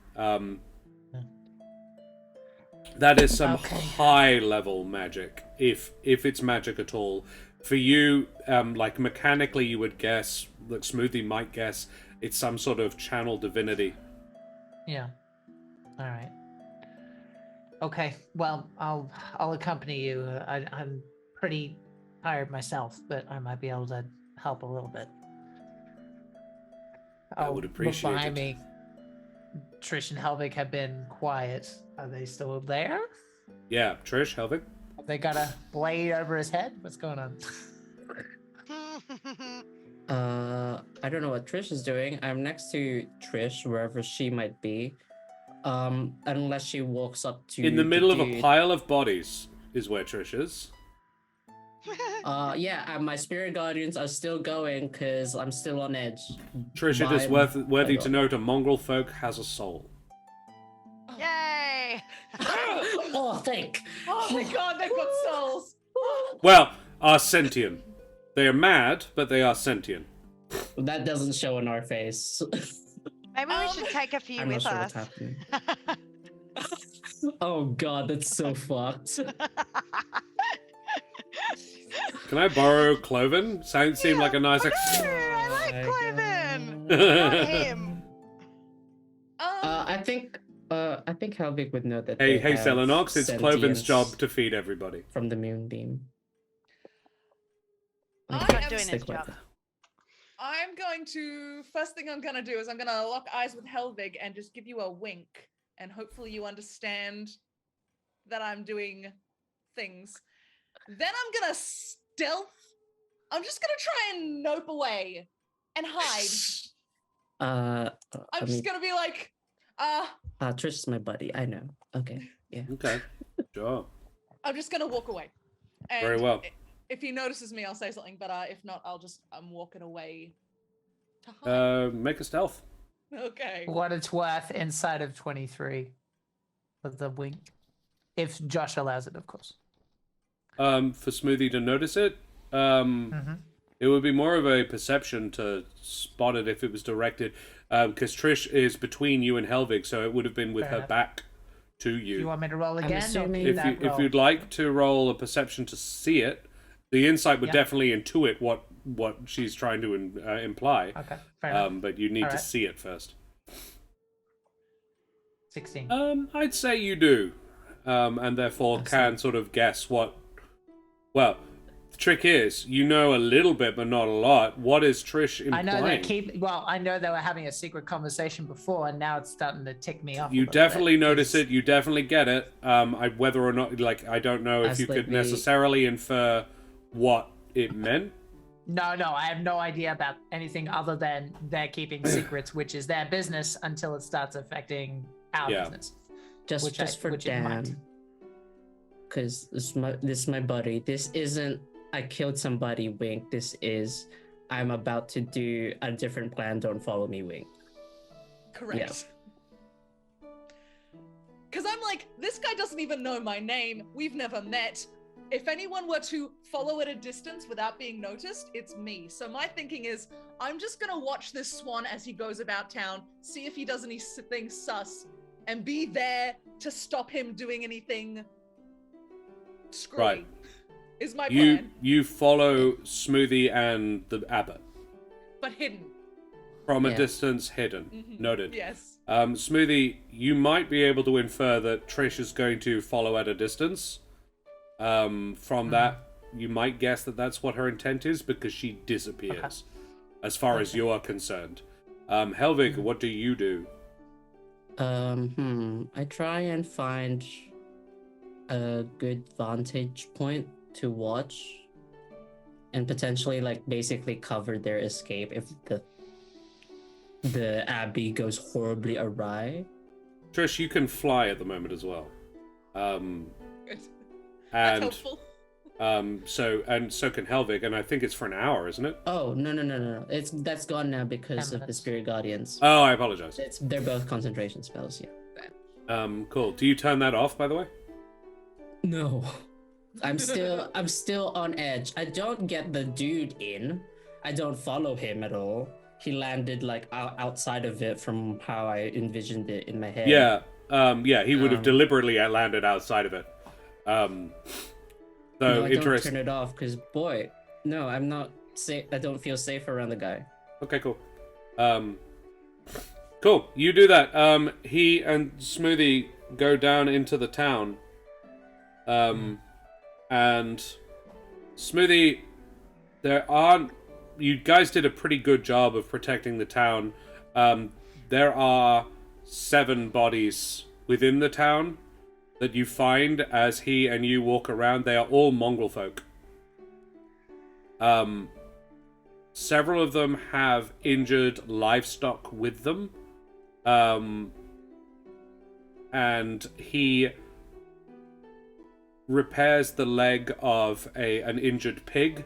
That is some Okay. high-level magic, if it's magic at all. For you, like mechanically, you would guess, like Smoothie might guess, it's some sort of channel divinity. Yeah. All right. Okay. Well, I'll accompany you. I'm pretty tired myself, but I might be able to help a little bit. I would Look appreciate behind it. me. Trish and Helvig have been quiet. Are they still there? Yeah, Trish, Helvig. Have they got a blade over his head? What's going on? I don't know what Trish is doing. I'm next to Trish, wherever she might be. Unless she walks up to In the middle of a dude. pile of bodies is where Trish is. Yeah, and my spirit guardians are still going because I'm still on edge. Trish, it is worthy to note a Mongrel Folk has a soul. Yay! Oh, thank. Oh my god, they've got souls. Well, are sentient. They are mad, but they are sentient. That doesn't show on our face. Maybe we should take a few I'm not with sure us. what's happening. Oh god, that's so fucked. Can I borrow Cloven? Seemed like a nice. I like my Cloven. God. Not him. I think Helvig would know that. Hey, they have Selenox, it's Cloven's sentience job to feed everybody. from the moonbeam. I Not am doing his Stick with job. it. I'm going to first thing I'm gonna do is I'm gonna lock eyes with Helvig and just give you a wink, and hopefully you understand that I'm doing things. Then I'm gonna stealth. I'm just gonna try and nope away and hide. I I'm mean, just gonna be like, Trish is my buddy. I know. Okay. Yeah. Okay, sure. I'm just gonna walk away. And Very well. If he notices me, I'll say something. But if not, I'm walking away to hide. Make a stealth. Okay. What it's worth inside of 23 with the wink. If Josh allows it, of course. For Smoothie to notice it, it would be more of a perception to spot it if it was directed, because Trish is between you and Helvig, so it would have been with Fair her enough. back to Do you. you want me to roll again? or assuming- keep If that if roll? you'd like to roll a perception to see it, the insight would Yeah. definitely intuit what she's trying to imply. Okay, fair enough. But you need to Alright. see it first. 16. I'd say you do, and therefore can sort of guess what. Well, the trick is you know a little bit, but not a lot. What is Trish I implying? know I know they were having a secret conversation before, and now it's starting to tick me off. a You little definitely bit, notice 'cause- it. You definitely get it. Whether or not, I don't know if As you like could the- necessarily infer what it meant. No, I have no idea about anything other than they're keeping secrets, which is their business until it starts affecting our Yeah. business. Just for which it might. Dan. Because this is my buddy. This isn't I killed somebody wink. This is I'm about to do a different plan. Don't follow me wink. Correct. Because I'm like, this guy doesn't even know my name. We've never met. if anyone were to follow at a distance without being noticed, it's me. So my thinking is, I'm just gonna watch this swan as he goes about town, see if he does anything sus, and be there to stop him doing anything screwy. Right. Is my plan. You follow Smoothie and the Abbot. But hidden. From a distance, hidden. Mm-hmm. Noted. Yes. Smoothie, you might be able to infer that Trish is going to follow at a distance. From that, you might guess that that's what her intent is because she disappears, as far as you are concerned. Helvig, what do you do? I try and find a good vantage point to watch and potentially like basically cover their escape if the Abbey goes horribly awry. Trish, you can fly at the moment as well. Good. And That's helpful. so can Helvig, and I think it's for an hour, isn't it? Oh no! That's gone now because of the Spirit Guardians. Oh, I apologize. They're both concentration spells. Yeah. Cool. Do you turn that off, by the way? No. I'm still on edge. I don't get the dude in. I don't follow him at all. He landed like outside of it from how I envisioned it in my head. Yeah. He would have deliberately landed outside of it. No, I don't turn it off because boy, no, I'm not safe. I don't feel safe around the guy. Okay, cool. Cool. You do that. He and Smoothie go down into the town. And Smoothie, you guys did a pretty good job of protecting the town. There are 7 bodies within the town that you find as he and you walk around. They are all Mongrel Folk. Several of them have injured livestock with them. And he repairs the leg of an injured pig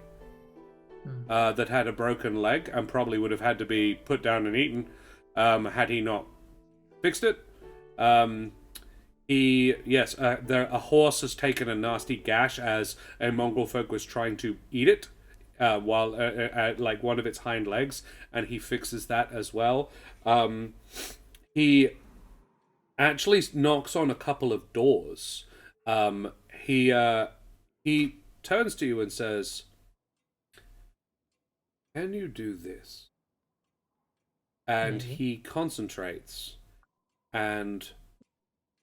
that had a broken leg and probably would have had to be put down and eaten had he not fixed it. A horse has taken a nasty gash as a Mongrel Folk was trying to eat it while like one of its hind legs, and he fixes that as well. He actually knocks on a couple of doors. He turns to you and says, "Can you do this?" And he concentrates, and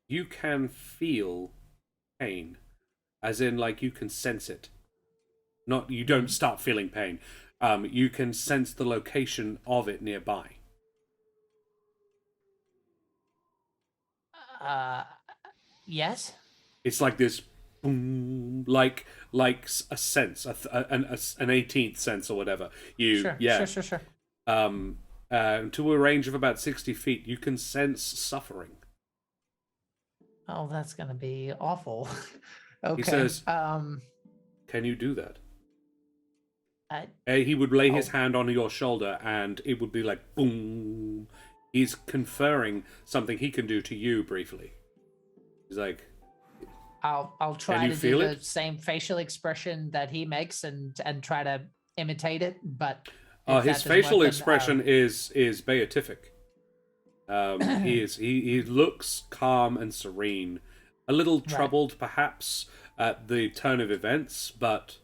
you can feel pain, as in like you can sense it. You don't start feeling pain. You can sense the location of it nearby. Yes. It's like this, boom, like a sense, an 18th sense or whatever. Sure. To a range of about 60 feet, you can sense suffering. Oh, that's gonna be awful. Okay. He says, "Can you do that?" He would lay his hand on your shoulder, and it would be like boom. He's conferring something he can do to you briefly. He's like, I'll try to do the same facial expression that he makes and try to imitate it, but his facial expression is beatific. He looks calm and serene, a little troubled perhaps at the turn of events, but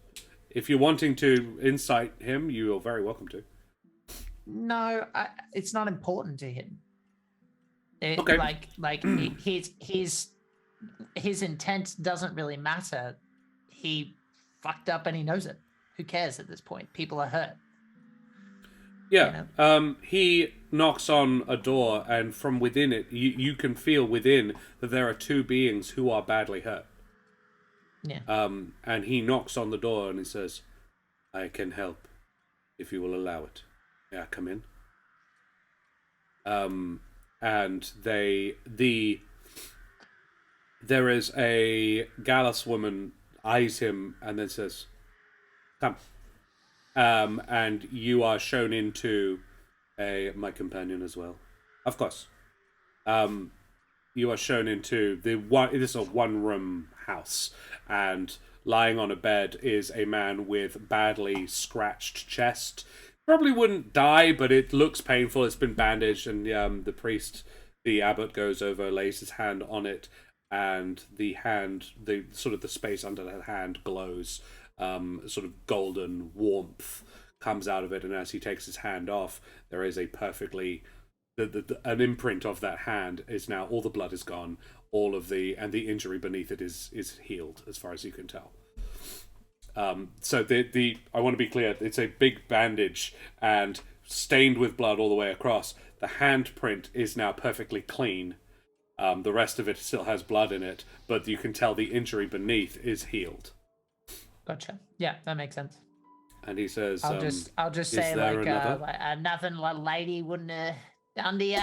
if you're wanting to insight him, you are very welcome to. No, it's not important to him. Okay. His intent doesn't really matter. He fucked up and he knows it. Who cares at this point? People are hurt. Yeah. He knocks on a door, and from within it, you can feel within that there are 2 beings who are badly hurt. Yeah. And he knocks on the door and he says, "I can help, if you will allow it. May I come in?" And there is a Gallus woman eyes him and then says, "Come." And you are shown into my companion as well. Of course. you are shown into the one. This is a one-room house, and lying on a bed is a man with badly scratched chest. Probably wouldn't die, but it looks painful. It's been bandaged, and the priest, the abbot, goes over, lays his hand on it, and the space under the hand glows. Sort of golden warmth comes out of it, and as he takes his hand off, there is a perfectly an imprint of that hand is now, all the blood is gone, and the injury beneath it is healed as far as you can tell. So I want to be clear, it's a big bandage and stained with blood all the way across. The handprint is now perfectly clean. The rest of it still has blood in it, but you can tell the injury beneath is healed. Gotcha. Yeah, that makes sense. And he says, I'll just say nothing like lady wouldn't have done to you.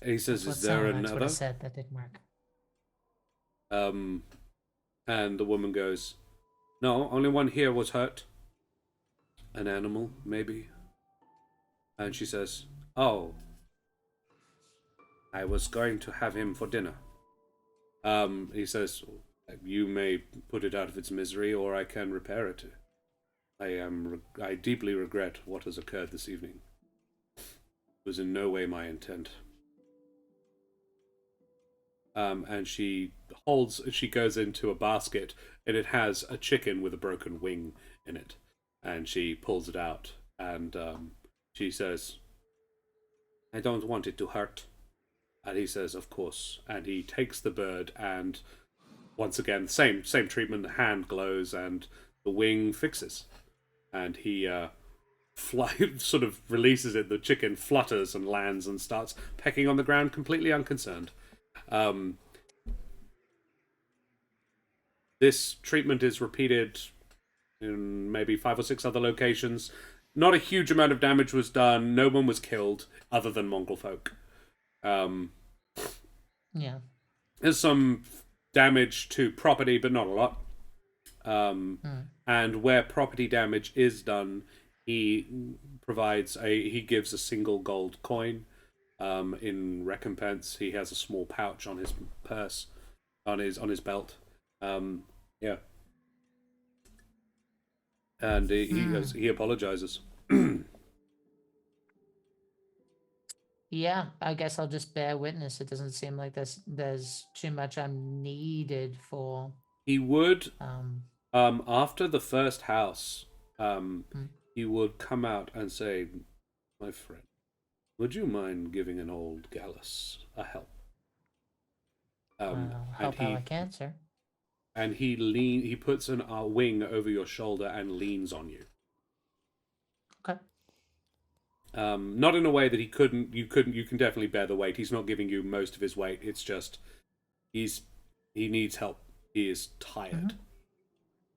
He says, "Is there another?" That's what I said. That didn't work. And the woman goes, "No, only one here was hurt. An animal, maybe." And she says, "Oh, I was going to have him for dinner." He says, "You may put it out of its misery, or I can repair it. I deeply regret what has occurred this evening. It was in no way my intent." And she goes into a basket, and it has a chicken with a broken wing in it. And she pulls it out, and she says, "I don't want it to hurt." And he says, "Of course." And he takes the bird, and once again, same treatment. The hand glows, and the wing fixes. And he sort of releases it. The chicken flutters and lands and starts pecking on the ground, completely unconcerned. This treatment is repeated in maybe 5 or 6 other locations. Not a huge amount of damage was done. No one was killed, other than Mongrel Folk. Yeah. There's some damage to property, but not a lot. And where property damage is done, he gives a single gold coin. In recompense, he has a small pouch on his purse, on his belt. Yeah. And he apologizes. Yeah, I guess I'll just bear witness. It doesn't seem like there's too much I'm needed for. He would, after the first house, he would come out and say, "My friend, would you mind giving an old Gallus a help?" I'll help how I can, sir. And he puts a wing over your shoulder and leans on you. Okay. Not in a way that you can definitely bear the weight. He's not giving you most of his weight. It's just he needs help. He is tired.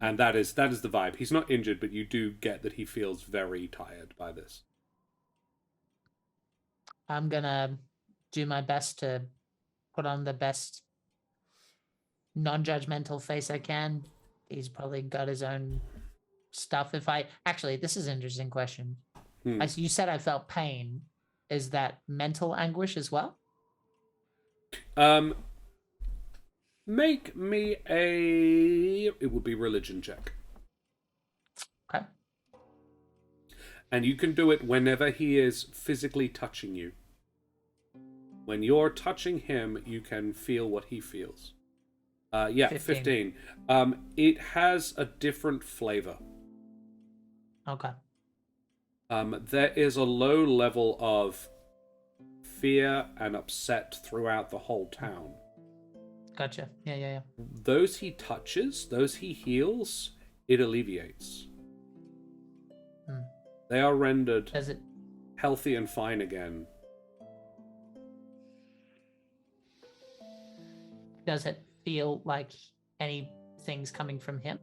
And that is the vibe. He's not injured, but you do get that he feels very tired by this. I'm gonna do my best to put on the best non-judgmental face I can. He's probably got his own stuff. Actually, this is an interesting question. You said I felt pain. Is that mental anguish as well? Make me it would be religion check. Okay. And you can do it whenever he is physically touching you. When you're touching him, you can feel what he feels. 15. It has a different flavor. Okay. There is a low level of fear and upset throughout the whole town. Gotcha. Yeah. Those he touches, those he heals, it alleviates. They are rendered healthy and fine again. Does it feel like anything's coming from him?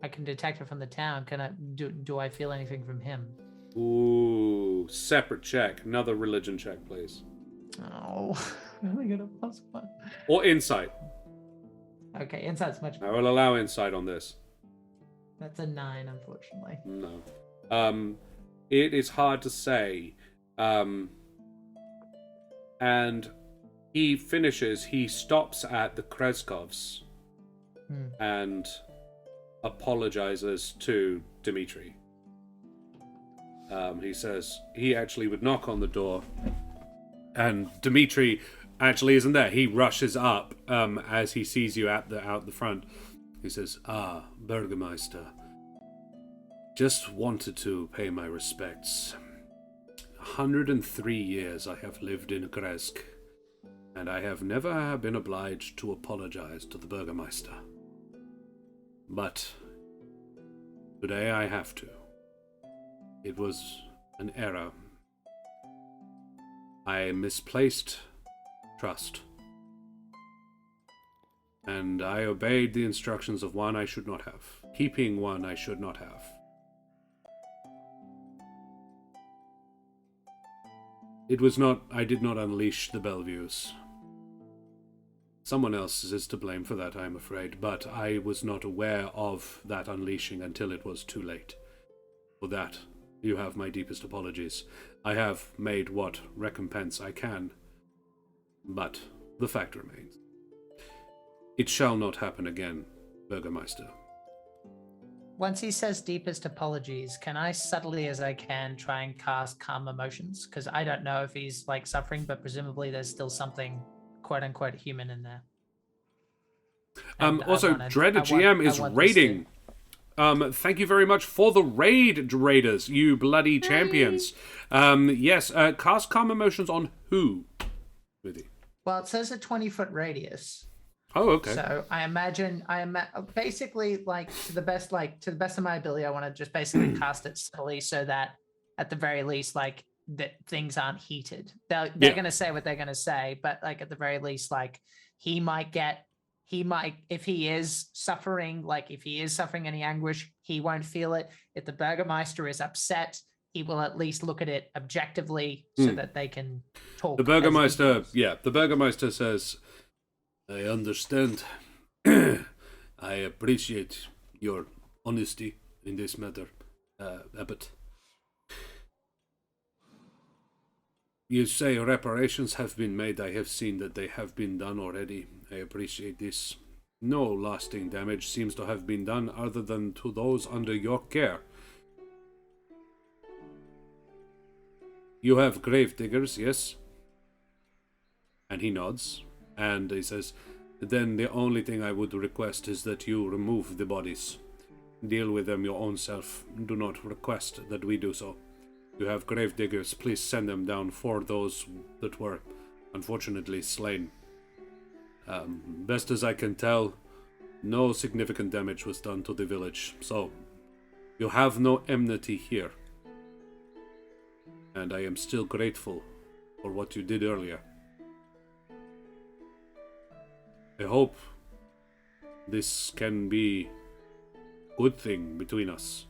I can detect it from the town. Can I do I feel anything from him? Ooh, separate check. Another religion check, please. Oh, I'm only gonna +1. Or insight. Okay, insight's much better. I will allow insight on this. That's a 9, unfortunately. No. It is hard to say. And he finishes, he stops at the Krezkovs and apologizes to Dmitri. He says he actually would knock on the door, and Dmitri actually isn't there. He rushes up as he sees you out the front. He says, Burgomaster, just wanted to pay my respects. 103 years I have lived in Krezk, and I have never been obliged to apologize to the Burgomaster. But today I have to. It was an error. I misplaced trust, and I obeyed the instructions of one I should not have, keeping one I should not have. I did not unleash the Bellevues. Someone else is to blame for that, I am afraid, but I was not aware of that unleashing until it was too late. For that, you have my deepest apologies. I have made what recompense I can, but the fact remains. It shall not happen again, Burgomaster. Once he says deepest apologies, can I subtly as I can try and cast calm emotions? Because I don't know if he's like suffering, but presumably there's still something quote unquote human in there. Also, Dread GM is raiding. Thank you very much for the raid, raiders, you bloody champions. Yes, cast calm emotions on who? Well, it says a 20-foot radius. Oh, okay. So I imagine basically to the best of my ability, I want to just basically cast it subtly so that at the very least, that things aren't heated. They're going to say what they're going to say, but at the very least, he might, if he is suffering any anguish, he won't feel it. If the Burgomaster is upset, he will at least look at it objectively so that they can talk. The Burgomaster says, I understand. I appreciate your honesty in this matter, Abbot. You say reparations have been made. I have seen that they have been done already. I appreciate this. No lasting damage seems to have been done other than to those under your care. You have grave diggers, yes? And he nods. And he says, then the only thing I would request is that you remove the bodies. Deal with them your own self. Do not request that we do so. You have grave diggers, please send them down for those that were unfortunately slain. Best as I can tell, no significant damage was done to the village, so you have no enmity here. And I am still grateful for what you did earlier. I hope this can be a good thing between us.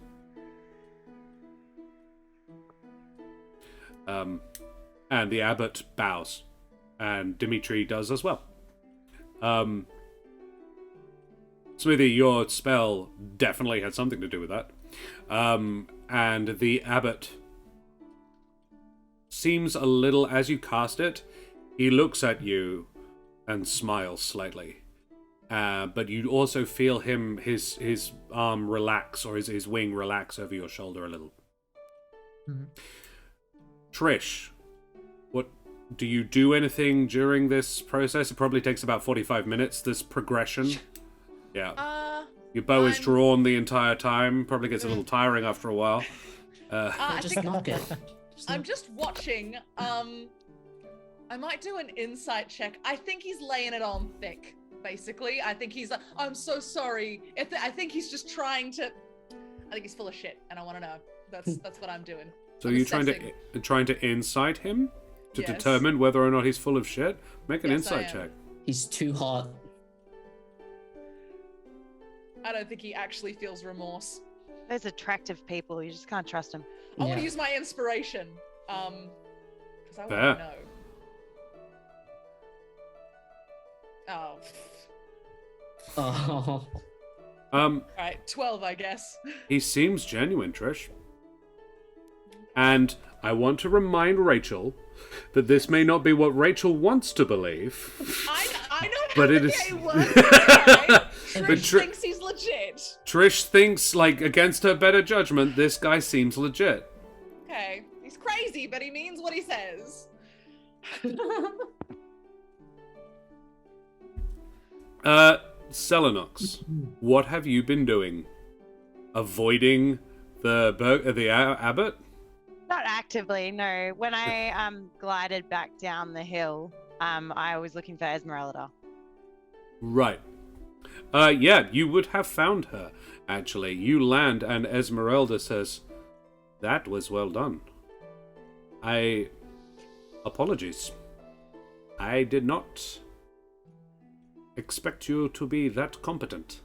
And the Abbot bows, and Dmitri does as well. Smoothie, your spell definitely had something to do with that. And the Abbot seems a little, as you cast it, he looks at you and smiles slightly. But you also feel his arm relax, or his wing relax over your shoulder a little. Mm-hmm. Trish, what do you do anything during this process? It probably takes about 45 minutes, this progression. Yeah. Your bow is drawn the entire time. Probably gets a little tiring after a while. Just knock it. I'm just watching. I might do an insight check. I think he's laying it on thick, basically. I think he's like, I'm so sorry. I think he's just trying to... I think he's full of shit, and I want to know. That's what I'm doing. So you're trying to insight him to determine whether or not he's full of shit? Make an insight check. He's too hot. I don't think he actually feels remorse. There's attractive people. You just can't trust them. I want to use my inspiration. Because I want to know. Oh. Oh. Alright, 12, I guess. He seems genuine, Trish. And I want to remind Rachel that this may not be what Rachel wants to believe. I know But how it the is- game works. Okay? But Trish thinks he's legit. Trish thinks, like, against her better judgment, this guy seems legit. Okay, he's crazy, but he means what he says. Selenox, what have you been doing? Avoiding the Abbot? Not actively, no. When I glided back down the hill, I was looking for Esmeralda. Right. Yeah, you would have found her, actually. You land and Esmeralda says, "That was well done. Apologies. I did not expect you to be that competent.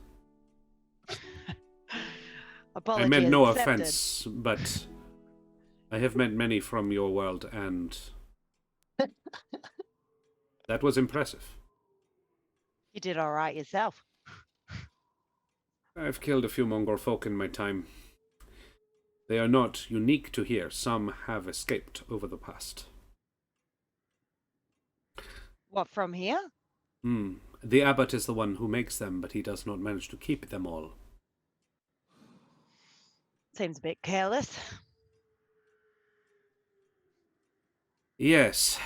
Apology I meant no accepted. offense, but I have met many from your world, and that was impressive. You did all right yourself. I've killed a few Mongrel Folk in my time. They are not unique to here. Some have escaped over the past. What, from here? The Abbot is the one who makes them, but he does not manage to keep them all. Seems a bit careless. Yes.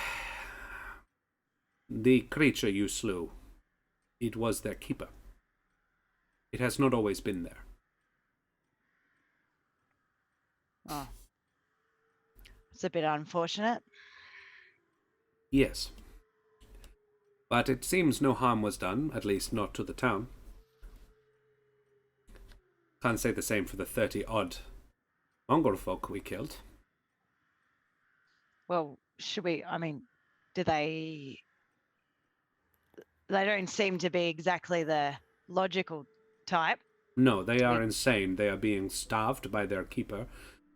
The creature you slew, it was their keeper. It has not always been there. Oh. It's a bit unfortunate. Yes. But it seems no harm was done, at least not to the town. Can't say the same for the 30-odd Mongrel Folk we killed. Well, do they... They don't seem to be exactly the logical type. No, they are insane. They are being starved by their keeper,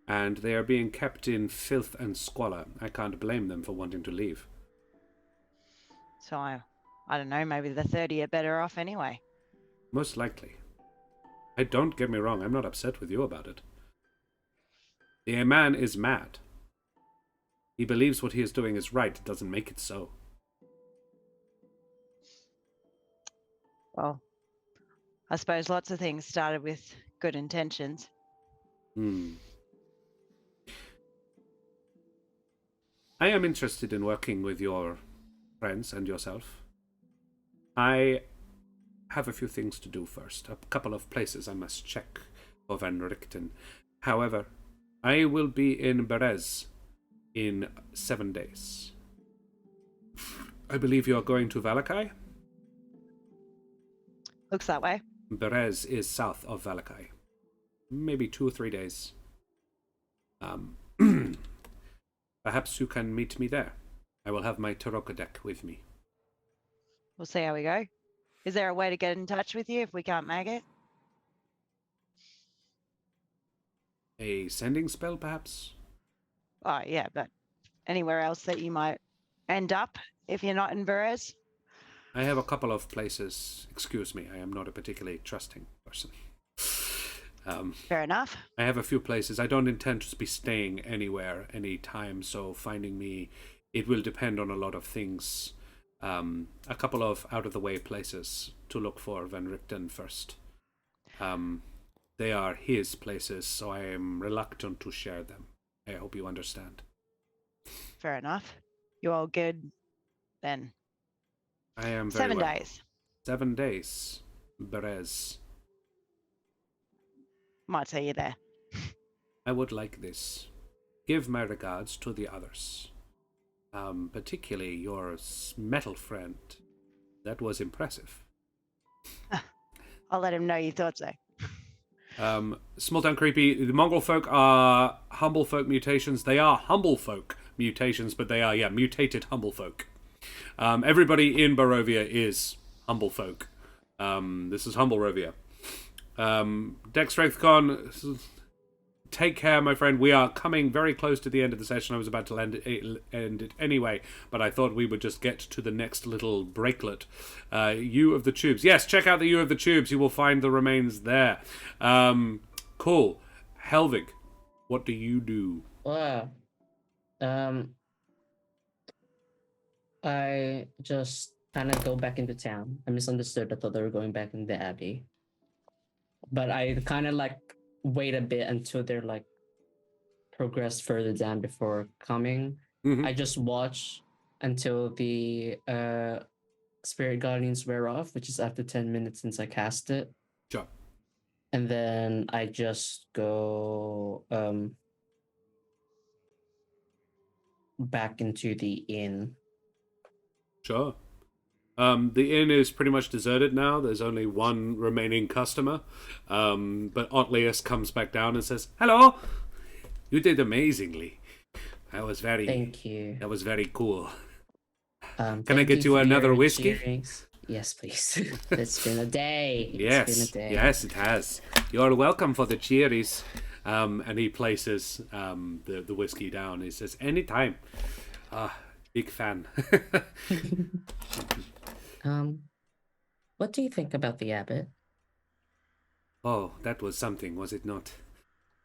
and they are being kept in filth and squalor. I can't blame them for wanting to leave. So I don't know, maybe the 30 are better off anyway. Most likely. Don't get me wrong, I'm not upset with you about it. The man is mad. He believes what he is doing is right. It doesn't make it so. Well, I suppose lots of things started with good intentions. I am interested in working with your friends and yourself. I have a few things to do first. A couple of places I must check for Van Richten. However, I will be in Berez in 7 days. I believe you are going to Valakai? Looks that way. Berez is south of Valakai. Maybe 2 or 3 days. Perhaps you can meet me there. I will have my Taroka deck with me. We'll see how we go. Is there a way to get in touch with you if we can't make it? A sending spell, perhaps? Oh, yeah, but anywhere else that you might end up if you're not in Berez? I have a couple of places. Excuse me, I am not a particularly trusting person. Fair enough. I have a few places. I don't intend to be staying anywhere anytime, so finding me, it will depend on a lot of things. A couple of out-of-the-way places to look for Van Richten first. They are his places, so I am reluctant to share them. I hope you understand. Fair enough. You all good then? I am very 7 well. days. 7 days. Berez. Might see you there. I would like this. Give my regards to the others. Particularly your metal friend. That was impressive. I'll let him know you thought so. Small Town Creepy, the Mongrel Folk are Humble Folk mutations. They are Humble Folk mutations, but they are, mutated Humble Folk. Everybody in Borovia is Humble Folk. This is Humblerovia. Dex Strengthcon, take care, my friend. We are coming very close to the end of the session. I was about to end it anyway, but I thought we would just get to the next little brakelet. U of the Tubes. Yes, check out the U of the Tubes. You will find the remains there. Cool. Helvig, what do you do? Well, um, I just kind of go back into town. I misunderstood. I thought they were going back in the abbey, but I kind of like wait a bit until they're like progress further down before coming. Mhm. I just watch until the spirit guardians wear off, which is after 10 minutes since I cast it. Sure. And then I just go back into the inn. Sure. The inn is pretty much deserted now. There's only one remaining customer. But Otlius comes back down and says, "Hello! You did amazingly. That was very... Thank you. That was very cool. Can I Thank get you for another your whiskey?" cheerings. Yes, please. It's been a day. Yes, It's been a day. yes, it has. You're welcome for the cheeries. And he places the whiskey down. He says, "Anytime. Big fan." What do you think about the abbot? Oh, that was something, was it not?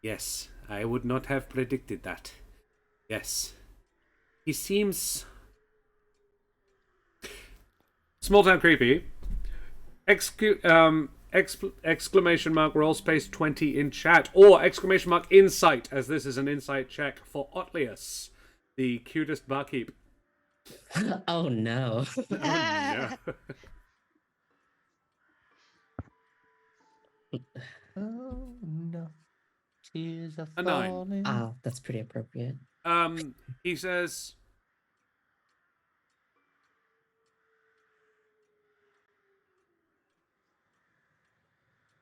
Yes, I would not have predicted that. Yes. He seems... Small town creepy. Exclamation mark roll space 20 in chat. Or exclamation mark insight, as this is an insight check for Otlius, the cutest barkeep. Oh no. Oh, yeah. Oh no, tears are A 9. falling. Oh, that's pretty appropriate. He says...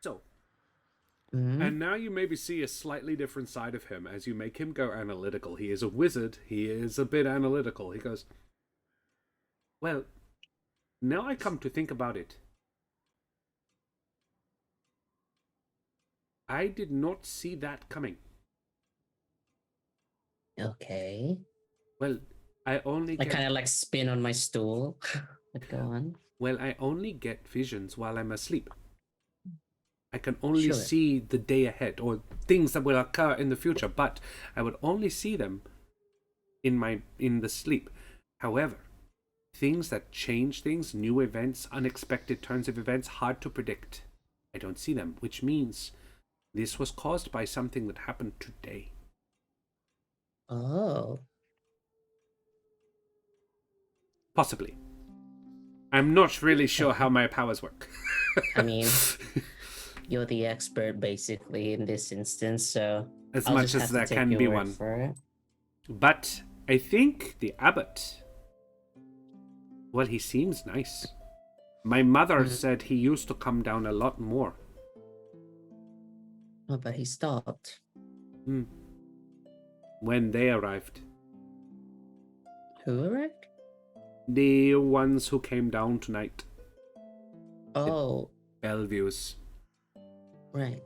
So, and now you maybe see a slightly different side of him as you make him go analytical. He is a wizard. He is a bit analytical. He goes, "Well, now I come to think about it. I did not see that coming. Okay. Well, I only I get... kind of like spin on my stool. But go on. Well, I only get visions while I'm asleep. I can only Sure. see the day ahead or things that will occur in the future, but I would only see them in the sleep. However, things that change things, new events, unexpected turns of events, hard to predict. I don't see them, which means this was caused by something that happened today." Oh. Possibly. I'm not really sure how my powers work. I mean, you're the expert basically in this instance, so As I'll much just as have to there take can your be word one. for it. But I think the abbot, well, he seems nice. My mother said he used to come down a lot more. Oh, but he stopped. When they arrived. Who arrived? The ones who came down tonight. Oh, Bellevue's. right.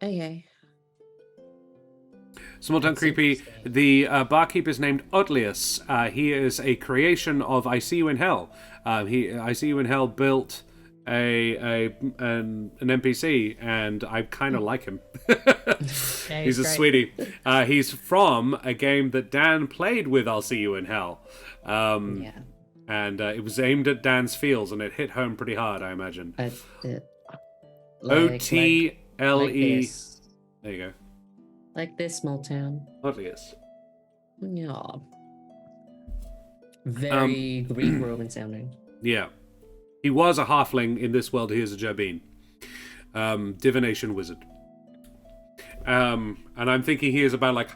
Okay. Small town That's creepy. interesting. The barkeep is named Otlius. He is a creation of I See You in Hell. I See You in Hell built an NPC, and I kind of like him. He's a great. sweetie. He's from a game that Dan played with I'll See You in Hell. Yeah. And it was aimed at Dan's feels, and it hit home pretty hard, I imagine. OTLE. this. There you go. Like this small town. Otlius. Yeah. Very Greek Roman sounding. Yeah. He was a halfling. In this world, he is a Jabin. Divination wizard. And I'm thinking he is about like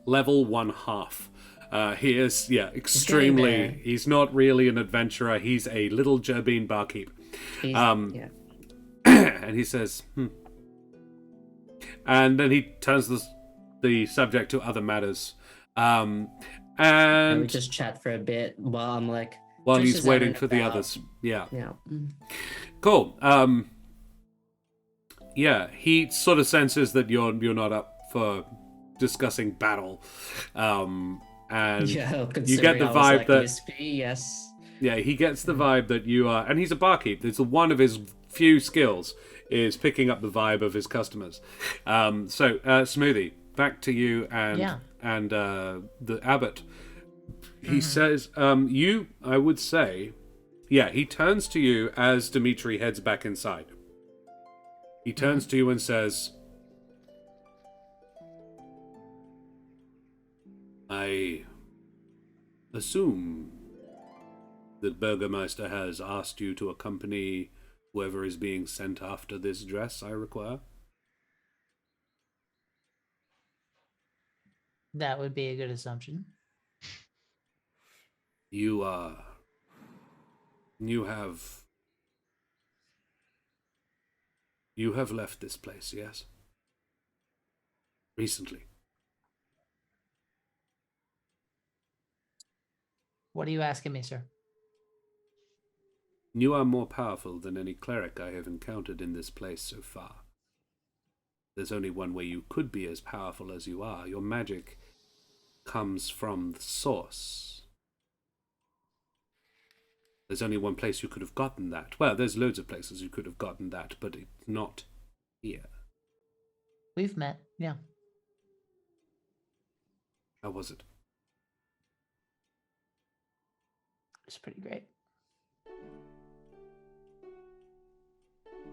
level 1/2. He is, extremely... He's not really an adventurer. He's a little Jabin barkeep. Yeah. And he says, And then he turns the subject to other matters. And And we just chat for a bit while I'm like... while just he's as waiting I'm for the about- others. Yeah. Yeah. Cool. Yeah, he sort of senses that you're not up for discussing battle. And Yeah, you get the considering I was vibe like, that Wispy, yes. yeah, he gets the vibe that you are, and he's a barkeep. It's one of his few skills is picking up the vibe of his customers. Smoothie, back to you and the Abbot. He says, I would say, he turns to you as Dimitri heads back inside. He turns to you and says, I assume that Burgomaster has asked you to accompany whoever is being sent after this dress I require? That would be a good assumption. You have left this place, yes? Recently. What are you asking me, sir? You are more powerful than any cleric I have encountered in this place so far. There's only one way you could be as powerful as you are. Your magic comes from the source. There's only one place you could have gotten that. Well, there's loads of places you could have gotten that, but it's not here. We've met, yeah. How was it? It's pretty great.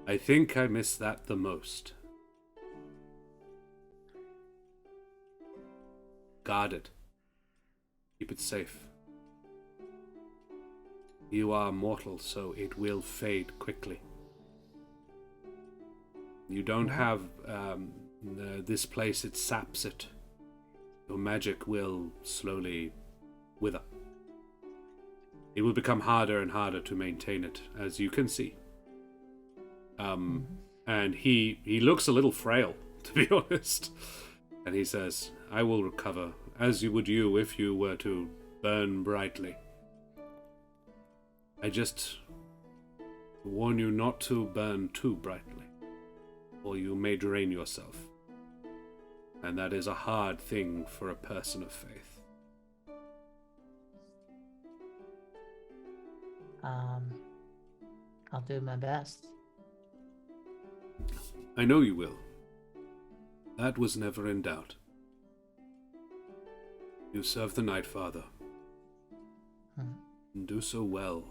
I think I miss that the most. Guard it. Keep it safe. You are mortal, so it will fade quickly. You don't have this place, it saps it. Your magic will slowly wither. It will become harder and harder to maintain it, as you can see. And he looks a little frail, to be honest. And he says, I will recover, as you would if you were to burn brightly. I just warn you not to burn too brightly, or you may drain yourself. And that is a hard thing for a person of faith. I'll do my best. I know you will. That was never in doubt. You serve the Night Father. And do so well.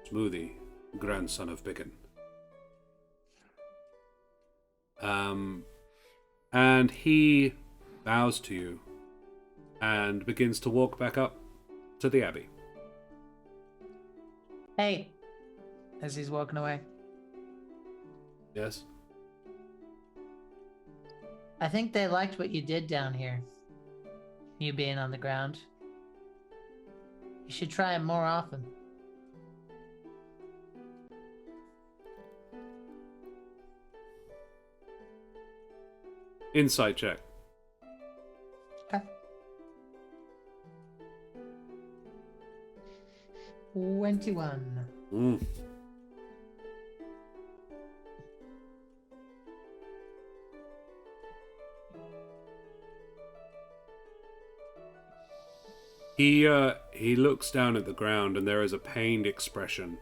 Smoothie, grandson of Biggin. And he bows to you and begins to walk back up to the Abbey. Hey, as he's walking away. Yes? I think they liked what you did down here. You being on the ground. You should try it more often. Insight check. Okay. 21. He looks down at the ground and there is a pained expression.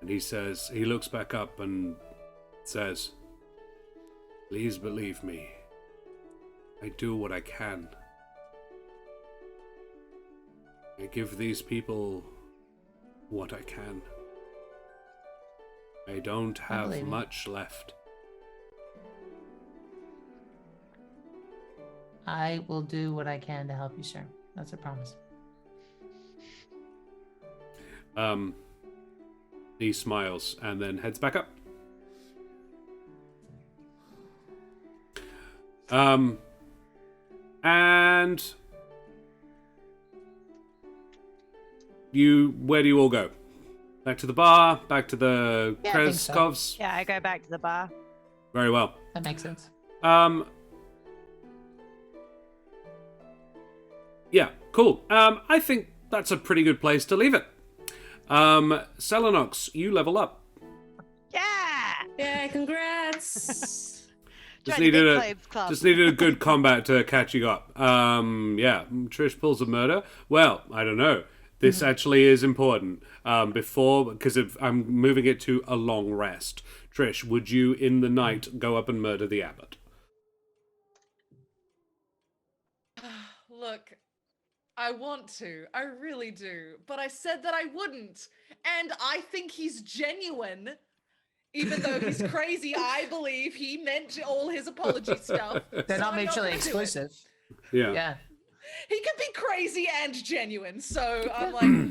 And he looks back up and says, please believe me. I do what I can. I give these people what I can. I don't have much left. I will do what I can to help you, sir. That's a promise. He smiles and then heads back up. And where do you all go? Back to the bar? Back to the Krezkovs? So. Yeah, I go back to the bar. Very well. That makes sense. Yeah, cool. I think that's a pretty good place to leave it. Selenox, you level up. Yeah, congrats. Just needed a good combat to catch you up. Trish pulls a murder. Well, I don't know. This actually is important. Because I'm moving it to a long rest. Trish, would you in the night go up and murder the abbot? Look, I want to. I really do. But I said that I wouldn't. And I think he's genuine. Even though he's crazy, I believe he meant all his apology stuff. They're so not I'm mutually gonna do it. exclusive. Yeah. Yeah. He could be crazy and genuine. So I'm like,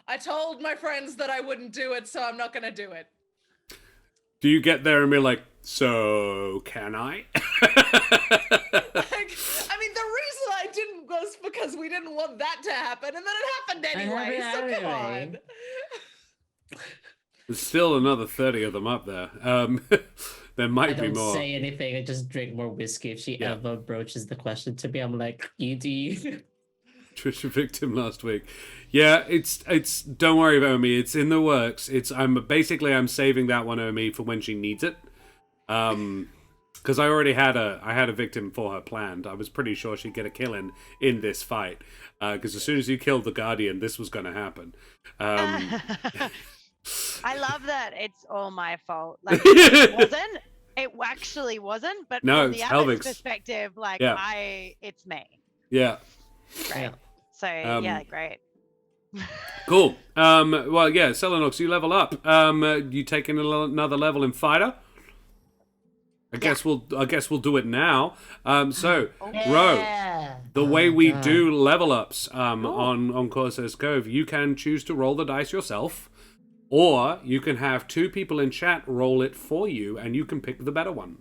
I told my friends that I wouldn't do it, so I'm not going to do it. Do you get there and be like, so can I? Like, I mean, the reason I didn't was because we didn't want that to happen, and then it happened anyway, so come on. There's still another 30 of them up there. There might be don't more. say anything. I just drink more whiskey. If she ever broaches the question to me, I'm like, you do. Trisha victim last week. Yeah, it's. Don't worry about me. It's in the works. I'm saving that one, Omi, for when she needs it. Because I already had a victim for her planned. I was pretty sure she'd get a kill in this fight. Because as soon as you killed the Guardian, this was going to happen. I love that it's all my fault. Like it wasn't. It actually wasn't. But No, from it's the other's Helvig's. perspective, like Yeah. it's me. Yeah. Great. So yeah, great. Cool. Well, yeah, Selenox, you level up. You take another level in fighter. I guess we'll do it now. So, Ro, the way we do level ups on Corsair's Cove, you can choose to roll the dice yourself, or you can have two people in chat roll it for you, and you can pick the better one.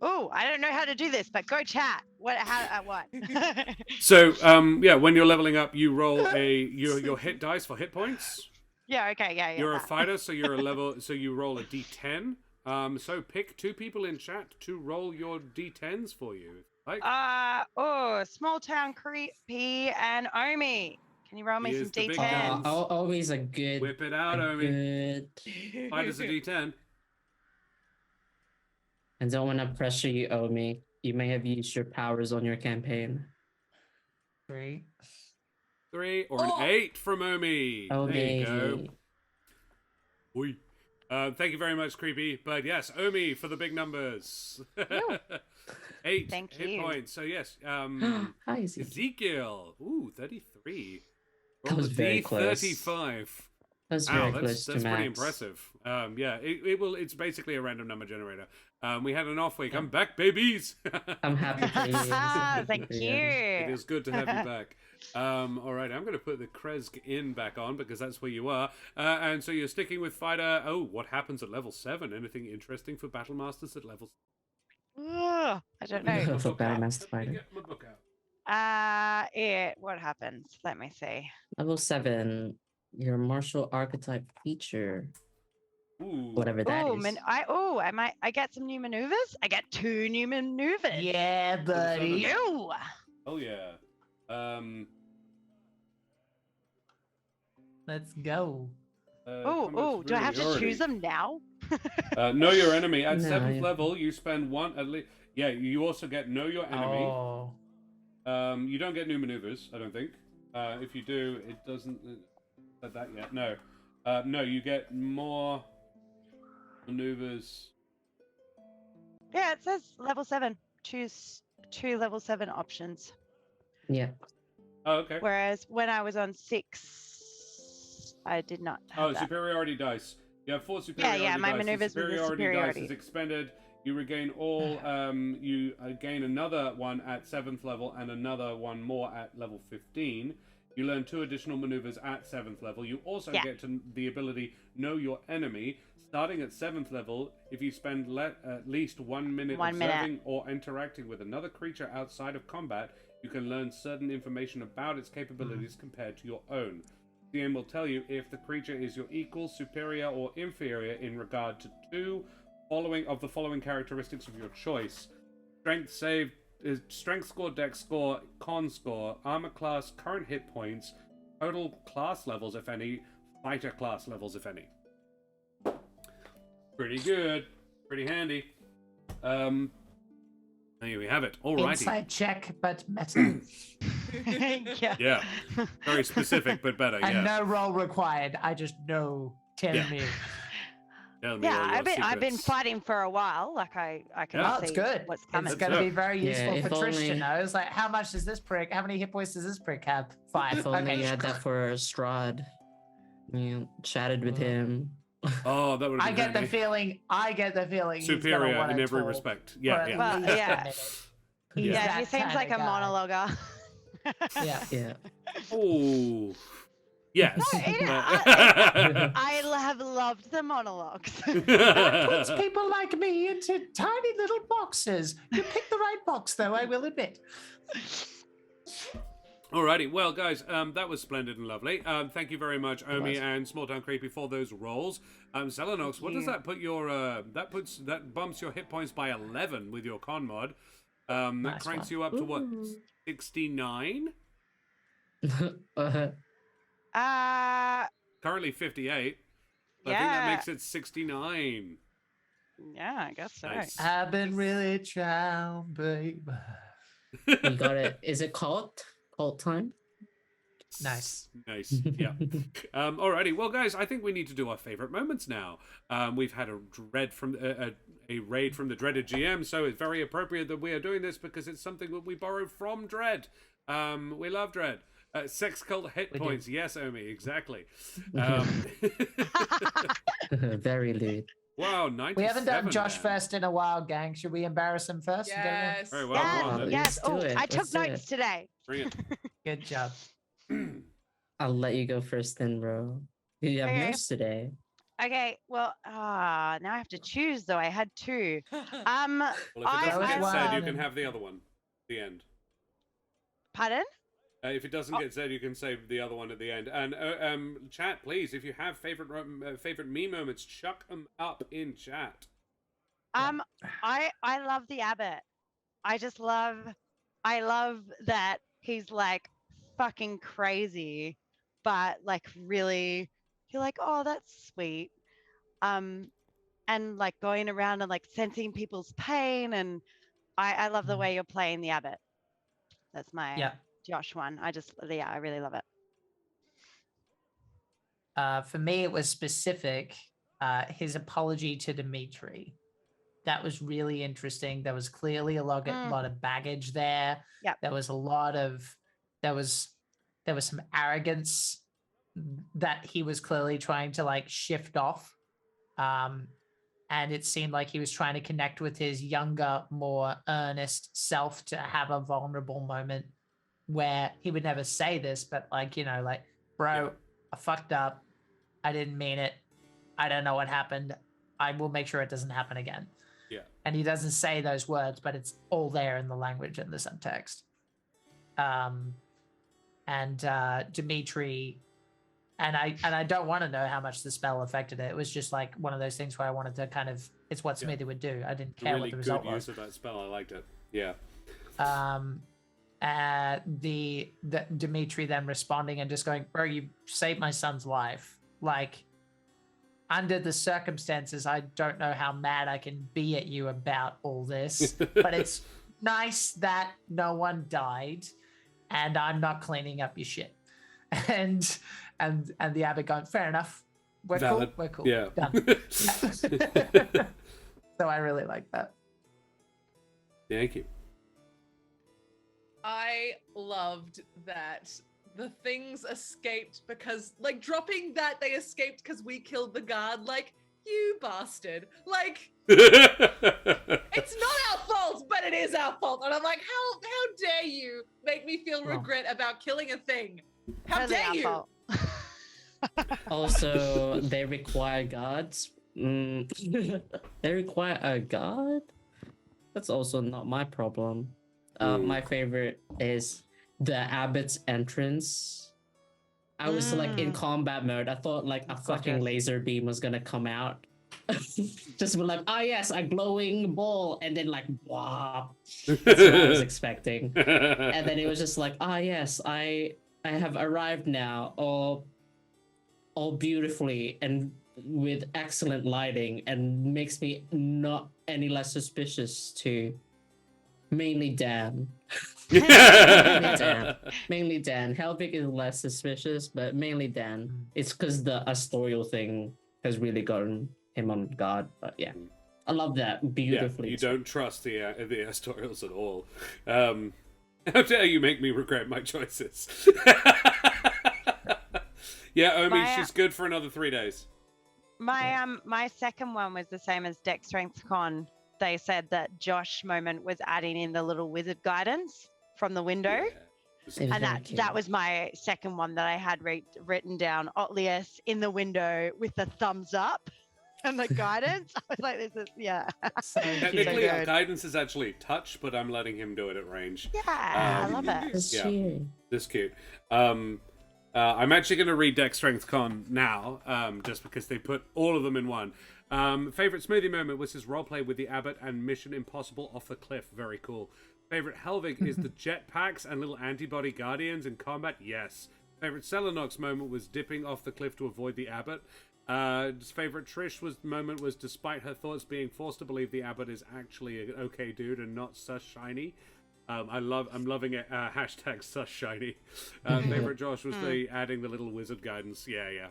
Oh, I don't know how to do this, but go chat. What? So, when you're leveling up, you roll your hit dice for hit points. Yeah. Okay. Yeah. You're a fighter, so you're a level. So you roll a d10. So pick two people in chat to roll your d10s for you. Like, Small Town Creepy and Omi. Can you roll me Here's some the big d10s? Always a good. whip it out, Omi. Good. Fighter's a d10. I don't want to pressure you, Omi. You may have used your powers on your campaign. 3. 3 or an 8 from Omi. Omi. There you go. Oi. Thank you very much, Creepy. But yes, Omi for the big numbers. 8 Thank hit you. points. So yes, Hi, Ezekiel. Ooh, 33. That was very close. 35. That's very close to That's pretty max. impressive. It's basically a random number generator. We had an off week. I'm back, babies. I'm happy for you. Thank you. It is good to have you back. All right, I'm going to put the Krezk Inn back on because that's where you are. And so you're sticking with fighter. Oh, what happens at level 7? Anything interesting for battle masters at level 7? I don't know. For Burgomaster Let me fighter. get my book out. What happens? Let me see. Level 7, your martial archetype feature. Ooh. Whatever that is. I get some new maneuvers. I get 2 new maneuvers. Yeah, buddy. Ew. Oh yeah. Let's go. Do I have to choose them now? Know your enemy. At No, 7th yeah. level, you spend 1 at least. Yeah, you also get know your enemy. Oh. You don't get new maneuvers, I don't think. If you do, it doesn't. Said that yet? No. No, you get more maneuvers. Yeah, it says level 7. Choose 2 level 7 options. Yeah. Oh, okay. Whereas when I was on 6, I did not have that. Superiority dice. You have 4 superiority dice. my The maneuvers with the dice superiority. is expended. You regain all. You gain another one at 7th level and another one more at level 15. You learn 2 additional maneuvers at 7th level. You also get to the ability Know Your Enemy. Starting at 7th level, if you spend at least 1 minute observing or interacting with another creature outside of combat, you can learn certain information about its capabilities compared to your own. The game will tell you if the creature is your equal, superior, or inferior in regard to 2 of the following characteristics of your choice: strength score, dex score, con score, armor class, current hit points, total class levels if any, fighter class levels if any. Pretty good, pretty handy. There we have it. Alrighty. Inside check, but meta. Yeah, very specific, but better. And Yeah. no roll required. I just know. Tell me. Tell me Yeah, all your I've been secrets. fighting for a while. Like I can Yeah. Oh, it's see good. what's It's coming. going to be very Yeah, useful if for Trish to only- know. It's like, how much does this prick? How many hit points does this prick have? 5. If only Okay. you had that for Strahd. Yeah, chatted with him. Oh, that would have I been get the handy. feeling. He's gonna Superior wanna in every talk respect. for Yeah, at yeah. Well, least a yeah. minute. Yeah. Yeah, that he seems like a kinda guy. monologuer. Yeah. Yeah. Oh, yes. I have loved the monologues. That puts people like me into tiny little boxes. You picked the right box, though, I will admit. Alrighty, well, guys, that was splendid and lovely. Thank you very much, Omi was. and Small Town Creepy, for those rolls. Zelenox, what does that put your? That bumps your hit points by 11 with your con mod. That Nice cranks one. you up to what? Ooh. 69. Uh, Currently 58. I think that Yeah. makes it 69. Yeah, I guess so. Nice. I've been really trying, babe. you got it. Is it cult? Cult time? Nice. Nice. Yeah. Alrighty. Well, guys, I think we need to do our favorite moments now. We've had a raid from the dreaded GM, so it's very appropriate that we are doing this because it's something that we borrowed from Dread. We love Dread. Sex cult hit We do. points. Yes, Omi, exactly. Very lewd. Wow, 97. We haven't done Josh Dan. first in a while, gang. Should we embarrass him first? and get him in? Yes. Very well. Yes, go on, then. yes. Let's do Oh, it. I took Let's do notes it. today. Bring it. Good job. I'll let you go first then, bro. You have Okay. notes today. Okay, well, now I have to choose though. I had 2. Well, if it I doesn't get said, you one. can have the other one. The end. Pardon? If it doesn't get said, you can save the other one at the end. And chat, please. If you have favorite me moments, chuck them up in chat. I love the Abbot. I love that he's like fucking crazy, but like really, you're like, oh, that's sweet. And like going around and like sensing people's pain, and I love the way you're playing the Abbot. That's my Yeah. Josh one. I really love it. For me, it was specific. His apology to Dimitri. That was really interesting. There was clearly a lot of baggage there. Yep. There was some arrogance that he was clearly trying to like shift off. And it seemed like he was trying to connect with his younger, more earnest self to have a vulnerable moment where he would never say this, but like, like, bro, Yeah. I fucked up. I didn't mean it. I don't know what happened. I will make sure it doesn't happen again. Yeah. And he doesn't say those words, but it's all there in the language and the subtext. Dimitri, and I don't want to know how much the spell affected it. It was just like one of those things where I wanted to kind of, it's what Yeah. Smoothie would do. I didn't care Really what the good result use was. of that spell. I liked it. Yeah. The Dimitri then responding and just going, bro, you saved my son's life. Like, under the circumstances, I don't know how mad I can be at you about all this, but it's nice that no one died and I'm not cleaning up your shit. And the Abbot going, fair enough. We're Valid. cool. We're cool. Yeah. Done. So I really like that. Thank you. I loved that the things escaped because, like, dropping that they escaped because we killed the guard, like, you bastard. Like, it's not our fault, but it is our fault. And I'm like, how dare you make me feel Well. regret about killing a thing? How Totally dare our you? fault. Also, they require gods. They require a god? That's also not my problem. My favorite is the Abbot's entrance. I was like in combat mode. I thought like a fucking laser beam was gonna come out. Just be like, oh yes, a glowing ball, and then like, wow. That's what I was expecting. And then it was just like, ah yes, I have arrived now, all beautifully and with excellent lighting, and makes me not any less suspicious to mainly Dan. Mainly Dan. Helvig is less suspicious, but mainly Dan. It's because the Astorial thing has really gotten him on guard. But yeah, I love that beautifully. Yeah, you don't trust the Astorials at all. How dare you make me regret my choices? Yeah, Omi, she's good for another 3 days. My second one was the same as Dex Strength Con. They said that Josh moment was adding in the little wizard guidance from the window. Yeah. And that was my second one that I had written down. Otlius in the window with the thumbs up and the guidance. I was like, this is, yeah. So Technically, cute. our guidance is actually touch, but I'm letting him do it at range. Yeah, I love it. That's Yeah. cute. This cute. I'm actually going to read Dex Strength Con now, just because they put all of them in one. Favorite smoothie moment was his roleplay with the Abbot and Mission Impossible off the cliff. Very cool. Favorite Helvig is the jetpacks and little antibody guardians in combat. Yes. Favorite Selenox moment was dipping off the cliff to avoid the Abbot. His favorite Trish moment was despite her thoughts being forced to believe the Abbot is actually an okay dude and not sus shiny. I'm loving it. Hashtag sus shiny. Favorite Josh was the adding the little wizard guidance. Yeah.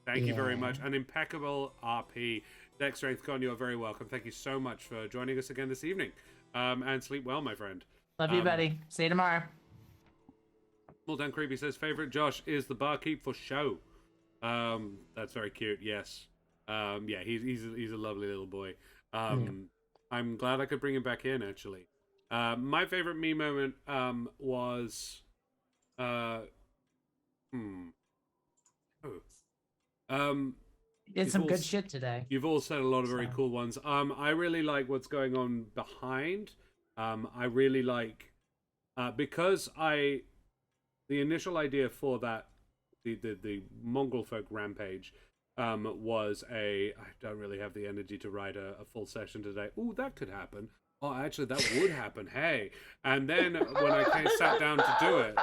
Thank you very much. An impeccable RP. Dex Strength Con, you're very welcome. Thank you so much for joining us again this evening. And sleep well, my friend. Love you, buddy. See you tomorrow. Well done, Creepy says favorite Josh is the barkeep for show. That's very cute. Yes. Yeah, he's a lovely little boy. I'm glad I could bring him back in. Actually, my favorite me moment was Did some good shit today. You've all said a lot of very cool ones. I really like what's going on behind. I really like because the initial idea for that the Mongrel Folk rampage was I don't really have the energy to write a full session today. Ooh, that could happen. Oh, actually, that would happen. Hey, and then when I sat down to do it,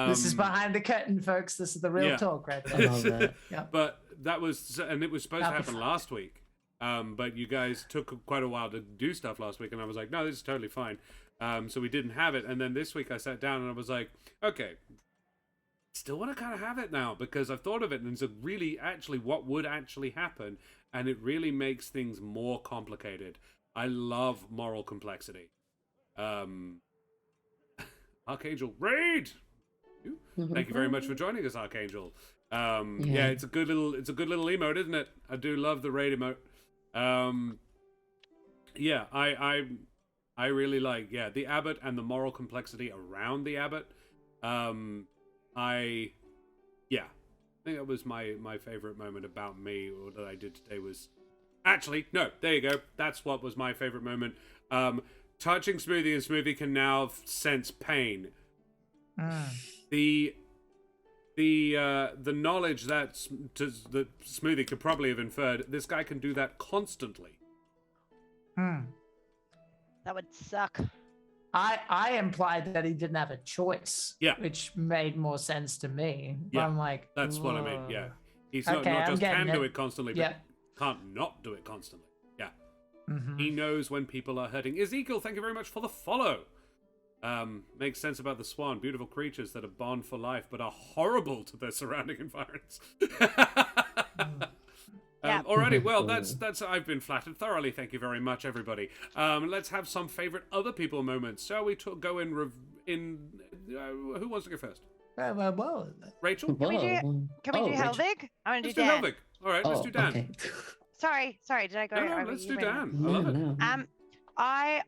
this is behind the curtain, folks. This is the real talk right there. I love that. Yeah. But that was, and it was supposed to happen last week. But you guys took quite a while to do stuff last week, and I was like, no, this is totally fine. So we didn't have it, and then this week I sat down and I was like, okay, still want to kind of have it now because I've thought of it, and it's really actually what would actually happen, and it really makes things more complicated. I love moral complexity. Archangel Raid. Thank you very much for joining us, Archangel. Yeah, it's a good little emote, isn't it? I do love the raid emote. Yeah, I really like the Abbot and the moral complexity around the Abbot. I think that was my favorite moment about me, or that I did today was actually no. There you go. That's what was my favorite moment. Touching Smoothie, and Smoothie can now sense pain. The knowledge that Smoothie could probably have inferred, this guy can do that constantly. That would suck. I implied that he didn't have a choice. Yeah. Which made more sense to me. Yeah. I'm like, That's what I mean. Yeah. He's not Okay, I'm just getting can do it. it constantly, but Yeah. can't not do it constantly. Yeah. Mhm. He knows when people are hurting. Ezekiel, thank you very much for the follow. Makes sense about the swan. Beautiful creatures that are bond for life, but are horrible to their surrounding environments. Alrighty, well, that's. I've been flattered thoroughly. Thank you very much, everybody. Let's have some favorite other people moments. Shall we go in? Who wants to go first? Well, Rachel. Can we do Helvig? I want to Let's do do Dan. Helvig. All right, let's do Dan. Okay. Sorry, did I go? No, over let's you? do Wait. Dan. I love it. No.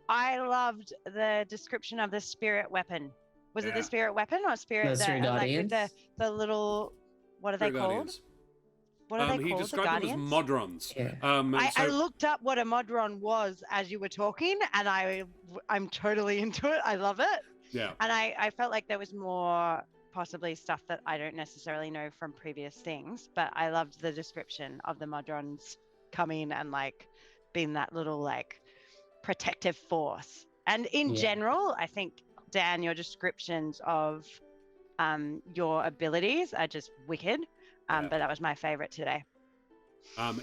I loved the description of the spirit weapon. Was it the spirit weapon or spirit? The Spirit Guardians? The little. What are they Spirit called? Guardians. What are they He called? The described them Guardians. as modrons. Yeah. I looked up what a modron was as you were talking, and I'm totally into it. I love it. Yeah. And I felt like there was more possibly stuff that I don't necessarily know from previous things, but I loved the description of the modrons coming and like being that little like protective force. And in general, I think, Dan, your descriptions of your abilities are just wicked. But that was my favorite today.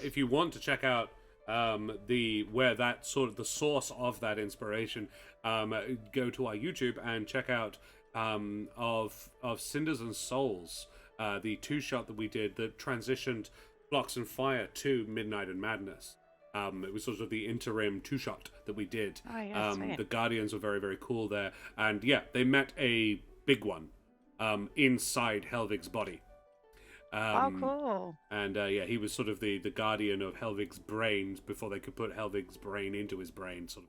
If you want to check out where that sort of the source of that inspiration, go to our YouTube and check out of Cinders and Souls, the 2-shot that we did that transitioned Blocks and Fire 2 Midnight and Madness. It was sort of the interim two-shot that we did. Oh, yeah, sweet. The Guardians were very, very cool there. And yeah, they met a big one inside Helvig's body. Oh, cool. And yeah, he was sort of the guardian of Helvig's brains before they could put Helvig's brain into his brain, sort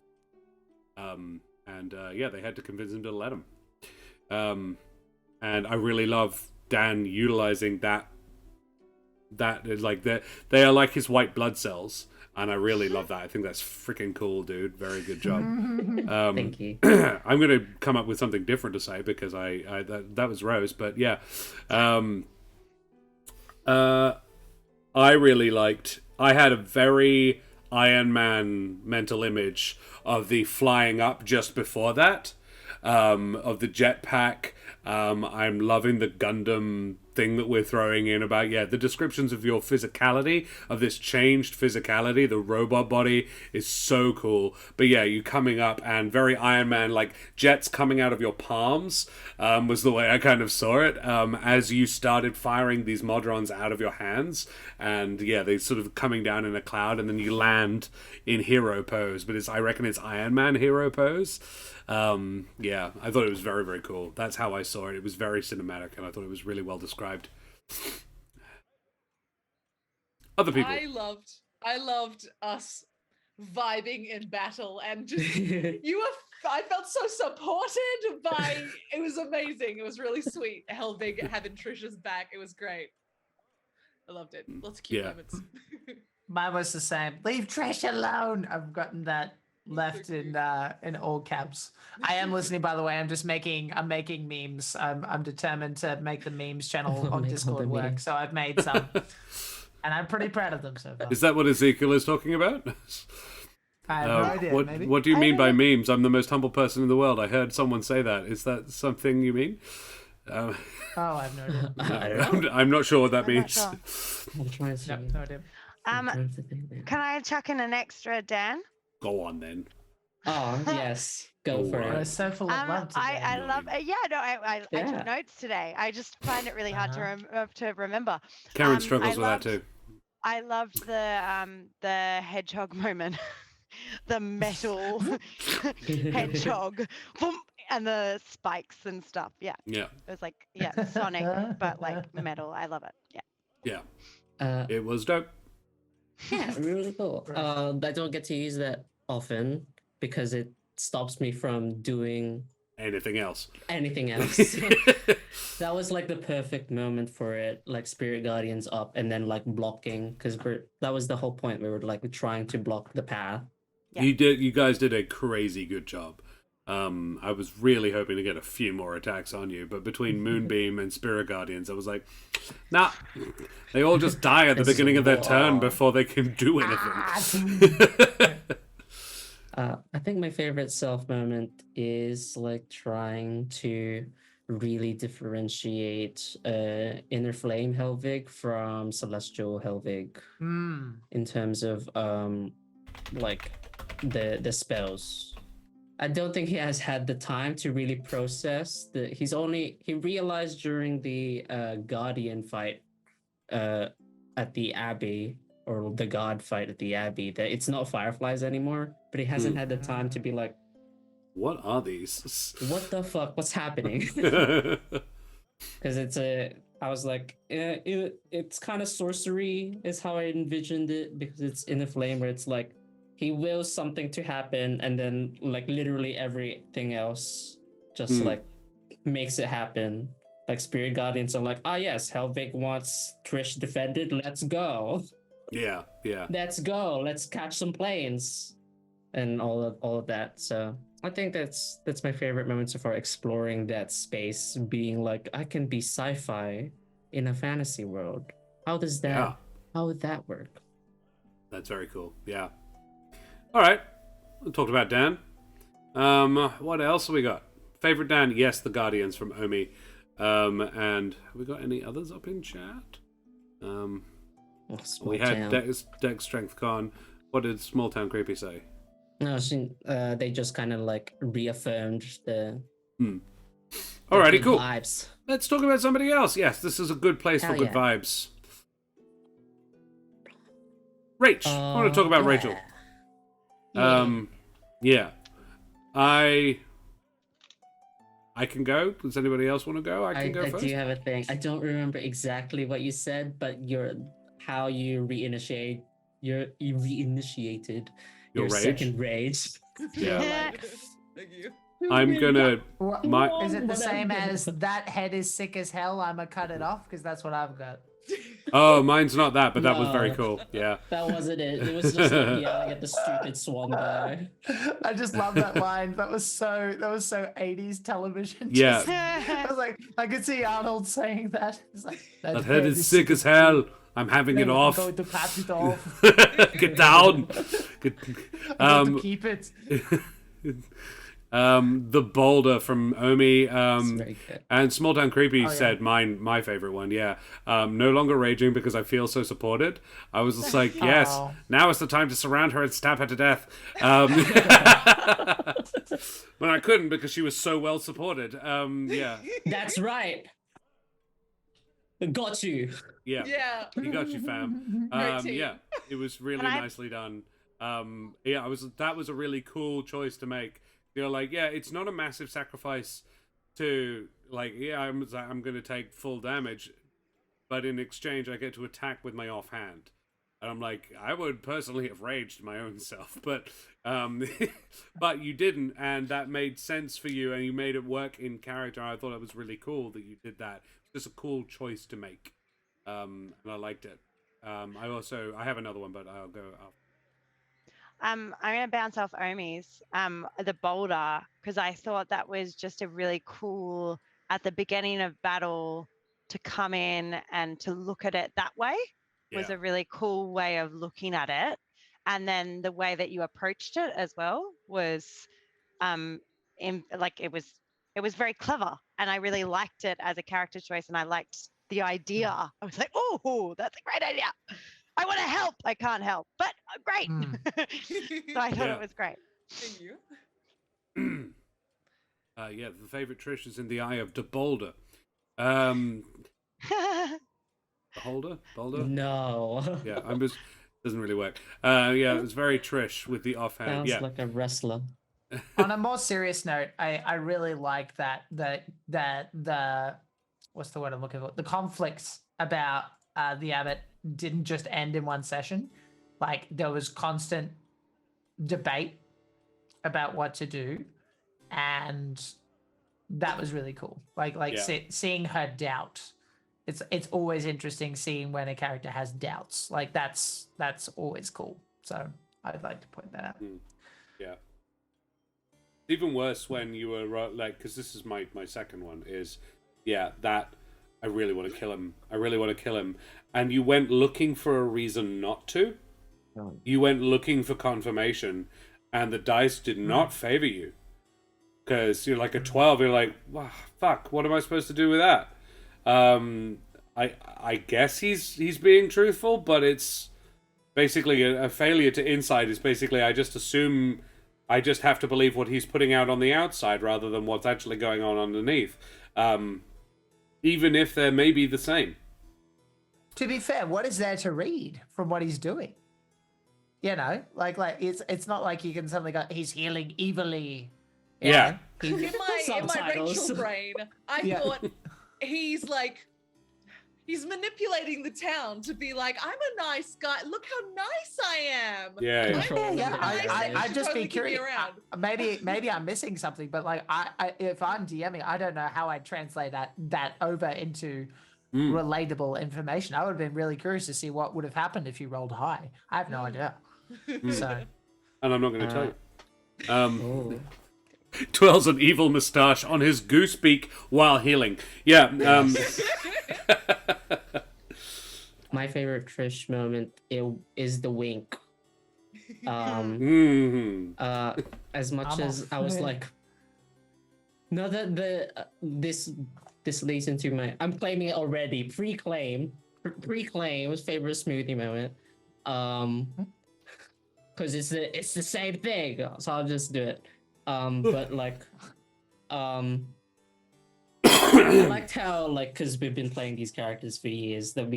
of. And yeah, they had to convince him to let him. And I really love Dan utilizing that is like they are like his white blood cells, and I really love that. I think that's freaking cool, dude. Very good job. Thank you. I'm gonna come up with something different to say because that was Rose, but yeah. I really liked. I had a very Iron Man mental image of the flying up just before that, of the jetpack. I'm loving the Gundam thing that we're throwing in about, the descriptions of your physicality, of this changed physicality. The robot body is so cool. But yeah, you coming up and very Iron Man, like jets coming out of your palms, was the way I kind of saw it, as you started firing these Modrons out of your hands. And yeah, they sort of coming down in a cloud, and then you land in hero pose. But I reckon it's Iron Man hero pose. Yeah, I thought it was very, very cool. That's how I saw it. It was very cinematic, and I thought it was really well described. Other people. I loved us vibing in battle, and just I felt so supported by. It was amazing. It was really sweet. Helvig having Trisha's back. It was great. I loved it. Lots of cute moments. Mine was the same. Leave Trish alone. I've gotten that left in all caps. I am listening, by the way. I'm making memes. I'm determined to make the memes channel on Discord work. So I've made some, and I'm pretty proud of them so far. Is that what Ezekiel is talking about? I have no idea. Maybe. What do you mean by memes? I'm the most humble person in the world. I heard someone say that. Is that something you mean? Oh, I have no idea. I'm not sure what that means. Sure. I'm trying to No idea. Can I chuck in an extra, Dan? Go on then. Oh yes, go for We're it. so full of love today. I love. I took notes today. I just find it really hard to remember. Karen struggles with that too. I loved the hedgehog moment, the metal hedgehog, boom, and the spikes and stuff. Yeah. Yeah. It was like Sonic, but like metal. I love it. Yeah. Yeah. It was dope. Yeah, really cool. I don't get to use that often because it stops me from doing anything else. That was like the perfect moment for it, like Spirit Guardians up and then like blocking, because that was the whole point. We were like trying to block the path. Yeah. You guys did a crazy good job. I was really hoping to get a few more attacks on you, but between Moonbeam and Spirit Guardians, I was like, nah, they all just die at the beginning of their turn before they can do anything. I think my favorite self moment is like trying to really differentiate Inner Flame Helvig from Celestial Helvig in terms of like the spells. I don't think he has had the time to really process he realized during the Guardian fight at the Abbey, or the God fight at the Abbey, that it's not Fireflies anymore, but he hasn't had the time to be like, what are these? What the fuck? What's happening? Because I was like, it's kind of sorcery is how I envisioned it, because it's in the flame where it's like, he wills something to happen, and then like literally everything else just like makes it happen. Like Spirit Guardians are like, yes, Helvig wants Trish defended. Let's go. Yeah. Let's go. Let's catch some planes, and all of that. So I think that's my favorite moment so far, exploring that space, being like, I can be sci-fi in a fantasy world. How would that work? That's very cool. Yeah. All right, we talked about Dan. What else have we got? Favorite Dan? Yes, the Guardians from Omi. And have we got any others up in chat? We had Dex Strength Con. What did Small Town Creepy say? No, they just kind of like reaffirmed the. Alrighty, cool. Vibes. Let's talk about somebody else. Yes, this is a good place for good vibes. Rach. I want to talk about Rachel. Yeah. I can go. Does anybody else want to go? I can go first. I do have a thing. I don't remember exactly what you said, but how you reinitiated your rage? second rage. Yeah. Thank you. I'm gonna. Is it the same as that head is sick as hell? I'ma cut it off because that's what I've got. Oh, mine's not that, but that was very No. cool. Yeah. That wasn't it. It was just like yelling at the stupid swan guy. I just love that line. That was so 80s television. Yeah. I was like, I could see Arnold saying that. It's like, That head is sick as hell. I'm having it I'm off. going to cut it off. Get down. I'm going to keep it. The boulder from Omi, Very good. and Small Town Creepy yeah. said my favorite one. Yeah, no longer raging because I feel so supported. I was just like, yes, Aw. now is the time to surround her and stab her to death. But I couldn't because she was so well supported. Yeah, That's right. Got you. yeah, Yeah. he got you, fam. Great team. Yeah, it was really Can I- nicely done. Yeah, that was a really cool choice to make. You're like, yeah, it's not a massive sacrifice to, like, yeah, I'm going to take full damage, but in exchange, I get to attack with my offhand. And I'm like, I would personally have raged my own self, but but you didn't, and that made sense for you, and you made it work in character. I thought it was really cool that you did that. It's just a cool choice to make, and I liked it. I have another one, but I'll go after. I'm going to bounce off Omi's, the boulder, because I thought that was just a really cool, at the beginning of battle, to come in and to look at it that way was Yeah. a really cool way of looking at it. And then the way that you approached it as well was, it was very clever, and I really liked it as a character choice, and I liked the idea. I was like, oh, that's a great idea. I want to help. I can't help, but great. So I thought Yeah. it was great. Thank you. Yeah, the favorite Trish is in the eye of the boulder. The holder? Boulder? No. Yeah, I'm just doesn't really work. Yeah, it was very Trish with the offhand. Sounds Yeah. like a wrestler. On a more serious note, I really like that the what's the word I'm looking for? The conflicts about the Abbot didn't just end in one session. Like, there was constant debate about what to do, and that was really cool. Like Yeah. seeing her doubt. It's always interesting seeing when a character has doubts. Like, that's always cool. So I'd like to point that out. Yeah. Even worse when you were like, because this is my second one is, yeah, that I really want to kill him. I really want to kill him. And you went looking for a reason not to. You went looking for confirmation, and the dice did not favor you. Because you're like a 12, you're like, wow, fuck, what am I supposed to do with that? I guess he's being truthful, but it's basically a failure to insight is basically I just assume I just have to believe what he's putting out on the outside rather than what's actually going on underneath. Even if they're maybe the same. To be fair, what is there to read from what he's doing? You know, like it's not like you can suddenly go, he's healing evilly. you Yeah. know? In my Subtitles. Rachel brain, I Yeah. thought he's manipulating the town to be like, I'm a nice guy. Look how nice I am. Yeah. I'm Control Yeah, nice and I'd you just totally be keep me curious. around. Maybe I'm missing something, but like if I'm DMing, I don't know how I'd translate that over into relatable information. I would have been really curious to see what would have happened if you rolled high. I have no idea. So And I'm not going to tell you. Oh. Twirls an evil moustache on his goose beak while healing. Yeah. My favorite Trish moment is the wink. As much I'm as off. I was like, no, this leads into my. I'm claiming it already. Pre-claim was favorite smoothie moment. Because it's the same thing, so I'll just do it. But like, I liked how, like, because we've been playing these characters for years, that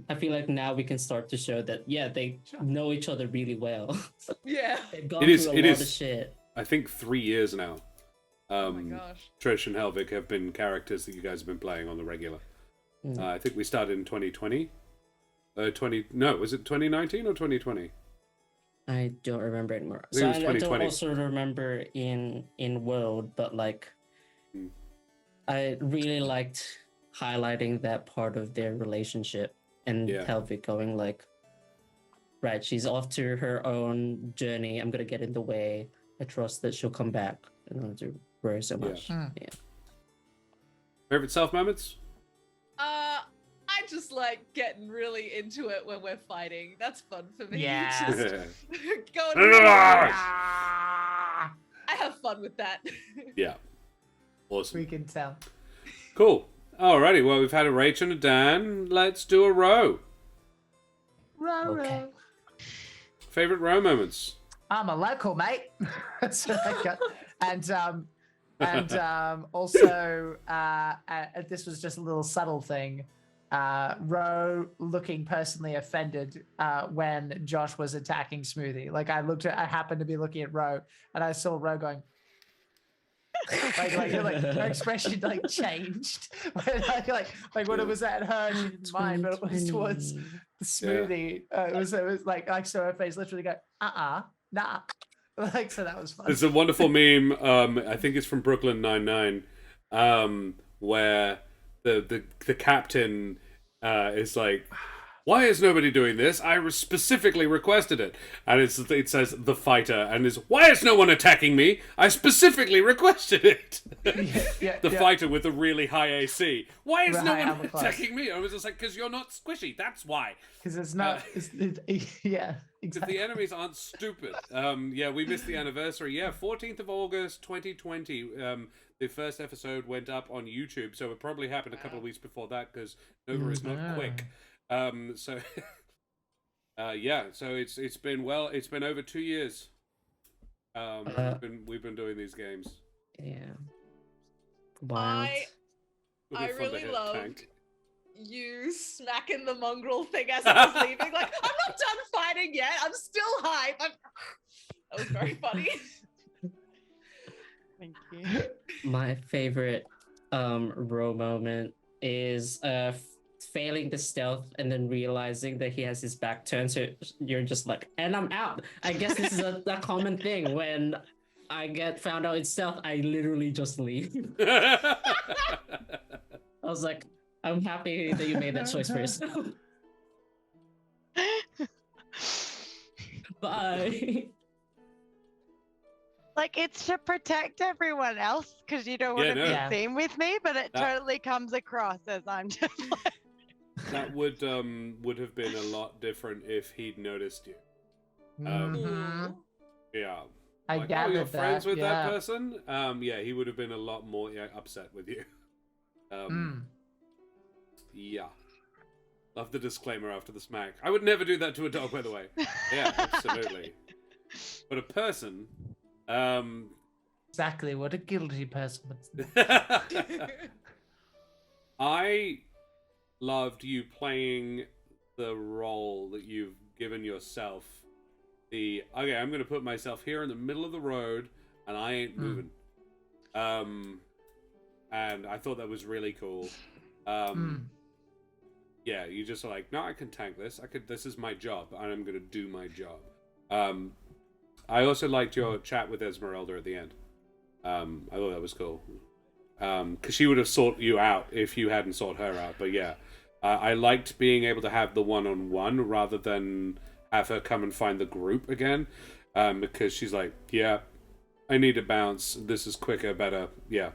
I feel like now we can start to show that, yeah, they know each other really well. Yeah. They've gone through a lot of shit. I think 3 years now. Oh my gosh. Trish and Helvig have been characters that you guys have been playing on the regular. I think we started in 2020. Was it 2019 or 2020? I don't remember anymore. I think it was I 2020. don't also remember in World, but like, I really liked highlighting that part of their relationship and Helvig going like, right, she's off to her own journey. I'm gonna get in the way. I trust that she'll come back. I don't have to worry so much. Yeah. Favorite self moments? I just like getting really into it when we're fighting. That's fun for me. Yeah. Just going. I have fun with that. Yeah. Awesome. We can tell. Cool. Alrighty, well, we've had a Rach and a Dan. Let's do a row. Okay. Favorite row moments? I'm a local, mate. So I got, and also, this was just a little subtle thing. Ro looking personally offended when Josh was attacking Smoothie. Like I happened to be looking at Ro, and I saw Ro going. Her expression like changed. like when it was at her, she didn't mind, but it was towards the Smoothie. It was like I saw her face literally go, nah. Like, so that was fun. There's a wonderful meme. I think it's from Brooklyn Nine-Nine, where the captain is like, "Why is nobody doing this? I specifically requested it." And it says the fighter, and is, "Why is no one attacking me? I specifically requested it." The fighter with the really high AC. Why is no one attacking me? I was just like, because you're not squishy. That's why. Because it's not. Yeah. Exactly. If the enemies aren't stupid. We missed the anniversary. 14th of August 2020. The first episode went up on YouTube, so it probably happened a couple of weeks before that because Nova is not quick. So it's been over 2 years. We've been doing these games. Yeah. Wild. I really loved you smacking the mongrel thing as I was leaving. Like, I'm not done fighting yet. I'm still hype. That was very funny. Thank you. My favorite row moment is failing the stealth and then realizing that he has his back turned, so you're just like, and I'm out. I guess this is a common thing. When I get found out in stealth, I literally just leave. I was like, I'm happy that you made that choice for yourself. Bye. Like, it's to protect everyone else because you don't want to be seen with me, but it totally comes across as I'm just like... That would have been a lot different if he'd noticed you. Yeah. I gathered you're friends that, with that person? He would have been a lot more upset with you. Yeah. Love the disclaimer after the smack. I would never do that to a dog, by the way. Yeah, absolutely. But a person... Exactly, what a guilty person would say. I loved you playing the role that you've given yourself. Okay, I'm going to put myself here in the middle of the road, and I ain't moving. And I thought that was really cool. Yeah, you just are like, no, I can tank this. This is my job, and I'm going to do my job. I also liked your chat with Esmeralda at the end. I thought that was cool. Because she would have sought you out if you hadn't sought her out. But yeah, I liked being able to have the one-on-one rather than have her come and find the group again. Because she's like, yeah, I need to bounce. This is quicker, better. Yeah.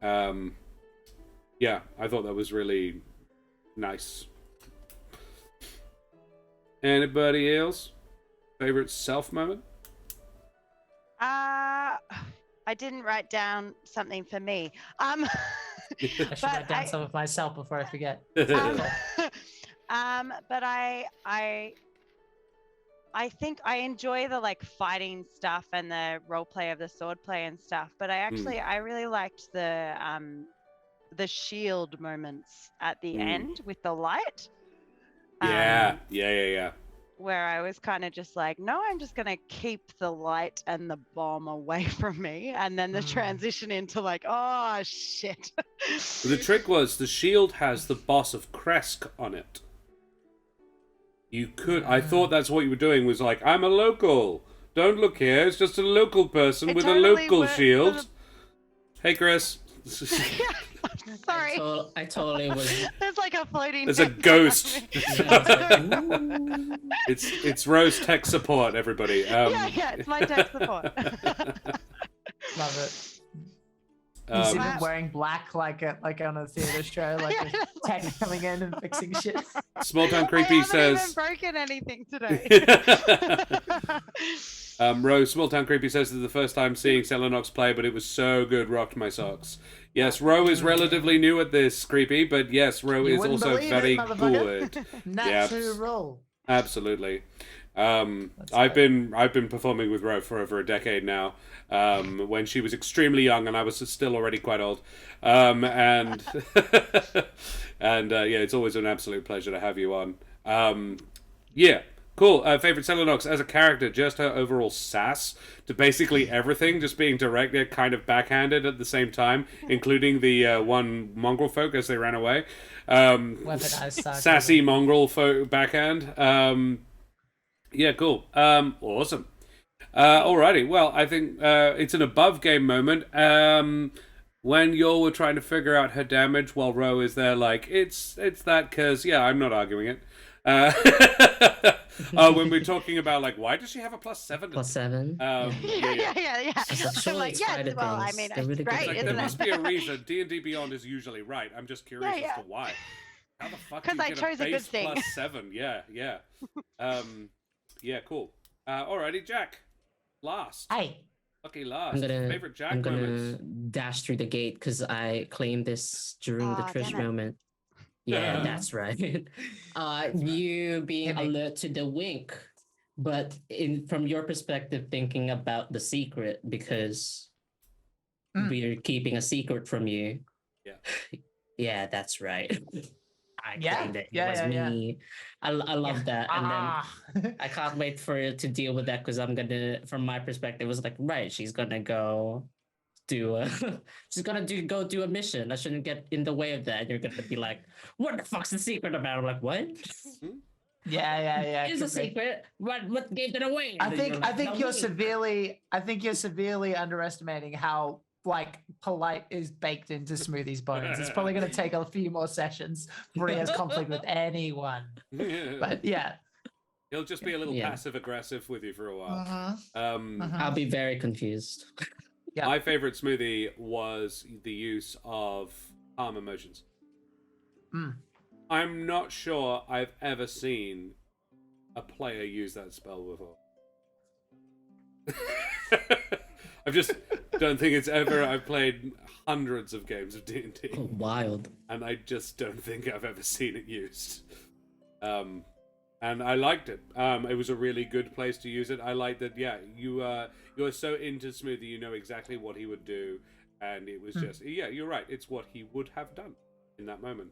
Yeah, I thought that was really nice. Anybody else? Favorite self moment? I didn't write down something for me. I should write down some of myself before I forget. But I think I enjoy the like fighting stuff and the role play of the sword play and stuff. But I really liked the the shield moments at the Mm. end with the light. Yeah, yeah. Where I was kind of just like, no, I'm just going to keep the light and the bomb away from me. And then the transition into like, oh, shit. The trick was the shield has the boss of Krezk on it. You could... I thought that's what you were doing, was like, I'm a local. Don't look here, it's just a local person with a local shield. Hey, Chris. Sorry. I totally was. There's like a floating... There's a ghost. It's Rose tech support, everybody. Yeah, it's my tech support. Love it. You see them wearing black like on a theater show, like a tech coming in and fixing shit. Small Town Creepy says... I haven't even broken anything today. Rose, Small Town Creepy says this is the first time seeing Selenox play, but it was so good, rocked my socks. Yes, Ro is relatively new at this, Creepy, but yes, Ro is also very good. Natural. Absolutely. I've been performing with Ro for over a decade now. When she was extremely young and I was still already quite old. And yeah, it's always an absolute pleasure to have you on. Yeah. Cool. Favorite Selenox as a character, just her overall sass to basically everything, just being direct yet kind of backhanded at the same time, including the one Mongrel Folk as they ran away. Sassy Mongrel Folk backhand. Yeah, cool. Awesome. Alrighty. Well, I think it's an above game moment. When y'all were trying to figure out her damage while Ro is there like, it's that because, yeah, I'm not arguing it. When we're talking about like, why does she have a +7? +7. Yeah. I'm like, yes, well, I mean, it's really great, like, isn't there it? must be a reason. D&D Beyond is usually right. I'm just curious as to why. How the fuck do you I get chose a good base thing. +7? Yeah. Yeah, cool. Alrighty, Jack. Last. Hey. Lucky last. Favorite Jack I'm gonna moments. dash through the gate because I claimed this during the Trish damn it. moment. Yeah, that's right. You being alert to the wink, but from your perspective, thinking about the secret because we're keeping a secret from you. Yeah. Yeah, that's right. I claimed it. Yeah, It was me. I love that. And then I can't wait for it to deal with that because I'm gonna, from my perspective, it was like, right, she's gonna go do go do a mission. I shouldn't get in the way of that. You're gonna be like, what the fuck's the secret about? I'm like, what? Yeah. It's a secret. What gave it away? I think you're severely underestimating how like polite is baked into Smoothie's bones. It's probably going to take a few more sessions before he has conflict with anyone. But yeah, he'll just be a little passive aggressive with you for a while. I'll be very confused. Yeah. My favorite Smoothie was the use of calm emotions. I'm not sure I've ever seen a player use that spell before. I just don't think it's ever... I've played hundreds of games of D&D. Wild. And I just don't think I've ever seen it used. And I liked it. It was a really good place to use it. I liked that, you're so into Smoothie, you know exactly what he would do. And it was just... Yeah, you're right. It's what he would have done in that moment.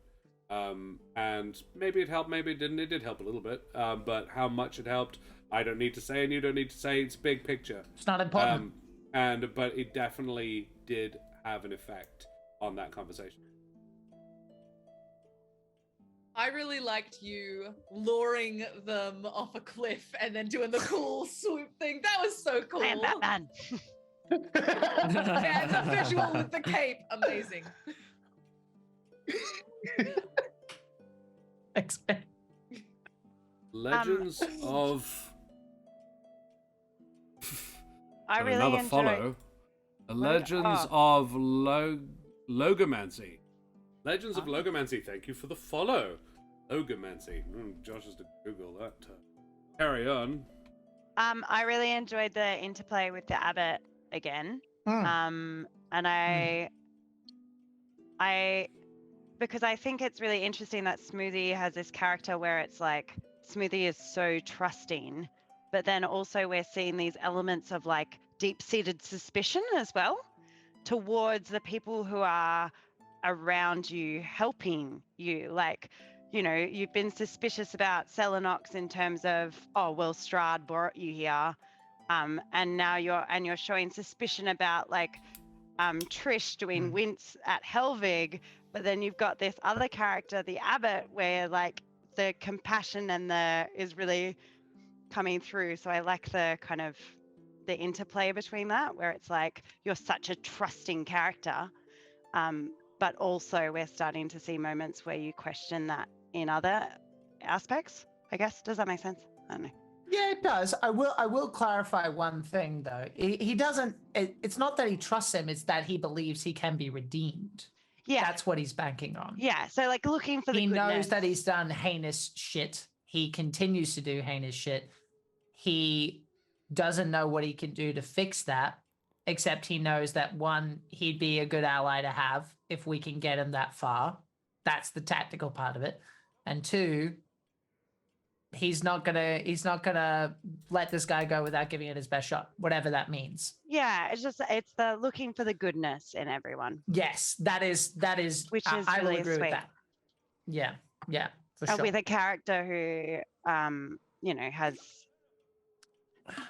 And maybe it helped, maybe it didn't. It did help a little bit. But how much it helped, I don't need to say, and you don't need to say. It's big picture. It's not important. But it definitely did have an effect on that conversation. I really liked you luring them off a cliff and then doing the cool swoop thing. That was so cool. I am Batman. And the visual with the cape, amazing. Legends of... I really another enjoyed... follow. The Legends of Logomancy. Legends of Logomancy, thank you for the follow. Logomancy. Josh has to Google that. Carry on. I really enjoyed the interplay with the Abbot again. And I because I think it's really interesting that Smoothie has this character where it's like Smoothie is so trusting, but then also we're seeing these elements of like deep-seated suspicion as well towards the people who are around you helping you. Like, you've been suspicious about Selenox in terms of, oh, well, Strahd brought you here. And now you're showing suspicion about like Trish doing wince at Helvig, but then you've got this other character, the Abbot, where like the compassion is really coming through. So I like the kind of the interplay between that, where it's like you're such a trusting character, but also we're starting to see moments where you question that in other aspects, I guess. Does that make sense? I don't know. Yeah, it does. I will clarify one thing though. He doesn't. It's not that he trusts him; it's that he believes he can be redeemed. Yeah, that's what he's banking on. Yeah, so like looking for the he goodness. knows that he's done heinous shit. He continues to do heinous shit. He doesn't know what he can do to fix that, except he knows that one, he'd be a good ally to have if we can get him that far. That's the tactical part of it. And two, he's not gonna let this guy go without giving it his best shot, whatever that means. Yeah, it's the looking for the goodness in everyone. Yes, that is which is I really will agree sweet. with that. Yeah, for sure. With a character who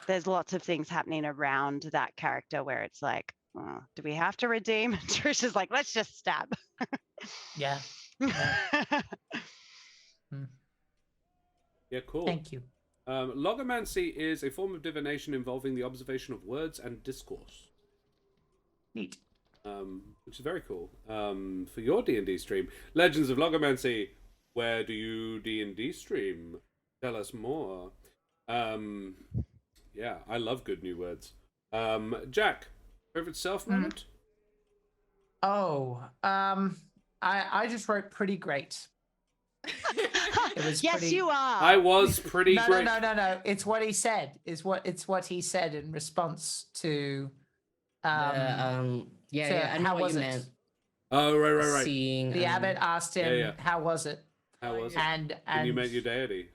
there's lots of things happening around that character where it's like, oh, do we have to redeem? Trish is like, let's just stab. Yeah. Yeah, cool. Thank you. Logomancy is a form of divination involving the observation of words and discourse. Neat. Which is very cool. For your D&D stream, Legends of Logomancy, where do you D&D stream? Tell us more. Yeah, I love good new words. Jack, favorite self moment? Oh, I just wrote pretty great. It was yes, pretty... you are. I was pretty great. No. It's what he said. It's what he said in response to. I know what you meant. Oh, right. Seeing the Abbot asked him, yeah. "How was it?" How was it? And you met your deity.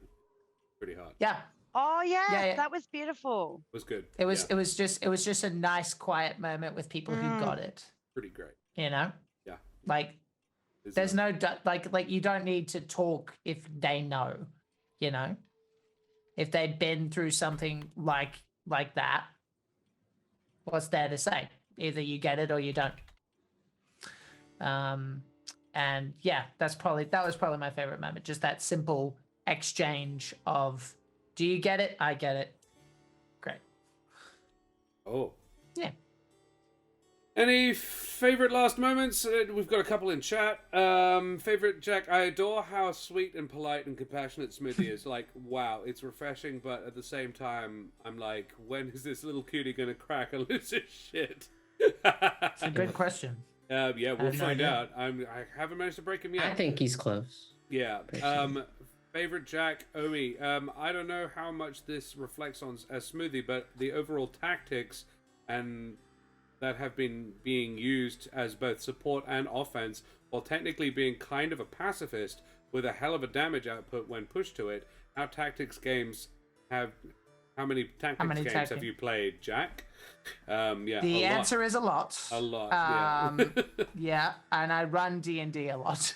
Pretty hard. Yeah. Oh yes, Yeah. That was beautiful. It was good. It was just a nice quiet moment with people who got it. Pretty great. You know. Yeah. Like, there's no like you don't need to talk if they know, you know. If they've been through something like that, what's there to say? Either you get it or you don't. And yeah, that was probably my favorite moment. Just that simple exchange of, do you get it? I get it. Great. Oh. Yeah. Any favorite last moments? We've got a couple in chat. Favorite, Jack, I adore how sweet and polite and compassionate Smoothie is. Like, wow, it's refreshing, but at the same time, I'm like, when is this little cutie going to crack and lose his shit? It's a good question. Yeah, we'll find out. I haven't managed to break him yet. I think he's close. Yeah. Favorite Jack, Omi. I don't know how much this reflects on as Smoothie, but the overall tactics and that have been being used as both support and offense, while technically being kind of a pacifist with a hell of a damage output when pushed to it. How many tactics games have you played, Jack? Yeah. The answer is a lot. A lot. Yeah. Yeah, and I run D&D a lot,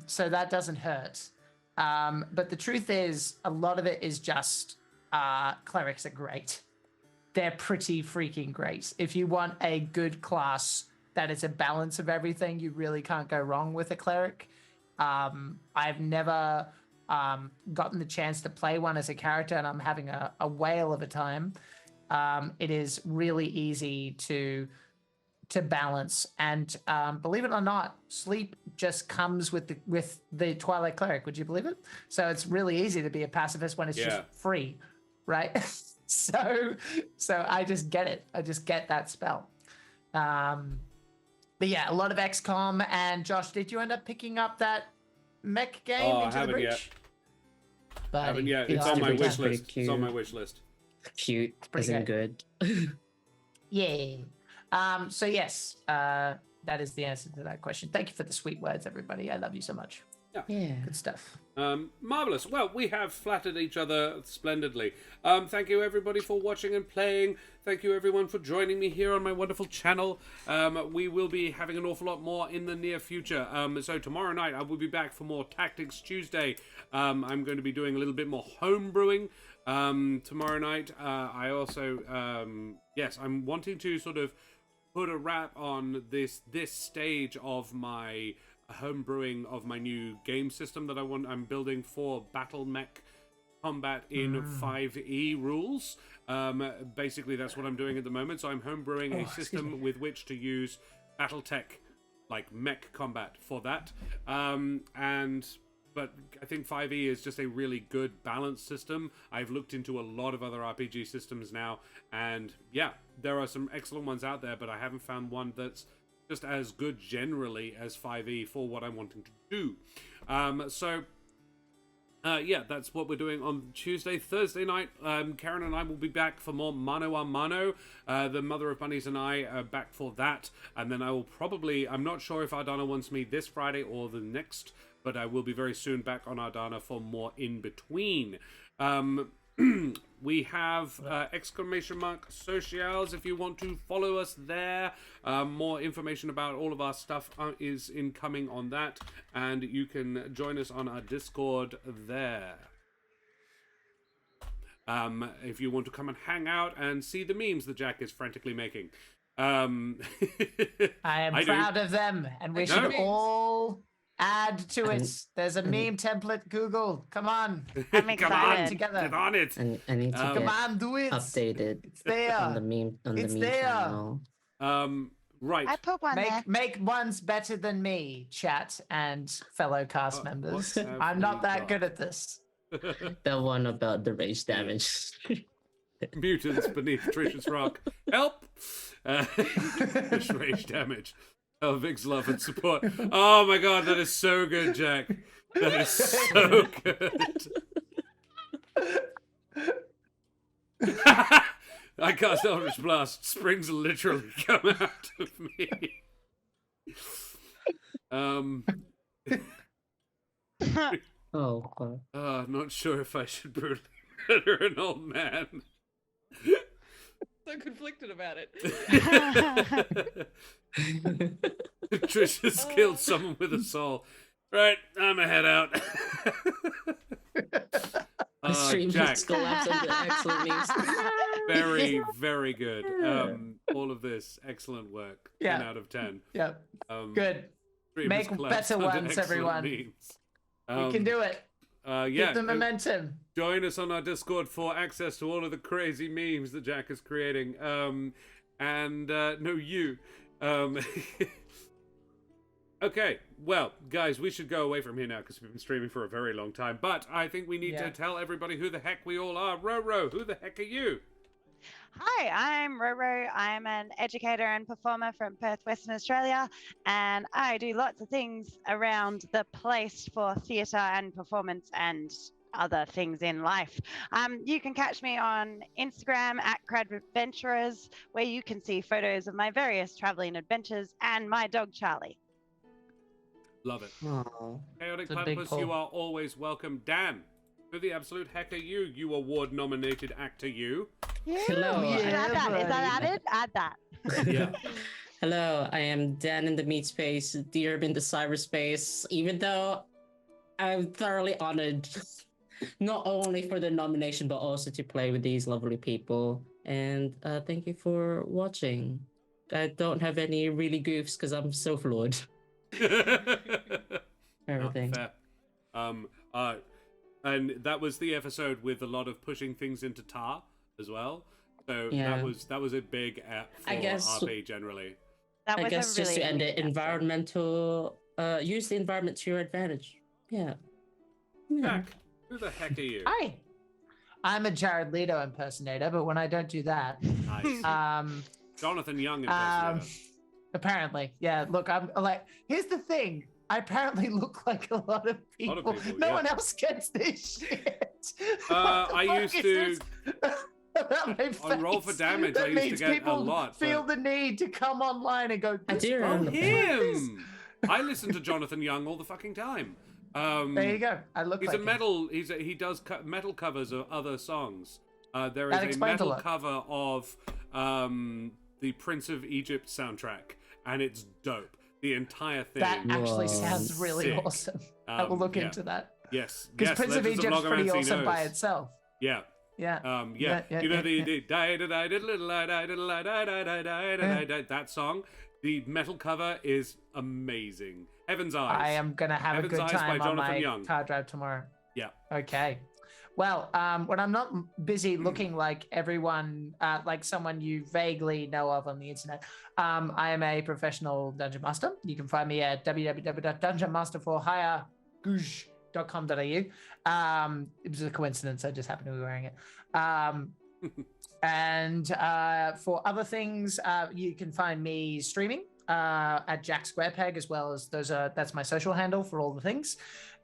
so that doesn't hurt. But the truth is, a lot of it is just clerics are great. They're pretty freaking great. If you want a good class that is a balance of everything, you really can't go wrong with a cleric. I've never gotten the chance to play one as a character, and I'm having a whale of a time. It is really easy to balance, and believe it or not, sleep just comes with the Twilight Cleric. Would you believe it? So it's really easy to be a pacifist when it's just free, right? So I just get it. I just get that spell. But yeah, a lot of XCOM. And Josh, did you end up picking up that mech game Into the Breach? Yet. Buddy, haven't yet. It's on my wish list. It's on my wish list. Cute, isn't good. Yeah. So yes, that is the answer to that question. Thank you for the sweet words, everybody. I love you so much. Yeah. Good stuff. Marvelous. Well, we have flattered each other splendidly. Thank you everybody for watching and playing. Thank you everyone for joining me here on my wonderful channel. We will be having an awful lot more in the near future. So tomorrow night I will be back for more Tactics Tuesday. I'm going to be doing a little bit more home brewing tomorrow night. I also, yes, I'm wanting to sort of put a wrap on this stage of my home brewing of my new game system that I'm building for battle mech combat in 5e rules. Basically that's what I'm doing at the moment. So I'm home brewing a system with which to use battle tech like mech combat for that. But I think 5e is just a really good balanced system. I've looked into a lot of other RPG systems now, and yeah, there are some excellent ones out there, but I haven't found one that's just as good generally as 5e for what I'm wanting to do. Yeah, that's what we're doing on Tuesday. Thursday night, Karen and I will be back for more Mano a Mano. The Mother of Bunnies and I are back for that. And then I will probably, I'm not sure if Ardana wants me this Friday or the next, but I will be very soon back on Ardana for more in between. We have ! socials if you want to follow us there. More information about all of our stuff is incoming on that, and you can join us on our Discord there. If you want to come and hang out and see the memes that Jack is frantically making. I am proud of them, and we should all add to it. There's a meme template, Google. Come on. I'm excited. Come on, together. get on it. I need to Come get on, do it. updated It's there. on the meme It's meme there. channel. Right. I put one there. Make ones better than me, chat and fellow cast members. what have I'm not we that got? good at this. The one about the rage damage. Mutants beneath Trish's rock. Help! This rage damage. Oh, Vic's love and support. Oh my god, that is so good, Jack. That is so good. I cast Eldritch Blast. Springs literally come out of me. Oh, wow. Not sure if I should brutally murder an old man. So conflicted about it. Trish has killed someone with a soul. Right, I'm a head out. The stream Jack, just collapsed under excellent memes. very, very good. All of this, excellent work. 10 out of 10. Yep. stream Good. has Make collapsed better under ones, excellent everyone. memes. We can do it. Yeah. Keep the momentum. Join us on our Discord for access to all of the crazy memes that Jack is creating. Okay, well, guys, we should go away from here now because we've been streaming for a very long time. But I think we need to tell everybody who the heck we all are. Roro, who the heck are you? Hi, I'm Roro. I'm an educator and performer from Perth, Western Australia, and I do lots of things around the place for theatre and performance and other things in life. You can catch me on Instagram at Cradventurers, where you can see photos of my various traveling adventures and my dog Charlie. Love it. Aww. Chaotic It's a big Platypus, pull. you are always welcome. Dan, who the absolute heck are you? You award-nominated actor, you. Yeah, Hello, we should yeah, add that. Is that buddy. added? Add that. Yeah. Hello, I am Dan in the meat space, Deerb in the cyberspace, even though I'm thoroughly honored not only for the nomination but also to play with these lovely people. And thank you for watching. I don't have any really goofs because I'm so flawed. Everything. Fair. And that was the episode with a lot of pushing things into tar as well. So Yeah. that was a big app for I guess- RP generally. That I was guess a just really to end it, episodes. environmental, use the environment to your advantage. Yeah. Jack, who the heck are you? Hi. I'm a Jared Leto impersonator, but when I don't do that, Nice. Jonathan Young impersonator. apparently, yeah. Look, I'm like. Here's the thing. I apparently look like a lot of people. No yeah. one else gets this shit. I used to on Roll for Damage. I That used to means get a people lot. feel but- the need to come online and go. I "This do Oh, remember that. him! I listen to Jonathan Young all the fucking time. There you go. I look He's like a him. metal. He does metal covers of other songs. There That is a explains a metal lot. cover of the Prince of Egypt soundtrack, and it's dope. The entire thing. That actually Whoa. sounds really Sick. awesome. I will look Yeah. into that. Yes, Because yes. Prince of Legends Egypt's pretty Logomancy awesome by knows. itself. Yeah. Yeah. Yeah. Yeah, You know yeah. that song. The metal cover is amazing. Heaven's Eyes. I am gonna have Heaven's a good Eyes time by on Jonathan my Young. car drive tomorrow. Yeah. Okay. Well, when I'm not busy looking like everyone, like someone you vaguely know of on the internet, I am a professional dungeon master. You can find me at www.dungeonmasterforhire.com.au. It was a coincidence. I just happened to be wearing it. And for other things, you can find me streaming at Jack Squarepeg, as well as that's my social handle for all the things.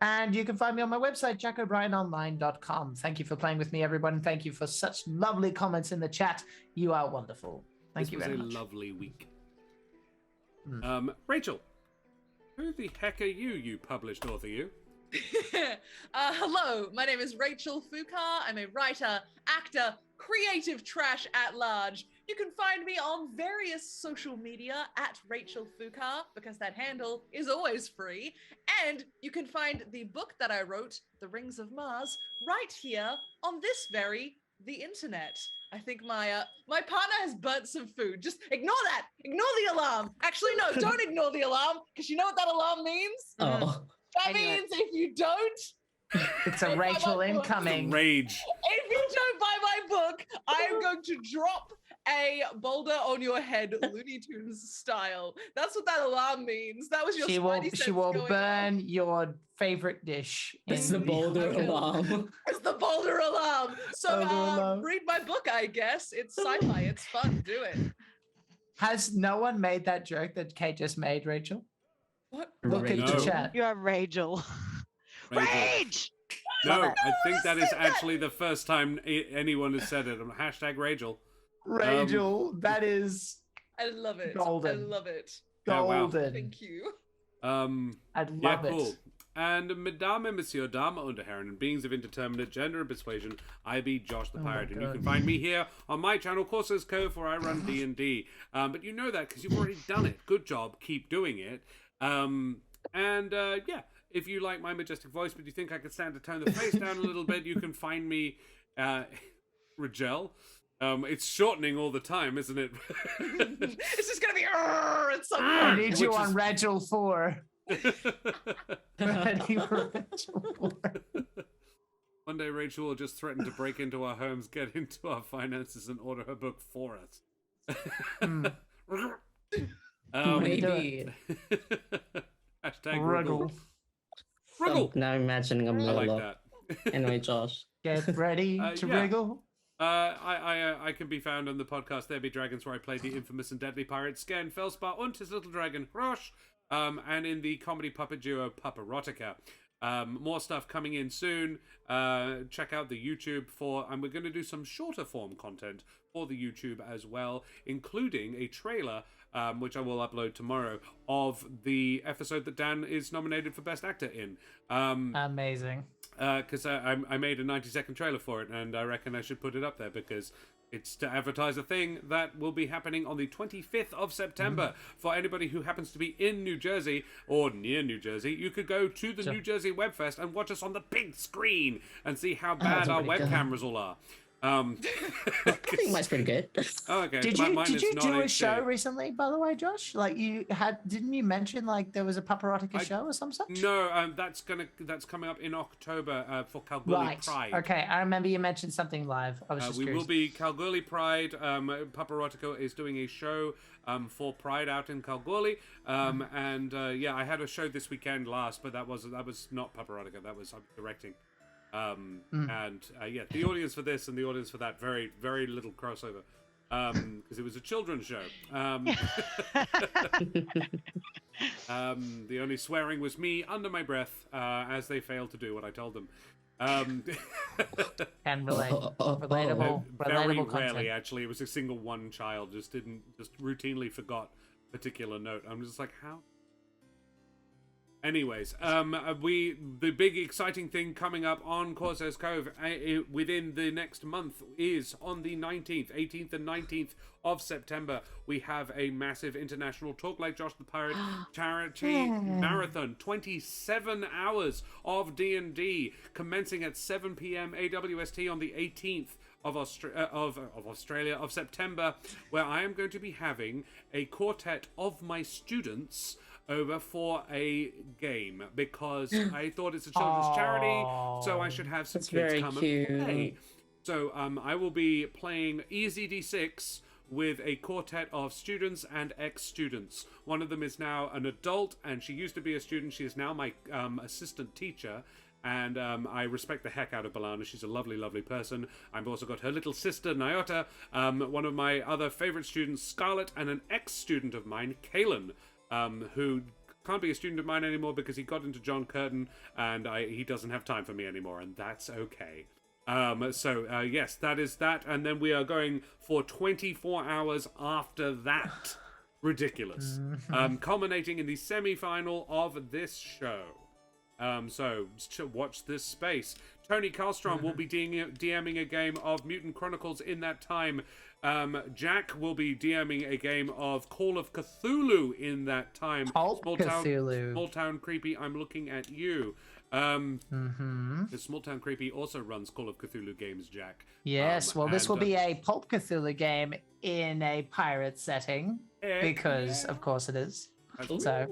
And you can find me on my website, jackobryanonline.com. Thank you for playing with me, everyone. Thank you for such lovely comments in the chat. You are wonderful. Thank you very much. This was a lovely week. Rachel, who the heck are you published author, you? Hello, my name is Rachel Fukar. I'm a writer, actor, creative trash at large. You can find me on various social media at Rachel Fukar, because that handle is always free. And you can find the book that I wrote, The Rings of Mars, right here on this the internet. I think my partner has burnt some food. Just ignore that. Ignore the alarm. Actually, no, don't ignore the alarm, because you know what that alarm means? Oh. That Anyway. means if you don't, It's a Rachel incoming. Rage. if you don't buy my book, I am going to drop a boulder on your head, Looney Tunes style. That's what that alarm means. That was your She will Spidey sense going off. burn your favorite dish. It's in the boulder Okay. alarm. It's the boulder alarm. So Boulder alarm. read my book, I guess. It's sci-fi. It's fun. Do it. Has no one made that joke that Kate just made, Rachel? What? Look No. at the chat. You are Rachel. Rachel. Rage! No, Love it. I think that is said that. actually the first time anyone has said it. Hashtag Rachel. Rachel, that is I love it. Golden. I love it. Oh, wow. golden. Thank you. I'd Yeah, love cool. it. And Madame and Monsieur, Dame und Herren, and beings of indeterminate gender and persuasion, I be Josh the Oh my Pirate, and you God. can find me here on my channel, Courses Cove, where I run D&D. But you know that because you've already done it. Good job. Keep doing it. Yeah, if you like my majestic voice, but you think I could stand to tone the face down a little bit, you can find me, Rigel. It's shortening all the time, isn't it? It's just gonna be at some I point. need you Which on is- Rachel 4. Ready for Rachel 4. One day Rachel will just threaten to break into our homes, get into our finances, and order her book for us. Maybe. Hashtag Wriggle. Wriggle. Now imagining a I like monologue. that. Anyway, Josh. Get ready to yeah. wriggle. I can be found on the podcast There Be Dragons, where I play the infamous and deadly pirate Sken Felspar und his little dragon Rosh, and in the comedy puppet duo Pupperotica. More stuff coming in soon. Check out the YouTube and we're going to do some shorter form content for the YouTube as well, including a trailer, which I will upload tomorrow, of the episode that Dan is nominated for Best Actor in. Amazing. Because I made a 90-second trailer for it, and I reckon I should put it up there because it's to advertise a thing that will be happening on the 25th of September. For anybody who happens to be in New Jersey or near New Jersey, you could go to the New Jersey Web Fest and watch us on the big screen and see how bad our web cameras all are. I think mine's pretty good. Oh, okay. Did Mine you is do not a HD. show recently, by the way, Josh? Like didn't you mention like there was a Pupperotica show or some such? No, that's coming up in October for Kalgoorlie Right. Pride. Okay, I remember you mentioned something live. I was just we curious. will be Kalgoorlie Pride. Pupperotica is doing a show for Pride out in Kalgoorlie. And I had a show this weekend last, but that was not Pupperotica. That was directing. And the audience for this and the audience for that, very, very little crossover. Because it was a children's show. The only swearing was me under my breath as they failed to do what I told them. Can relate. Relatable. Very Relatable rarely, content. actually. It was a single one child just routinely forgot a particular note. I'm just like, how? Anyways, the big exciting thing coming up on Corsair's Cove within the next month is on the 18th and 19th of September. We have a massive international Talk Like Josh the Pirate charity marathon, 27 hours of D&D, commencing at 7 p.m. AWST on the 18th of September, where I am going to be having a quartet of my students over for a game because I thought it's a children's charity, so I should have some kids come and play. So I will be playing Easy D6 with a quartet of students and ex-students. One of them is now an adult, and she used to be a student. She is now my assistant teacher. And I respect the heck out of Balana. She's a lovely, lovely person. I've also got her little sister, Nyota, one of my other favorite students, Scarlett, and an ex-student of mine, Kalen, who can't be a student of mine anymore because he got into John Curtin, and he doesn't have time for me anymore, and that's okay. Yes, that is that. And then we are going for 24 hours after that. Ridiculous. Culminating in the semi-final of this show. So watch this space. Tony Karlstrom will be DMing a game of Mutant Chronicles in that time. Jack will be DMing a game of Call of Cthulhu in that time. Small Town Creepy, I'm looking at you. The Small Town Creepy also runs Call of Cthulhu games, Jack. Yes, well, this will be a Pulp Cthulhu game in a pirate setting, because of course it is. So,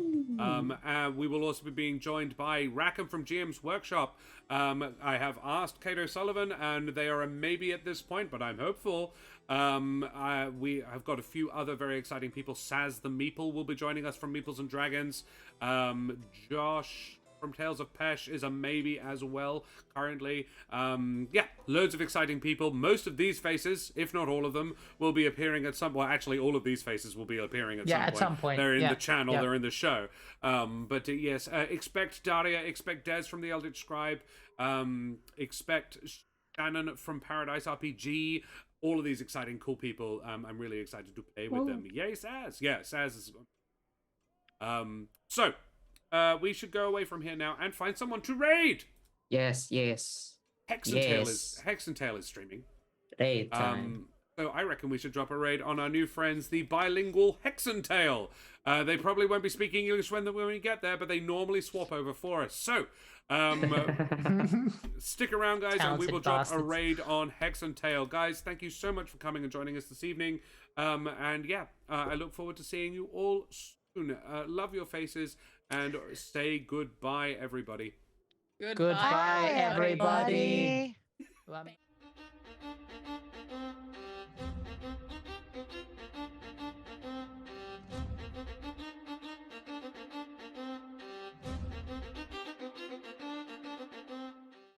we will also be being joined by Rackham from GM's Workshop. I have asked Cato Sullivan, and they are a maybe at this point, but I'm hopeful. We have got a few other very exciting people. Saz the Meeple will be joining us from Meeples and Dragons. Josh from Tales of Pesh is a maybe as well currently. Yeah, loads of exciting people. Most of these faces, if not all of them, will be appearing at some... Well, actually, all of these faces will be appearing at some point. They're in the channel, they're in the show. Yes, expect Daria, expect Des from the Eldritch Scribe, expect Shannon from Paradise RPG. All of these exciting, cool people. I'm really excited to play with them. Yay, Saz! Yeah, Saz is... we should go away from here now and find someone to raid. Yes. Hexentail is streaming. Raid time. So I reckon we should drop a raid on our new friends, the bilingual Hexentail. They probably won't be speaking English when we get there, but they normally swap over for us. So stick around, guys, and we will drop a raid on Hexentail. Guys, thank you so much for coming and joining us this evening. I look forward to seeing you all soon. Love your faces. And say goodbye, everybody. Goodbye, everybody.